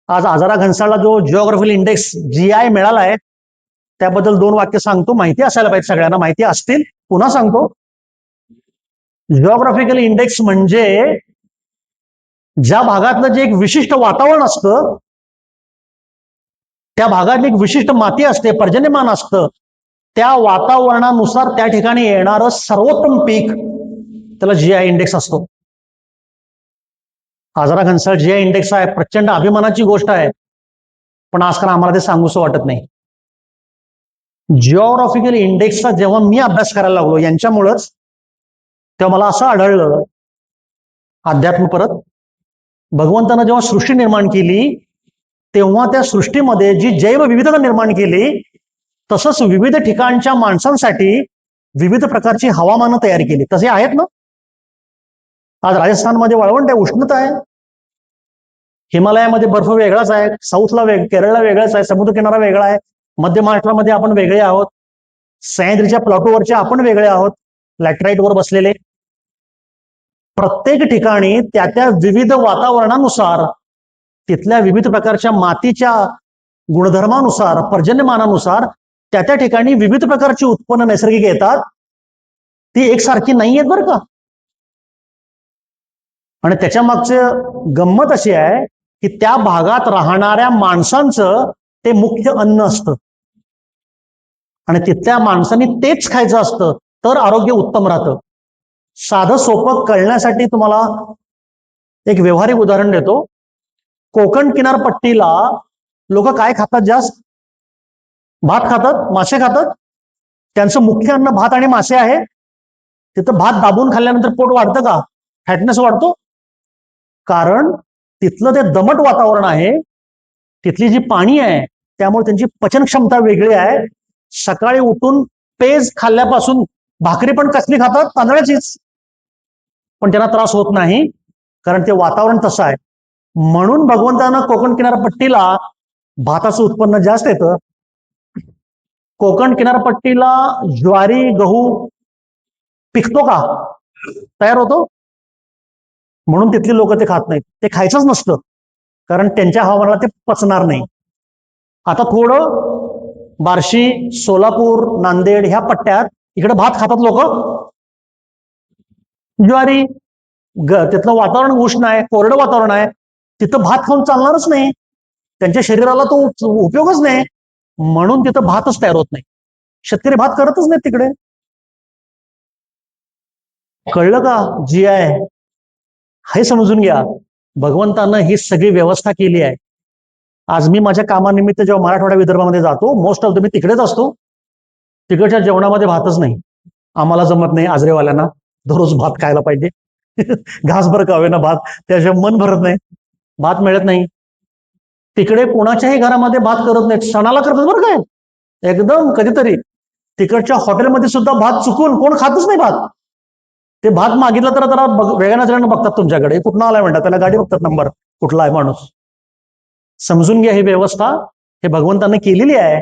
आज आजारा घनसाळला जो जिओग्राफिकल इंडेक्स GI मिळालाय, त्याबद्दल 2 वाक्य सांगतो. माहिती असायला पाहिजे, सगळ्यांना माहिती असतील, पुन्हा सांगतो. जिओग्राफिकल इंडेक्स म्हणजे ज्या भागातलं जे एक विशिष्ट वातावरण असतं, त्या भागात एक विशिष्ट माती असते, पर्जन्यमान असतं, त्या वातावरणानुसार त्या ठिकाणी येणारं सर्वोत्तम पीक, त्याला GI इंडेक्स असतो. आजरा घनसाळ GI इंडेक्स आहे, प्रचंड अभिमानाची गोष्ट आहे. पण आजकाल आम्हाला ते सांगूसं वाटत नाही. जिओग्राफिकल इंडेक्सचा जेव्हा मी अभ्यास करायला लागलो यांच्यामुळंच, तेव्हा मला असं आढळलं, अध्यात्म परत, भगवंतानं जेव्हा सृष्टी निर्माण केली तेव्हा त्या सृष्टीमध्ये जी जैवविविधता निर्माण केली, तसंच विविध ठिकाणच्या माणसांसाठी विविध प्रकारची हवामानं तयार केली. तसे आहेत ना. आज राजस्थानमध्ये वाळवंट आहे, उष्णता आहे. हिमालयामध्ये बर्फ वेगळाच आहे, साऊथला केरळला वेगळाच आहे, समुद्रकिनारा वेगळा आहे, मध्य महाराष्ट्रामध्ये आपण वेगळे आहोत, सह्याद्रीच्या प्लॉटोवरचे आपण वेगळे आहोत, लॅटराईटवर बसलेले. प्रत्येक ठिकाणी त्या त्या विविध वातावरणानुसार, तिथल्या विविध प्रकारच्या मातीच्या गुणधर्मानुसार, पर्जन्यमानानुसार त्या त्या ठिकाणी विविध प्रकारची उत्पन्न नैसर्गिक येतात. ती एकसारखी नाही आहेत बरं का. आणि त्याच्या मागचे गंमत अशी आहे की त्या भागात राहणाऱ्या माणसांचं ते मुख्य अन्न असतं, आणि तिथल्या माणसांनी तेच खायचं असतं, तर आरोग्य उत्तम राहतं. साधं सोपं कळण्यासाठी तुम्हाला एक व्यवहारिक उदाहरण देतो. कोकण किनारपट्टीला लोक काय खातात जास्त? भात खातात, मासे खातात. त्यांचं मुख्य अन्न भात आणि मासे आहे. तिथं भात दाबून खाल्ल्यानंतर पोट वाढतं का? फॅटनेस वाढतो. कारण तिथलं ते दमट वातावरण आहे, तिथली जी पाणी आहे, त्यामुळे त्यांची पचन क्षमता वेगळी आहे. सकाळी उठून पेज खाल्ल्यापासून भाकरी पण कसली खातात? तांदळाचीच. पण त्यांना त्रास होत नाही, कारण ते वातावरण तसं आहे. म्हणून भगवंतानं कोकण किनारपट्टीला भाताचं उत्पन्न जास्त येतं. कोकण किनारपट्टीला ज्वारी, गहू पिकतो का? तयार होतो. म्हणून तिथली लोक ते खात नाहीत. ते खायचंच नसतं, कारण त्यांच्या हवामानाला ते पचणार नाही. आता थोडं बार्शी, सोलापूर, नांदेड ह्या पट्ट्यात इकडे भात खातात लोक. ज्वारी, तिथलं वातावरण उष्ण आहे, कोरडं वातावरण आहे, तिथं भात खाऊन चालणारच नाही, त्यांच्या शरीराला तो उपयोगच नाही. म्हणून तिथं भातच तयार होत नाही. शेतकरी भात करतच नाही तिकडे. कळलं का? GI हे समजून घ्या. भगवंतानं ही सगळी व्यवस्था केली आहे. आज मी माझ्या कामानिमित्त जेव्हा मराठवाडा विदर्भामध्ये जातो, मोस्ट ऑफ द मी तिकडेच असतो. तिकडच्या जेवणामध्ये भातच नाही. आम्हाला जमत नाही आजरेवाल्यांना दररोज भात खायला पाहिजे. घासभर का होईना भात, त्याशिवाय मन भरत नाही. भात मिळत नाही. तिकडे कोणाच्याही घरामध्ये भात करत नाहीत, सणाला करतात बरं काय, एकदम कधीतरी. तिकडच्या हॉटेलमध्ये सुद्धा भात चुकून कोण खातच नाही भात. ते भात मागितलं तर वेगळ्या नजरेनं बघतात तुमच्याकडे, कुठं आलाय म्हणतात, त्याला गाडी बघतात नंबर कुठला आहे माणूस. समजून घ्या, ही व्यवस्था हे भगवंतानं केलेली आहे.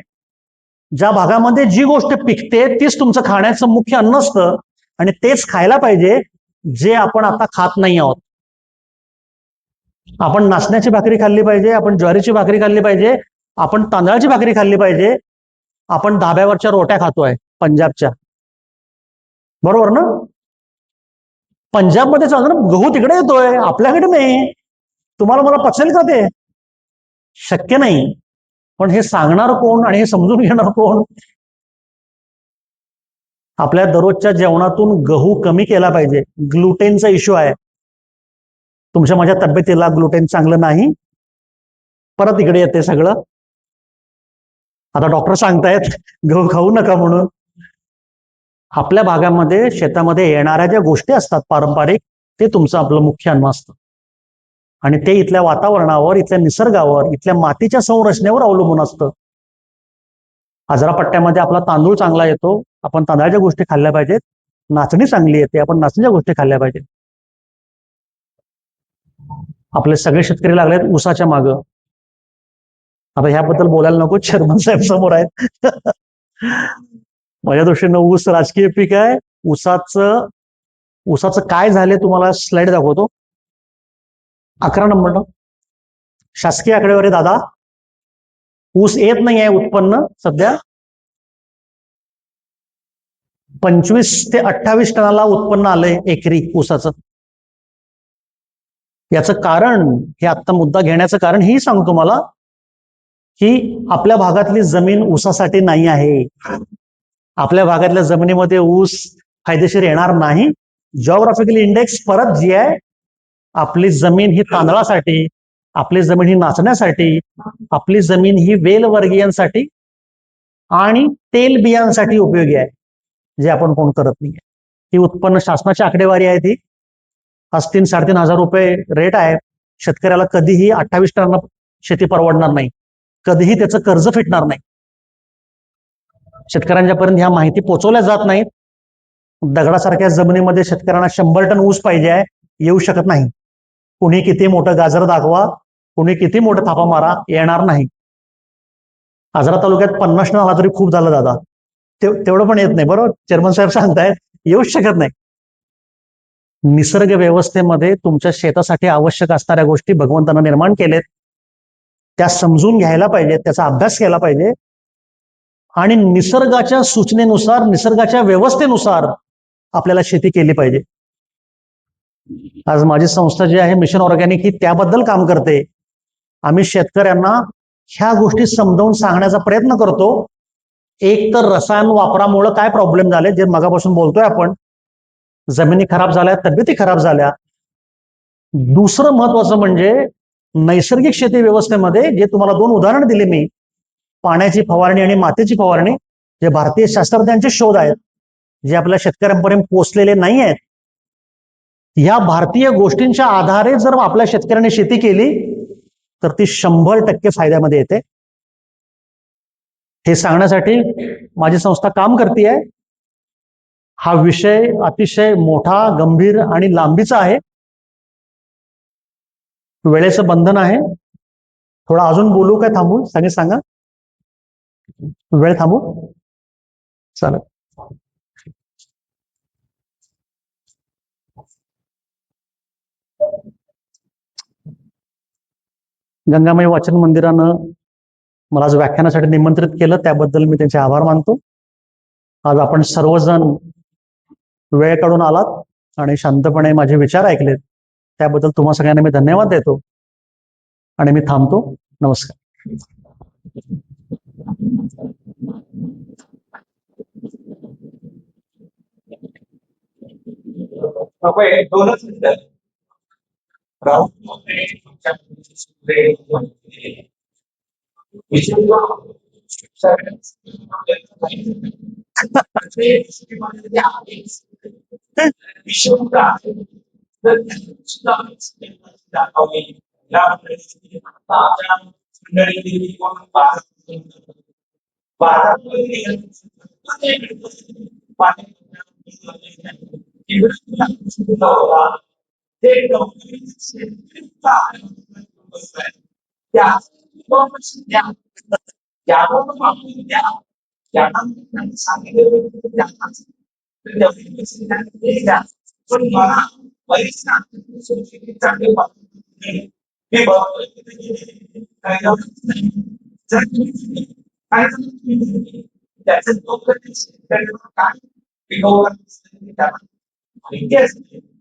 ज्या भागामध्ये जी गोष्ट पिकते तीच तुमचं खाण्याचं मुख्य अन्न असतं, आणि तेच खायला पाहिजे जे आपण आता खात नाही आहोत. आपण नाचण्याची भाकरी खाल्ली पाहिजे, आपण ज्वारीची भाकरी खाल्ली पाहिजे, आपण तांदळाची भाकरी खाल्ली पाहिजे. आपण धाब्यावरच्या रोट्या खातोय पंजाबच्या, बरोबर ना? पंजाबमध्ये चालतं ना, गहू तिकडे येतोय, आपल्याकडे नाही. तुम्हाला मला पचेल का ते? शक्य नाही. पण हे सांगणार कोण आणि हे समजून घेणार कोण? आपल्या दररोजच्या जेवणातून गहू कमी केला पाहिजे. ग्लुटेनचा इश्यू आहे. तुमच्या माझ्या तब्येतीला ग्लुटेन चांगलं नाही. परत इकडे येते सगळं. आता डॉक्टर सांगतायत गहू खाऊ नका म्हणून. आपल्या भागामध्ये शेतामध्ये येणाऱ्या ज्या गोष्टी असतात पारंपरिक, ते तुमचं आपलं मुख्य अन्न असतं. आणि ते इथल्या वातावरणावर, इथल्या निसर्गावर, इथल्या मातीच्या संरचनेवर अवलंबून असतं. आजरा पट्ट्यामध्ये आपला तांदूळ चांगला येतो, आपण तांदळाच्या गोष्टी खाल्ल्या पाहिजेत. नाचणी चांगली येते, आपण नाचणीच्या गोष्टी खाल्ल्या पाहिजेत. आपले सगळे शेतकरी लागलेत ऊसाच्या मागं. आता ह्याबद्दल बोलायला नको, चेअरमन साहेब समोर आहेत. माझ्या दृष्टीनं ऊस राजकीय पीक आहे. ऊसाचं काय झाले तुम्हाला स्लाइड दाखवतो. 11 नंबर शासकीय आकडेवारी दादा. ऊस येत नाही आहे उत्पन्न सध्या. 25 ते 28 टनाला उत्पन्न आलंय एकरी ऊसाचं. याचं कारण, हे आत्ता मुद्दा घेण्याचं कारण ही सांगतो तुम्हाला, की आपल्या भागातली जमीन ऊसासाठी नाही आहे. आपल्या भागातल्या जमिनीमध्ये ऊस फायदेशीर येणार नाही. जॉग्राफिकल इंडेक्स परत जी आहे, आपली जमीन ही तांदळासाठी, आपली जमीन ही नाचण्यासाठी, आपली जमीन ही वेलवर्गीयांसाठी आणि तेल बियांसाठी उपयोगी आहे, जे आपण कोण करत नाही. ही उत्पन्न शासनाची आकडेवारी आहे. ती आज 3-3.5 हजार रुपये रेट आहे. शेतकऱ्याला कधीही 28 टन शेती परवडणार नाही, कधीही त्याचं कर्ज फिटणार नाही. शेतकऱ्यांच्यापर्यंत ह्या माहिती पोहोचवल्या जात नाहीत. दगडासारख्या जमिनीमध्ये शेतकऱ्यांना 100 टन ऊस पाहिजे आहे, येऊ शकत नाही. कुणी किती मोठं गाजर दाखवा, कुणी किती मोठं थापा मारा, येणार नाही. आजरा तालुक्यात 50 टन आला तरी खूप झालं दादा. तेवढं पण येत नाही. बरोबर चेअरमन साहेब सांगतायत, येऊच शकत नाही. निसर्ग व्यवस्थेमध्ये तुमच्या शेतासाठी आवश्यक असणाऱ्या गोष्टी भगवंतानं निर्माण केलेत, त्या समजून घ्यायला पाहिजेत, त्याचा अभ्यास केला पाहिजे आणि निसर्गाच्या सूचनेनुसार, निसर्गाच्या व्यवस्थेनुसार आपल्याला शेती केली पाहिजे. आज माझी संस्था जी आहे मिशन ऑर्गॅनिक, ही त्याबद्दल काम करते. आम्ही शेतकऱ्यांना ह्या गोष्टी समजावून सांगण्याचा प्रयत्न करतो. एक तर रसायन वापरामुळे काय प्रॉब्लेम झाले, जे मगापासून बोलतोय आपण, जमिनी खराब झाल्या, तब्येती खराब झाल्या. दुसरं महत्वाचं म्हणजे नैसर्गिक शेती व्यवस्थेमध्ये, जे तुम्हाला 2 उदाहरण दिले मी, पाण्याची फवारणी आणि मातीची फवारणी, जे भारतीय शास्त्रज्ञांचे शोध आहेत, जे आपल्या शेतकऱ्यांपर्यंत पोहोचलेले नाही आहेत. या भारतीय गोष्टींच्या आधारे जर आपल्या शेतकऱ्यांनी शेती केली तर ती 100% फायद्यामध्ये येते. हे सांगण्यासाठी माझी संस्था काम करते. हा विषय अतिशय मोठा, गंभीर आणि लांबीचा आहे. वेळेचं बंधन आहे. थोडा अजून बोलू काय थांबू? सांगा. वेळ थांबू? चालेल. गंगामाई वाचन मंदिरानं मला आज व्याख्यानासाठी निमंत्रित केलं, त्याबद्दल मी त्यांचे आभार मानतो. आज आपण सर्वजण वेळ काढून आलात आणि शांतपणे माझे विचार ऐकलेत, त्याबद्दल तुम्हा सगळ्यांना मी धन्यवाद देतो आणि मी थांबतो. नमस्कार. दोनच मिनिटं.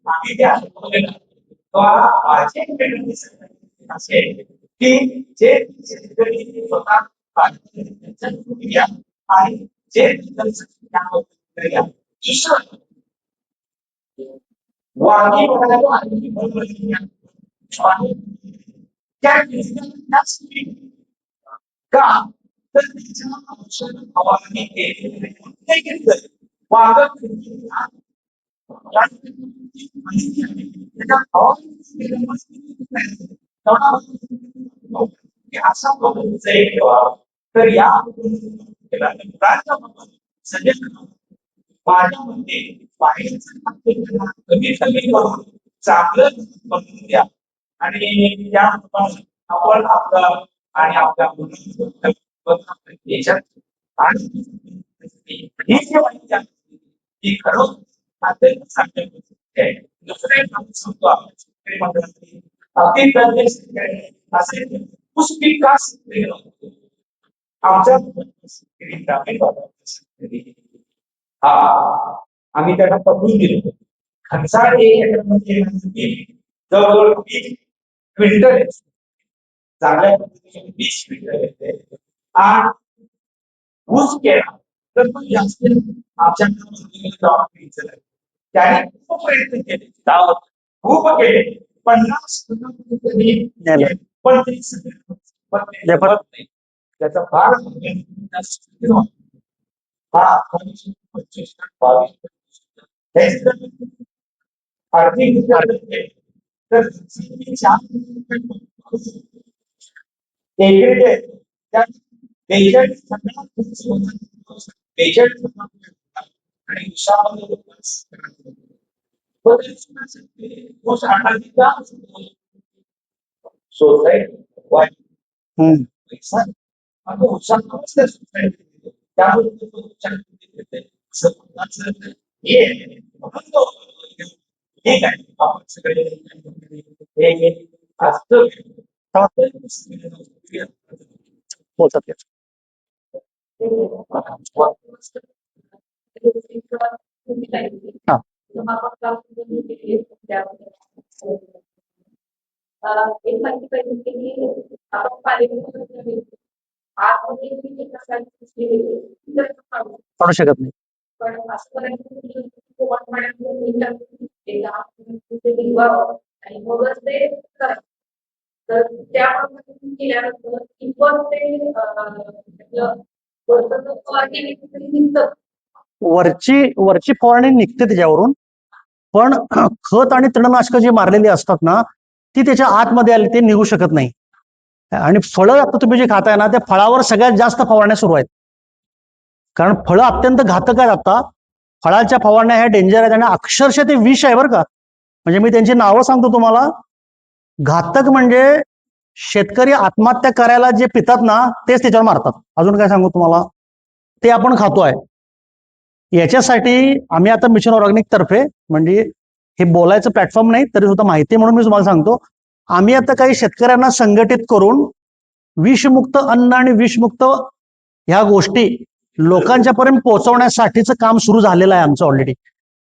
आम्ही ते अनुभवलेलं आहे. तेव्हा माझी एक विनंती असेल की जे शेतकरी स्वतः त्यांच्या घ्या आणि जे दुसरं वांगी म्हणालो आणि त्या का तर तिच्या औषध फवारणी केली नाही घेतलं वांग असा तर या माझ्या मते बाहेरचं कमी कमी करून चांगलं बनवून द्या आणि त्या आपण आपलं आणि आपल्या देशात आणि ही जी माहिती आहे ती खरोखर अत्यंत चांगली आहे. दुसरं एक आपण सांगतो आपण शेतकरी मंडळातील अगदी प्रत्येक शेतकरी असे पुष्पिक का शेतकरी नव्हतो आमच्या शेतकरी ग्रामीण भागातील शेतकरी हा आम्ही त्यांना पटवून दिलो खर्चाळ याच्यामध्ये जवळजवळ 20 क्विंटल येते. चांगल्या पद्धतीने 20 क्विंटल येते आणि ऊस केला तर तो जास्त आमच्याकडे त्याने खूप प्रयत्न केले गावात खूप केले 50 पण ते नाही त्याचा फार आर्थिक तर आणि सोसायटी पैसा ठीक आहे आपण सगळे बोलतात हा एक माहिती पाहिजे की आपण पाणी आतमध्ये काढू शकत नाही. पण असं आणि मगच ते करा तर त्या पद्धतीने केल्यानंतर इतर ते वरची फवारणी निघते त्याच्यावरून पण खत आणि तणनाशक जी मारलेली असतात ना ती त्याच्या आतमध्ये आली ते निघू शकत नाही. आणि फळं आता तुम्ही जे खाताय ना त्या फळावर सगळ्यात जास्त फवारण्या सुरू आहेत कारण फळं अत्यंत घातक आहेत. आता फळाच्या फवारण्या ह्या डेंजर आहेत आणि अक्षरशः ते विष आहे बरं का. म्हणजे मी त्यांची नावं सांगतो तुम्हाला. घातक म्हणजे शेतकरी आत्महत्या करायला जे पितात ना तेच त्याच्यावर मारतात. अजून काय सांगू तुम्हाला ते आपण खातोय. याच्यासाठी आम्ही आता मिशन ऑर्गॅनिक तर्फे म्हणजे हे बोलायचं प्लॅटफॉर्म नाही तरी सुद्धा माहिती म्हणून मी तुम्हाला सांगतो आम्ही आता काही शेतकऱ्यांना संघटित करून विषमुक्त अन्न आणि विषमुक्त ह्या गोष्टी लोकांच्या पर्यंत पोहोचवण्यासाठीचं काम सुरू झालेलं आहे आमचं ऑलरेडी.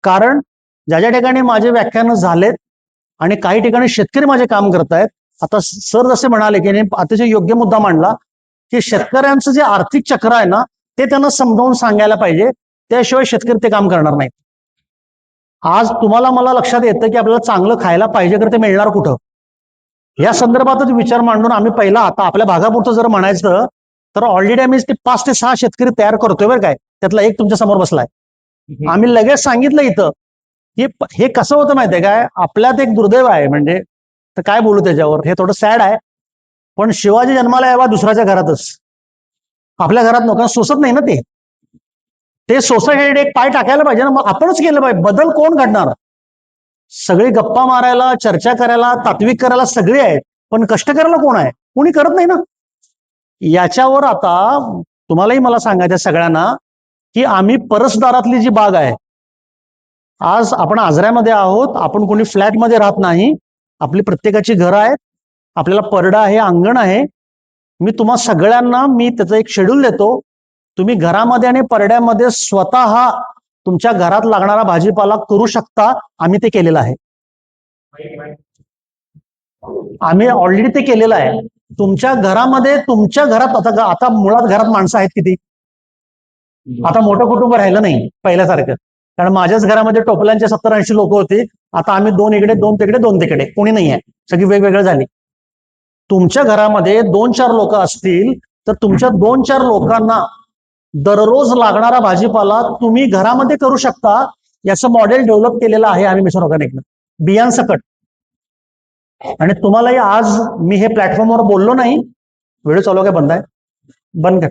कारण ज्या ज्या ठिकाणी माझे व्याख्यान झालेत आणि काही ठिकाणी शेतकरी माझे काम करत आहेत. आता सर जसे म्हणाले की अतिशय योग्य मुद्दा मांडला की शेतकऱ्यांचं जे आर्थिक चक्र आहे ना ते त्यांना समजावून सांगायला पाहिजे त्याशिवाय शेतकरी ते काम करणार नाहीत. आज तुम्हाला मला लक्षात येतं की आपल्याला चांगलं खायला पाहिजे तर ते मिळणार कुठं या संदर्भातच विचार मांडून आम्ही पहिला आता आपल्या भागापुरतं जर म्हणायचं तर ऑलरेडी आम्ही ते 5 ते 6 शेतकरी तयार करतोय बरं काय. त्यातला एक तुमच्या समोर बसलाय. आम्ही लगेच सांगितलं इथं की हे कसं होतं माहितीये काय आपल्यात एक दुर्दैव आहे म्हणजे तर काय बोलू त्याच्यावर हे थोडं सॅड आहे पण शिवाजी जन्माला यावा दुसऱ्याच्या घरातच. आपल्या घरात लोकांना सोसत नाही ना ते सोसायटीकडे एक पाय टाकायला पाहिजे ना मग आपणच केलं पाहिजे. बदल कोण घडणार. सगळी गप्पा मारायला चर्चा करायला तात्विक करायला सगळे आहेत पण कष्ट करायला कोण आहे कोणी करत नाही ना. याच्यावर आता तुम्हालाही मला सांगायचं सगळ्यांना की आम्ही परसदारातली जी बाग आहे आज आपण आजऱ्यामध्ये आहोत आपण कोणी फ्लॅटमध्ये राहत नाही आपली प्रत्येकाची घरं आहेत आपल्याला परडा आहे अंगण आहे. मी तुम्हा सगळ्यांना मी त्याचं एक शेड्यूल देतो तुम्ही घरामध्ये आणि परड्यामध्ये स्वतः तुमच्या घरात लागणारा भाजीपाला करू शकता. आम्ही ते केलेलं आहे. आम्ही ऑलरेडी ते केलेलं आहे. तुमच्या घरामध्ये, तुमच्या घरात आता मुळात घरात माणसं आहेत किती? आता मोठं कुटुंब राहिलं नाही पहिल्यासारखं. कारण माझ्याच घरामध्ये टोपल्यांचे 70-80 लोक होते. आता आम्ही 2 इकडे 2 तिकडे 2 तिकडे, कोणी नाही आहे, सगळी वेगवेगळं झाली. तुमच्या घरामध्ये 2-4 लोक असतील तर तुमच्या 2-4 लोकांना दररोज लागणारा भाजीपाला तुम्ही घरामध्ये करू शकता. याचं मॉडेल डेव्हलप केलेलं आहे आम्ही मिशन ऑर्गॅनिकनं, बियांसकट. आणि तुम्हालाही आज मी हे प्लॅटफॉर्मवर बोललो नाही. व्हिडिओ चालू काय बंद आहे? बंद कर.